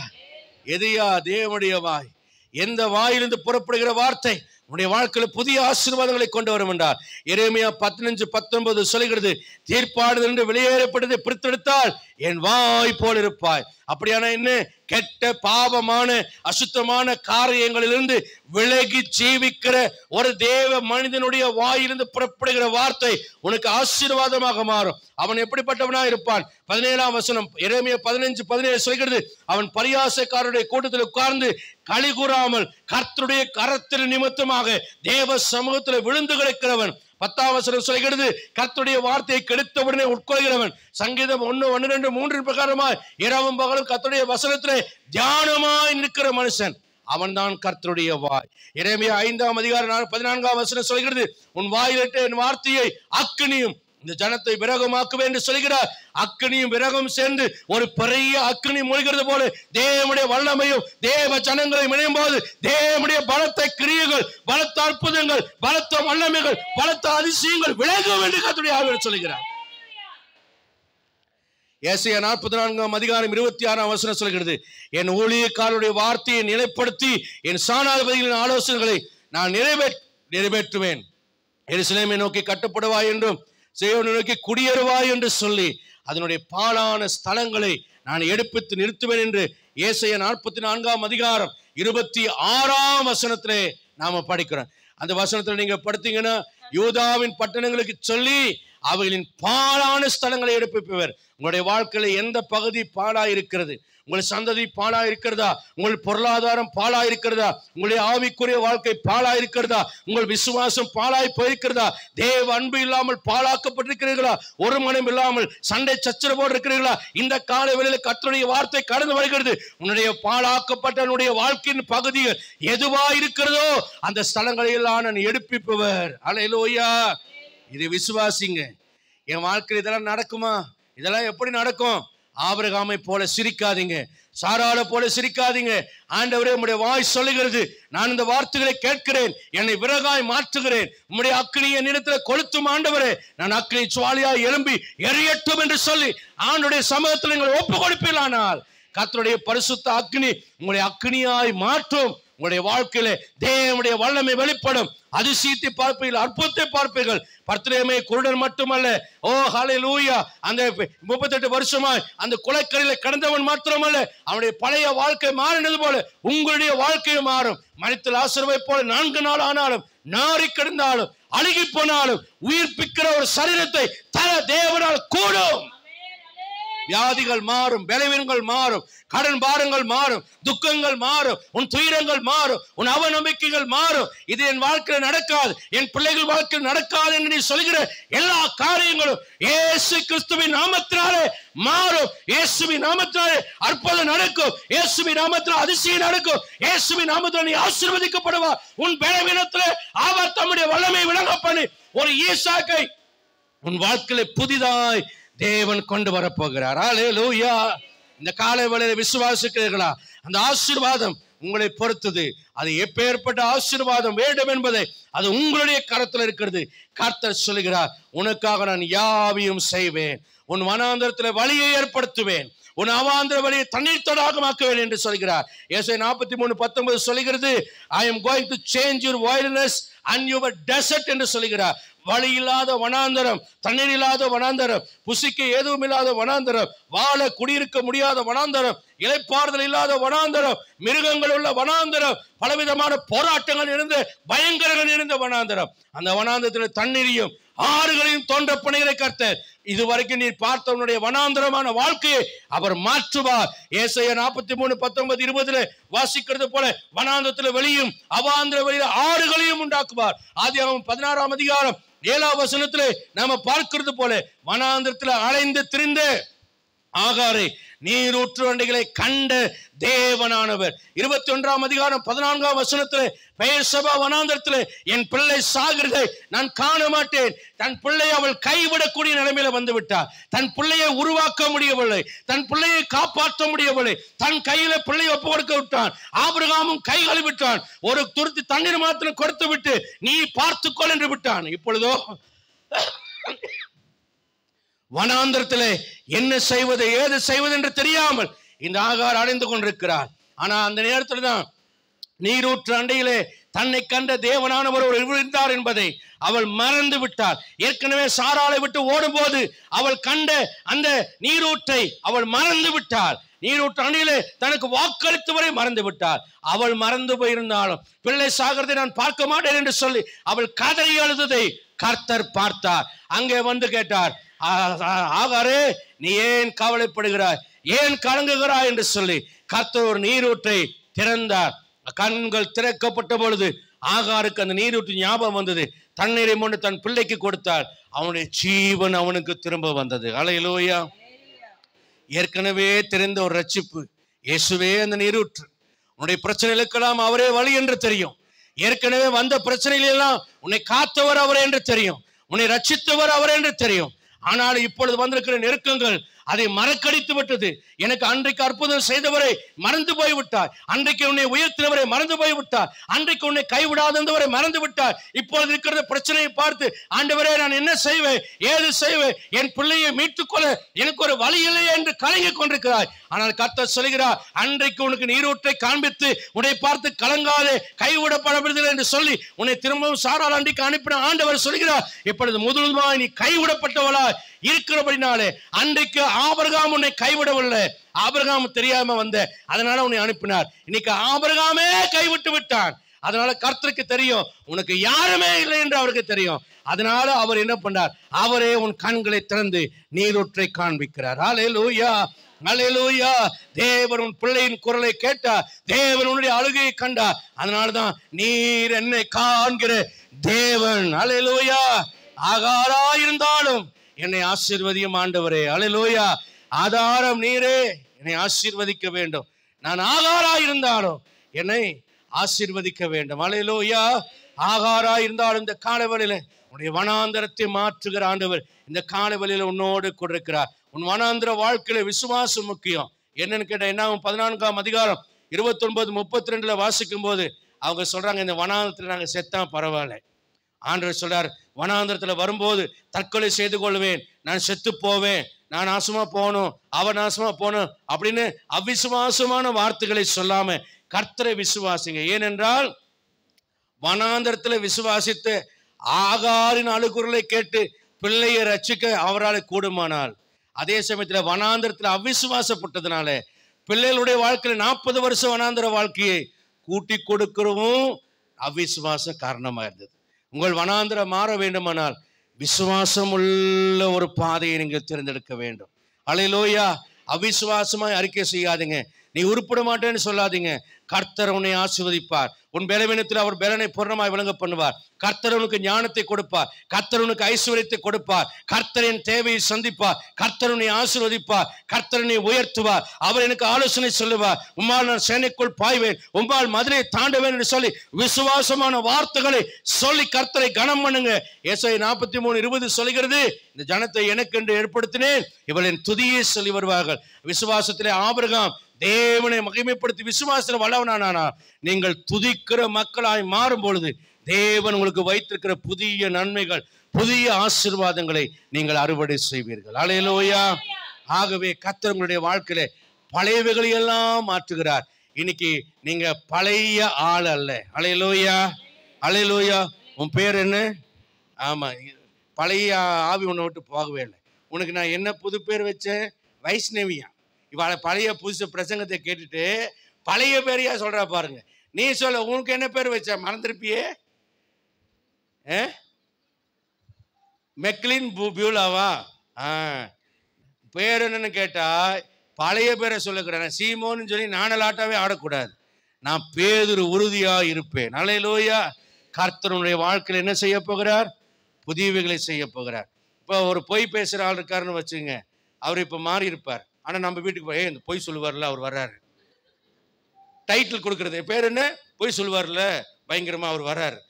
எதையா தேவனுடைய வாய், எந்த வாயிலிருந்து புறப்படுகிற வார்த்தை உன்னுடைய வாழ்க்கையில புதிய ஆசீர்வாதங்களை கொண்டு வரும் என்றார். எரேமியா 15:19 சொல்கிறது, தீர்ப்பாடு என்று வெளியேறப்பட்டதை பிரித்தெடுத்தால் என் வாய் போல் இருப்பாய். அப்படியான என்ன கெட்ட பாவமான அசுத்தமான காரியங்களிலிருந்து விலகி ஜீவிக்கிற ஒரு தேவ மனிதனுடைய வாயிலிருந்து புறப்படுகிற வார்த்தை உனக்கு ஆசீர்வாதமாக மாறும். அவன் எப்படிப்பட்டவனா இருப்பான்? 17ஆம் வசனம் எரேமியா 15:17 சொல்கிறது, அவன் பரியாசக்காரருடைய கூட்டத்தில் உட்கார்ந்து களி கூறாமல் கர்த்தருடைய கரத்தின் நிமித்தமாக தேவ சமூகத்தில் விழுந்து கிடக்கிறவன். 10ஆம் வசனம் சொல்கிறது, கர்த்தருடைய வார்த்தையை கெடுத்தவுடனே உட்கொள்கிறவன். சங்கீதம் 1:1-2-3 பிரகாரமாய் இரவும் பகலும் கர்த்தருடைய வசனத்திலே தியானமாய் நிற்கிற மனுஷன் அவன் தான் கர்த்தருடைய வாய். எரேமியா 5ஆம் அதிகாரம் 14ஆம் வசனம் சொல்கிறது, உன் வாயிலிட்ட என் வார்த்தையை அக்கினியும் இந்த ஜனத்தை விரகமாக்குவேன் என்று சொல்கிறார். அக்கினியும் விரகம் சேர்ந்து ஒரு பெரிய அக்கினி மூழ்கிறது போல தேவனுடைய வல்லமையும் தேவ ஜனங்களை இணையும் போது தேவனுடைய பலத்த கிரியைகள், பலத்த அற்புதங்கள், பலத்த வல்லமைகள், பலத்த அதிசயங்கள் விலகும் என்று கர்த்தருடைய ஆவியானவர் சொல்கிறார். ஏசாயா 44ஆம் அதிகாரம் 26ஆம் வசனம் சொல்கிறது, என் ஊழியக்காரருடைய வார்த்தையை நிலைப்படுத்தி என் சாணாதிபதிகளின் ஆலோசனைகளை நான் நிறைவேற்றுவேன். எருசலேமை நோக்கி கட்டப்படுவாய் என்றும் சீயோனை நோக்கி குடியேறுவாய் என்று சொல்லி அதனுடைய பாழான ஸ்தலங்களை நான் எடுப்பித்து நிறுத்துவேன் என்று ஏசாயா 44ஆம் அதிகாரம் 26ஆம் வசனத்திலே நாம படிக்கிறோம். அந்த வசனத்துல நீங்க படுத்தீங்கன்னா யூதாவின் பட்டணங்களுக்கு சொல்லி அவைகளின் பாழான ஸ்தலங்களை எடுப்பிப்பவர். உங்களுடைய வாழ்க்கையில எந்த பகுதி பாழா இருக்கிறது? உங்கள் சந்ததி பாழா இருக்கிறதா? உங்கள் பொருளாதாரம் பாழா இருக்கிறதா? உங்களுடைய ஆவிக்குரிய வாழ்க்கை பாழா இருக்கிறதா? உங்கள் விசுவாசம் பாழாய் போயிருக்கிறதா? தேவ அன்பு இல்லாமல் பாழாக்கப்பட்டிருக்கிறீர்களா? ஒரு மனம் இல்லாமல் சண்டை சச்சரவோடு இருக்கிறீர்களா? இந்த கால வேளையில கர்த்தருடைய வார்த்தை கடந்து வருகிறது. உன்னுடைய பாழாக்கப்பட்ட உன்னுடைய வாழ்க்கையின் பகுதிகள் எதுவா இருக்கிறதோ அந்த ஸ்தலங்களை எல்லாம் நான் எடுப்பிப்பவர். அல்லேலூயா. இது விசுவாசிங்க. என் வாழ்க்கையில் இதெல்லாம் நடக்குமா? இதெல்லாம் எப்படி நடக்கும்? ஆபிரகாமை போல சிரிக்காதீங்க, சாராளை போல சிரிக்காதீங்க. ஆண்டவரே, உம்முடைய வாய் சொல்லுகிறது, நான் இந்த வார்த்தைகளை கேட்கிறேன், என்னை விறகாய் மாற்றுகிறேன், உம்முடைய அக்கினியை என்னிடத்தில் கொளுத்தும் ஆண்டவரே, நான் அக்கினி சுவாலியாய் எழும்பி எரியட்டும் என்று சொல்லி ஆண்டவருடைய சமூகத்தில் நீங்கள் ஒப்பு கொடுப்பீர்களானால் கர்த்தருடைய பரிசுத்த அக்கினி உங்களுடைய அக்கினியாய் மாற்றும். உங்களுடைய வாழ்க்கையில தேவனுடைய வல்லமை வெளிப்படும். அதிசயத்தை பார்ப்பீர்கள், அற்புதத்தை பார்ப்பீர்கள். பர்த்லேமே குருடன் மட்டுமல்ல, ஓ ஹல்லேலூயா, அந்த 38 வருஷமாய் அந்த குலைக்கரையில கடந்தவன் மாத்திரமல்ல, அவனுடைய பழைய வாழ்க்கை மாறினது போல உங்களுடைய வாழ்க்கையும் மாறும். மரித்த லாசருவை போல 4 நாள் ஆனாலும் நாறி கிடந்தாலும் அழுகி போனாலும் உயிர்ப்பிக்கிற ஒரு சரீரத்தை தர தேவனால் கூடும். வியாதிகள் மாறும், பலவீனங்கள் மாறும், கடன் பாரங்கள் மாறும், துக்கங்கள் மாறும், உன் துயரங்கள் மாறும், உன் அவநம்பிக்கைகள் மாறும். இது என் வாழ்க்கையில் நடக்காது, என் பிள்ளைகள் வாழ்க்கையில் நடக்காது என்று நீ சொல்கிற எல்லா காரியங்களும் இயேசு கிறிஸ்துவின் நாமத்தினாலே மாறும். இயேசுவின் நாமத்தினாலே அற்புதம் நடக்கும். இயேசுவின் நாமத்தினால் அதிசயம் நடக்கும். இயேசுவின் நாமத்தினால் நீ ஆசீர்வதிக்கப்படுவார். உன் பலவீனத்திலே அவர் தம்முடைய வல்லமை விளங்க பண்ணி ஒரு ஈசாக்கை உன் வாழ்க்கையில புதிதாய் தேவன் கொண்டு வரப்போகிறார். அல்லேலூயா. இந்த காலை வேளையில விசுவாசிக்கிறீர்களா? அந்த ஆசீர்வாதம் உங்களை பொறுத்தது. அது எப்பேற்பட்ட ஆசீர்வாதம் வேண்டும் என்பதை அது உங்களுடைய கரத்தில் இருக்கிறது. கர்த்தர் சொல்கிறார், உனக்காக நான் யாவையும் செய்வேன், உன் வனாந்தரத்தில் வழியை ஏற்படுத்துவேன், உன் அவாந்தர வழியை தண்ணீர் தடாகமாக்குவேன் என்று சொல்கிறார். ஏசாயா 43:19 சொல்கிறது, I am going to change your wilderness and your desert என்று சொல்கிறார். வழி இல்லாத வனாந்தரம், தண்ணீர் இல்லாத வனாந்தரம், புசிக்க எதுவும் இல்லாத வனாந்தரம், வாழ குடியிருக்க முடியாத வனாந்தரம், இளைப்பாறுதல் இல்லாத வனாந்தரம், மிருகங்கள் உள்ள வனாந்தரம், பலவிதமான போராட்டங்கள் இருந்த, பயங்கரங்கள் இருந்த வனாந்தரம். அந்த வனாந்தரத்தில் தண்ணீரையும் ஆறுகளையும் தோன்ற பணிகளை கர்த்தர் இதுவரைக்கும் நீ பார்த்தவனுடைய வனாந்தரமான வாழ்க்கையை அவர் மாற்றுவார். ஏசாயா 43:19-20 வாசிக்கிறது போல வனாந்தரத்தில் வெளியும் அவாந்தர வெளியில ஆறுகளையும் உண்டாக்குவார். ஆதியாகமம் 16:7 நாம பார்க்கிறது போல வனாந்தரத்தில் அலைந்து திரிந்து ஆகாரை நீரூற்று வண்டிகளை கண்ட தேவனானவர். 21:14 பெயர்சபா வனாந்தரத்தில் என் பிள்ளை சாகிறதை நான் காண மாட்டேன். தன் பிள்ளை அவள் கைவிடக்கூடிய நிலைமையில வந்து விட்டார். தன் பிள்ளையை உருவாக்க முடியவில்லை, தன் பிள்ளையை காப்பாற்ற முடியவில்லை, தன் கையில பிள்ளையை ஒப்பு கொடுக்க விட்டான். ஆபிரகாமும் கை கழுவிட்டான், ஒரு துருத்தி தண்ணீர் மாத்திரம் கொடுத்து விட்டு நீ பார்த்துக்கொள் என்று விட்டான். இப்பொழுதோ வனாந்தரத்திலே என்ன செய்வது ஏது செய்வது என்று தெரியாமல் இந்த ஆகார் அடைந்து கொண்டிருக்கிறார். ஆனா அந்த நேரத்தில் தான் நீரூற்று அண்டையிலே தன்னை கண்ட தேவனானவர் இருந்தார் என்பதை அவள் மறந்து விட்டார். ஏற்கனவே சாராளை விட்டு ஓடும் போது அவள் கண்ட அந்த நீரூற்றை அவள் மறந்து விட்டார். நீரூற்று அண்டையிலே தனக்கு வாக்களித்து வரை மறந்து விட்டார். அவள் மறந்து போயிருந்தாலும் பிள்ளை சாகிறதை நான் பார்க்க மாட்டேன் என்று சொல்லி அவள் கதறி அழுததை கர்த்தர் பார்த்தார். அங்கே வந்து கேட்டார், ஆகாரே நீ ஏன் கவலைப்படுகிறாய், ஏன் கலங்குகிறாய் என்று சொல்லி கர்த்தர் ஒரு நீரூற்றை திறந்தார். கண்கள் திறக்கப்பட்ட பொழுது ஆகாருக்கு அந்த நீரூற்று ஞாபகம் வந்தது. தண்ணீரை கொண்டு தன் பிள்ளைக்கு கொடுத்தார். அவனுடைய ஜீவன் அவனுக்கு திரும்ப வந்தது. அல்லேலூயா. ஏற்கனவே தெரிந்த ஒரு ரட்சிப்பு, இயேசுவே அந்த நீரூற்று. உன்னுடைய பிரச்சனைகளுக்கெல்லாம் அவரே வழி என்று தெரியும். ஏற்கனவே வந்த பிரச்சனைகளெல்லாம் உன்னை காத்தவர் அவரே என்று தெரியும், உன்னை ரட்சித்தவர் அவரே என்று தெரியும். ஆனால் இப்பொழுது வந்திருக்கிற நெருக்கங்கள் அதை மறக்கடித்து விட்டது. எனக்கு அன்றைக்கு அற்புதம் செய்தவரை மறந்து போய்விட்டார், அன்றைக்கு உன்னை உயர்த்தினவரை மறந்து போய்விட்டார், அன்றைக்கு உன்னை கைவிடாதவரை மறந்து விட்டார். இப்பொழுது இருக்கிற பிரச்சனையை பார்த்து ஆண்டவரே நான் என்ன செய்வேன் ஏது செய்வேன், என் பிள்ளையை மீட்டுக் கொள்ள எனக்கு ஒரு வழி இல்லை என்று கலங்கிக் கொண்டிருக்கிறாய். ஆனால் கர்த்தர் சொல்கிறார், அன்றைக்கு உனக்கு நீரூற்றை காண்பித்து உன்னை பார்த்து கலங்காதே, கைவிடப்படவில்லை என்று சொல்லி உன்னை திரும்பவும் சாராள் அன்றைக்கு அனுப்பின ஆண்டவர் சொல்கிறார், இப்பொழுது முதலுமாய் நீ கைவிடப்பட்டவளா இருக்கிறபடினாலே அன்றைக்கு ஆபிரகாம் உன்னை கைவிடவில்லை, ஆபிரகாம் தெரியாம வந்த அதனால உன்னை அனுப்பினார். இன்னைக்கு ஆபிரகாமே கைவிட்டு விட்டான். அதனால கர்த்தருக்கு தெரியும் உனக்கு யாருமே இல்லை என்று அவருக்கு தெரியும். அதனால அவர் என்ன பண்ணார், அவரே உன் கண்களை திறந்து நீரூற்றை காண்பிக்கிறார். அல்லேலூயா, அல்லேலூயா. தேவன் உன் பிள்ளையின் குரலை கேட்டார், தேவன் உன்னுடைய அழுகையை கண்டார். அதனாலதான் நீர் என்னை காண்கிற தேவன். அல்லேலூயா. ஆகாரா இருந்தாலும் என்னை ஆசீர்வதியும் ஆண்டவரே. அல்லேலூயா. ஆதாரம் நீரே, என்னை ஆசீர்வதிக்க வேண்டும். நான் ஆகாரா இருந்தாலும் என்னை ஆசீர்வதிக்க வேண்டும். அல்லேலூயா. ஆகாரா இருந்தாலும் இந்த காலவெளியில உன்னுடைய வனாந்தரத்தை மாற்றுகிற ஆண்டவர் இந்த காலவெளியில உன்னோடு கொடுக்கிறார். உன் வனாந்தர வாழ்க்கையில விசுவாசம் முக்கியம். என்னன்னு கேட்டா என்ன 14:29-32 வாசிக்கும் போது அவங்க சொல்றாங்க, இந்த வனாந்தரத்துல நாங்க செத்தா பரவாயில்ல. ஆண்டவர் சொல்றார், வனாந்தரத்துல வரும்போது தற்கொலை செய்து கொள்வேன், நான் செத்து போவேன், நான் நாசமா போகணும், அவன் நாசமா போகணும் அப்படின்னு அவிசுவாசமான வார்த்தைகளை சொல்லாம கர்த்தரை விசுவாசிங்க. ஏனென்றால் வனாந்தரத்துல விசுவாசித்து ஆகாரின் அழுகுரலை கேட்டு பிள்ளையை ரட்சிக்க அவரால் கூடுமானால், அதே சமயத்துல வனாந்தரத்துல அவிசுவாசப்பட்டதுனால பிள்ளைகளுடைய வாழ்க்கையில 40 வருஷம் வனாந்தர வாழ்க்கையை கூட்டி கொடுக்கிறவும் அவிசுவாசம் காரணமா இருந்தது. உங்கள் வனாந்தரம் மாற வேண்டுமானால் விசுவாசம் உள்ள ஒரு பாதையை நீங்கள் தேர்ந்தெடுக்க வேண்டும். அல்லேலூயா. அவிசுவாசமாய் அறிக்கை செய்யாதீங்க, நீ உருப்பட மாட்டேன்னு சொல்லாதீங்க. கர்த்தர் உன்னை ஆசீர்வதிப்பார். உன் பலவீனத்தில் அவர் பலனை பூர்ணமாய் விளங்க பண்ணுவார். கர்த்தர் உனக்கு ஞானத்தை கொடுப்பார், கர்த்தர் உனக்கு ஐஸ்வர்யத்தை கொடுப்பார், கர்த்தரின் தேவையை சந்திப்பார், கர்த்தர் உன்னை ஆசீர்வதிப்பார், கர்த்தர் உன்னை உயர்த்துவார். அவர் எனக்கு ஆலோசனை சொல்லுவார், உம்மால் நான் சேனைக்குள் பாய்வேன், உம்மால் மதுரையை தாண்டுவேன் என்று சொல்லி விசுவாசமான வார்த்தைகளை சொல்லி கர்த்தரை கனம் பண்ணுங்க. ஏசாயா 43:20 சொல்கிறது, இந்த ஜனத்தை எனக்கு என்று ஏற்படுத்தினேன், இவளின் துதியை சொல்லி வருவார்கள். விசுவாசத்திலே ஆபிரகாம் தேவனை மகிமைப்படுத்தி விசுவாசத்தில் வல்லவனானா. நீங்கள் துதிக்கிற மக்களாய் மாறும் பொழுது தேவன் உங்களுக்கு வைத்திருக்கிற புதிய நன்மைகள், புதிய ஆசீர்வாதங்களை நீங்கள் அறுவடை செய்வீர்கள். அல்லேலூயா. ஆகவே கர்த்தர் உங்களுடைய வாழ்க்கையில பழையவைகளை எல்லாம் மாற்றுகிறார். இன்னைக்கு நீங்க பழைய ஆள் அல்ல. அல்லேலூயா, அல்லேலூயா. உன் பேர் என்ன? ஆமா, பழைய ஆவி உன்னை விட்டு போகவே இல்லை. உனக்கு நான் என்ன புது பேர் வச்சேன்? வைஷ்ணவியா. இவளை பழைய புதுசு பிரசங்கத்தை கேட்டுட்டு பழைய பேரையா சொல்றா பாருங்க. நீ சொல்ல, உனக்கு என்ன பேர் வச்ச? மறந்துருப்பியே. மெக்லின் பியூலாவா? பேர் என்னன்னு கேட்டா பழைய பேரை சொல்லக்கூடாது. சீமோன்னு சொல்லி நாணலாட்டாவே ஆடக்கூடாது. நான் பேதுரு உறுதியா இருப்பேன். அல்லேலூயா. கர்த்தருடைய வாழ்க்கையில் என்ன செய்ய போகிறார்? புதியவைகளை செய்ய போகிறார். இப்போ ஒரு பொய் பேசுகிற ஆள் இருக்காருன்னு வச்சுங்க, அவர் இப்போ மாறி இருப்பார். ஆனால் நம்ம வீட்டுக்கு போய் இந்த பொய் சொல்லுவார்ல, அவர் வர்றாரு. டைட்டில் கொடுக்கறது பேர் என்ன? பொய் சொல்லுவார்ல, பயங்கரமா அவர் வர்றாரு.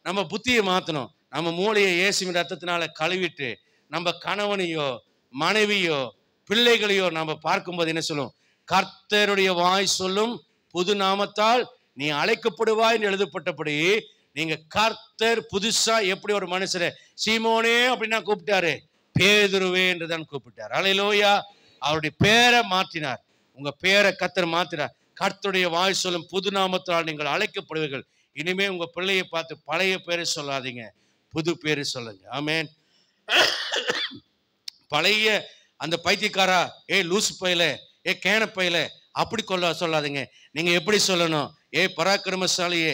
நம்ம புத்தியை மாற்றணும். நம்ம மூளையை இயேசுவின் ரத்தத்தினால கழுவிட்டு நம்ம கணவனையோ மனைவியோ பிள்ளைகளையோ நம்ம பார்க்கும்போது என்ன சொல்லும்? கர்த்தருடைய வாய் சொல்லும் புது நாமத்தால் நீ அழைக்கப்படுவாய் என்று எழுதப்பட்டபடி நீங்க கர்த்தர் புதுசா எப்படி ஒரு மனுஷரை சீமோனே அப்படின்னா கூப்பிட்டாரு, பேதுருவே என்றுதான் கூப்பிட்டார். அல்லேலூயா. அவருடைய பேரை மாற்றினார். உங்க பேரை கர்த்தர் மாற்றினார். கர்த்தருடைய வாய் சொல்லும் புது நாமத்தால் நீங்கள் அழைக்கப்படுவீர்கள். இனிமே உங்க பிள்ளையை பார்த்து பழைய பேரை சொல்லாதீங்க, புது பேரு சொல்லுங்க. ஆமென். பழைய அந்த பைத்தியக்காரா, லூசு பையில, கேன பையில அப்படி சொல்லாதீங்க. நீங்க எப்படி சொல்லணும்? பராக்கிரமசாலியே,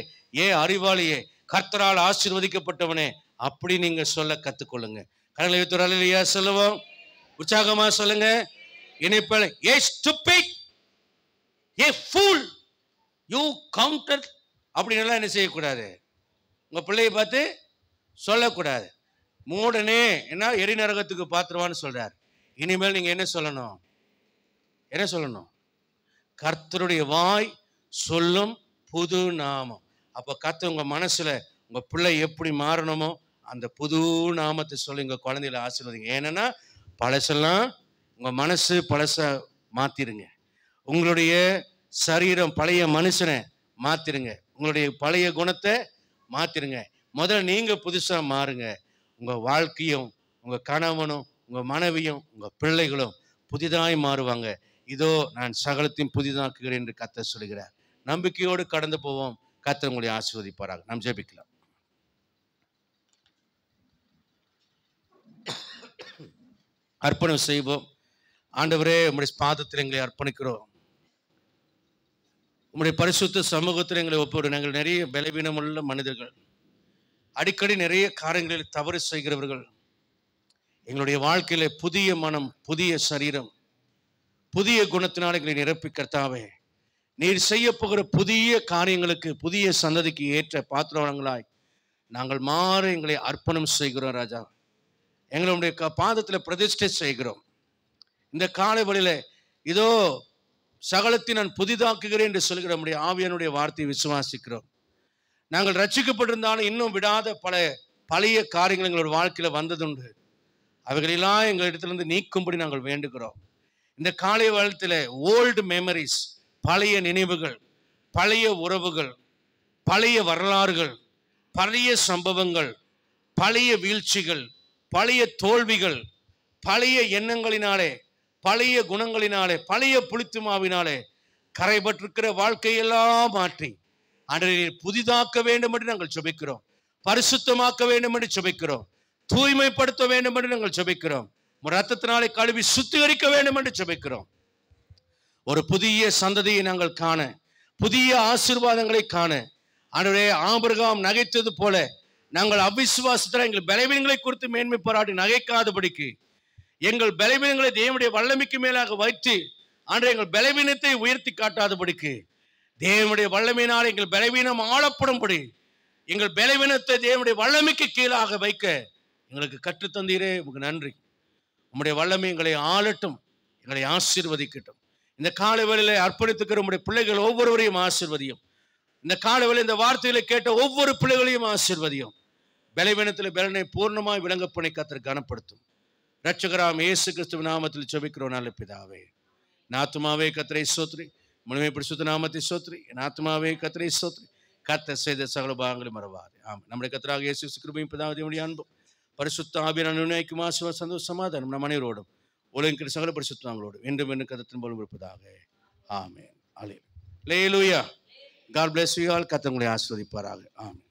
அறிவாளியே, கர்த்தரால் ஆசீர்வதிக்கப்பட்டவனே, அப்படி நீங்க சொல்ல கத்துக்கொள்ளுங்க. கடலை வைத்துறையா சொல்லுவோம். உற்சாகமா சொல்லுங்க. இனிப்பேல ஸ்டூபிட், ஃபூல், யூ கவுண்டர் அப்படின்னு என்ன செய்யக்கூடாது. உங்க பிள்ளையை பார்த்து சொல்லக்கூடாது. மூடனே என்ன எரி நரகத்துக்கு பாத்திரவான்னு சொல்றார். இனிமேல் நீங்க என்ன சொல்லணும்? என்ன சொல்லணும்? கர்த்தருடைய வாய் சொல்லும் புது நாமம். அப்போ கர்த்தர் உங்க மனசுல உங்க பிள்ளை எப்படி மாறணுமோ அந்த புது நாமத்தை சொல்லி உங்க குழந்தைகளை ஆசீர்வதிங்க. ஏன்னா பழசெல்லாம் உங்க மனசு பழச மாத்திருங்க. உங்களுடைய சரீரம் பழைய மனுஷனை மாத்திருங்க. உங்களுடைய பழைய குணத்தை மாத்திருங்க. முதல்ல நீங்க புதுசா மாறுங்க. உங்க வாழ்க்கையும் உங்க கணவனும் உங்க மனைவியும் உங்க பிள்ளைகளும் புதிதாய் மாறுவாங்க. இதோ நான் சகலத்தையும் புதிதாக்குகிறேன் என்று கர்த்தர் சொல்கிறார். நம்பிக்கையோடு கடந்து போவோம். கர்த்தர் உங்களை ஆசீர்வதிப்பாராக. நாம் ஜெபிக்கலாம். அர்ப்பணம் செய்வோம். ஆண்டவரே, உம்முடைய பாதத்தில் எங்களை அர்ப்பணிக்கிறோம். உம்முடைய பரிசுத்த சமூகத்தில் எங்களை ஒப்புவிட. நாங்கள் நிறைய பலவீனமுள்ள மனிதர்கள், அடிக்கடி நிறைய காரியங்களில் தவறு செய்கிறவர்கள். எங்களுடைய வாழ்க்கையில புதிய மனம், புதிய சரீரம், புதிய குணத்தினால் எங்களை நிரப்பி கர்த்தாவே, நீர் செய்ய போகிற புதிய காரியங்களுக்கு, புதிய சந்ததிக்கு ஏற்ற பாத்திரங்களாய் நாங்கள் மாற எங்களை அர்ப்பணம் செய்கிறோம் ராஜா. எங்களுடைய பாதத்தில் பிரதிஷ்டை செய்கிறோம். இந்த காலை வழியில இதோ சகலத்தை நான் புதிதாக்குகிறேன் என்று சொல்கிற நம்முடைய ஆவியானுடைய வார்த்தையை விசுவாசிக்கிறோம். நாங்கள் ரட்சிக்கப்பட்டிருந்தாலும் இன்னும் விடாத பழைய காரியங்கள் எங்களோட வாழ்க்கையில வந்ததுண்டு. அவைகளெல்லாம் எங்களிடத்திலிருந்து நீக்கும்படி நாங்கள் வேண்டுகிறோம். இந்த காலை வாழ்த்தில் ஓல்டு மெமரிஸ், பழைய நினைவுகள், பழைய உறவுகள், பழைய வரலாறுகள், பழைய சம்பவங்கள், பழைய வீழ்ச்சிகள், பழைய தோல்விகள், பழைய எண்ணங்களினாலே, பழைய குணங்களினாலே, பழைய புளித்துமாவினாலே கரைபட்டிருக்கிற வாழ்க்கையெல்லாம் மாற்றி அன்றைய புதிதாக்க வேண்டும் என்று நாங்கள் ஜெபிக்கிறோம். பரிசுத்தமாக்க வேண்டும் என்று ஜெபிக்கிறோம். தூய்மைப்படுத்த வேண்டும் என்று நாங்கள் ஜெபிக்கிறோம். ரத்தத்தினாலே கழுவி சுத்திகரிக்க வேண்டும் என்று ஜெபிக்கிறோம். ஒரு புதிய சந்ததியை நாங்கள் காண, புதிய ஆசீர்வாதங்களை காண, ஆண்டவரே, ஆபிரகாம் நகைத்தது போல நாங்கள் அவிசுவாசத்தில் எங்கள் பலவீனங்களை குறித்து மேன்மை பாராட்டி நகைக்காதபடிக்கு, எங்கள் பலவீனங்களை தேவனுடைய வல்லமைக்கு மேலாக வைத்து ஆண்டவரே எங்கள் பலவீனத்தை உயர்த்தி காட்டாதபடிக்கு, தேவனுடைய வல்லமையினால் எங்கள் பலவீனம் ஆளப்படும்படி எங்கள் பலவீனத்தை தேவனுடைய வல்லமைக்கு கீழாக வைக்க எங்களுக்கு கற்றுத்தந்தீரே, உங்களுக்கு நன்றி. உம்முடைய வல்லமை எங்களை ஆளட்டும், எங்களை ஆசீர்வதிக்கட்டும். இந்த காலை வேளையிலே அர்ப்பணித்துக்கிற உம்முடைய பிள்ளைகள் ஒவ்வொருவரையும் ஆசீர்வதியும். இந்த காலை வேளையில் இந்த வார்த்தைகளை கேட்ட ஒவ்வொரு பிள்ளைகளையும் ஆசீர்வதியும். பலவீனத்தில் பலனை பூர்ணமாய் விளங்க பண்ணி கர்த்தர் கனப்படுத்தும். இரட்சகராம் இயேசு கிறிஸ்துவின் நாமத்தில் ஜெபிக்கிறோம் நல்ல பிதாவே. என் ஆத்துமாவே கர்த்தரை ஸ்தோத்திரி, முழுமை பரிசுத்த நாமத்தை ஸ்தோத்திரி. என் ஆத்துமாவே கர்த்தரை ஸ்தோத்திரி, கர்த்தர் செய்த சகல பாகங்களை மறவாது. ஆமாம். நம்முடைய கர்த்தராகிய இயேசு கிறிஸ்து கிருபையும் பிதாவுடைய அன்பும் பரிசுத்த ஆவியானவரின் அனுநயிக்கும் ஆசீர்வாதம் சந்தோஷம் சமாதானம் நம் அனைவரோடும் உலகின் சகல பரிசுத்தவான்களோடும் என்றும் என்னும் கர்த்தரின் போலும் இருப்பதாக. ஆமென். அல்லேலூயா. God bless you all. கர்த்தர் உங்களை ஆசீர்வதிப்பாராக. ஆமென்.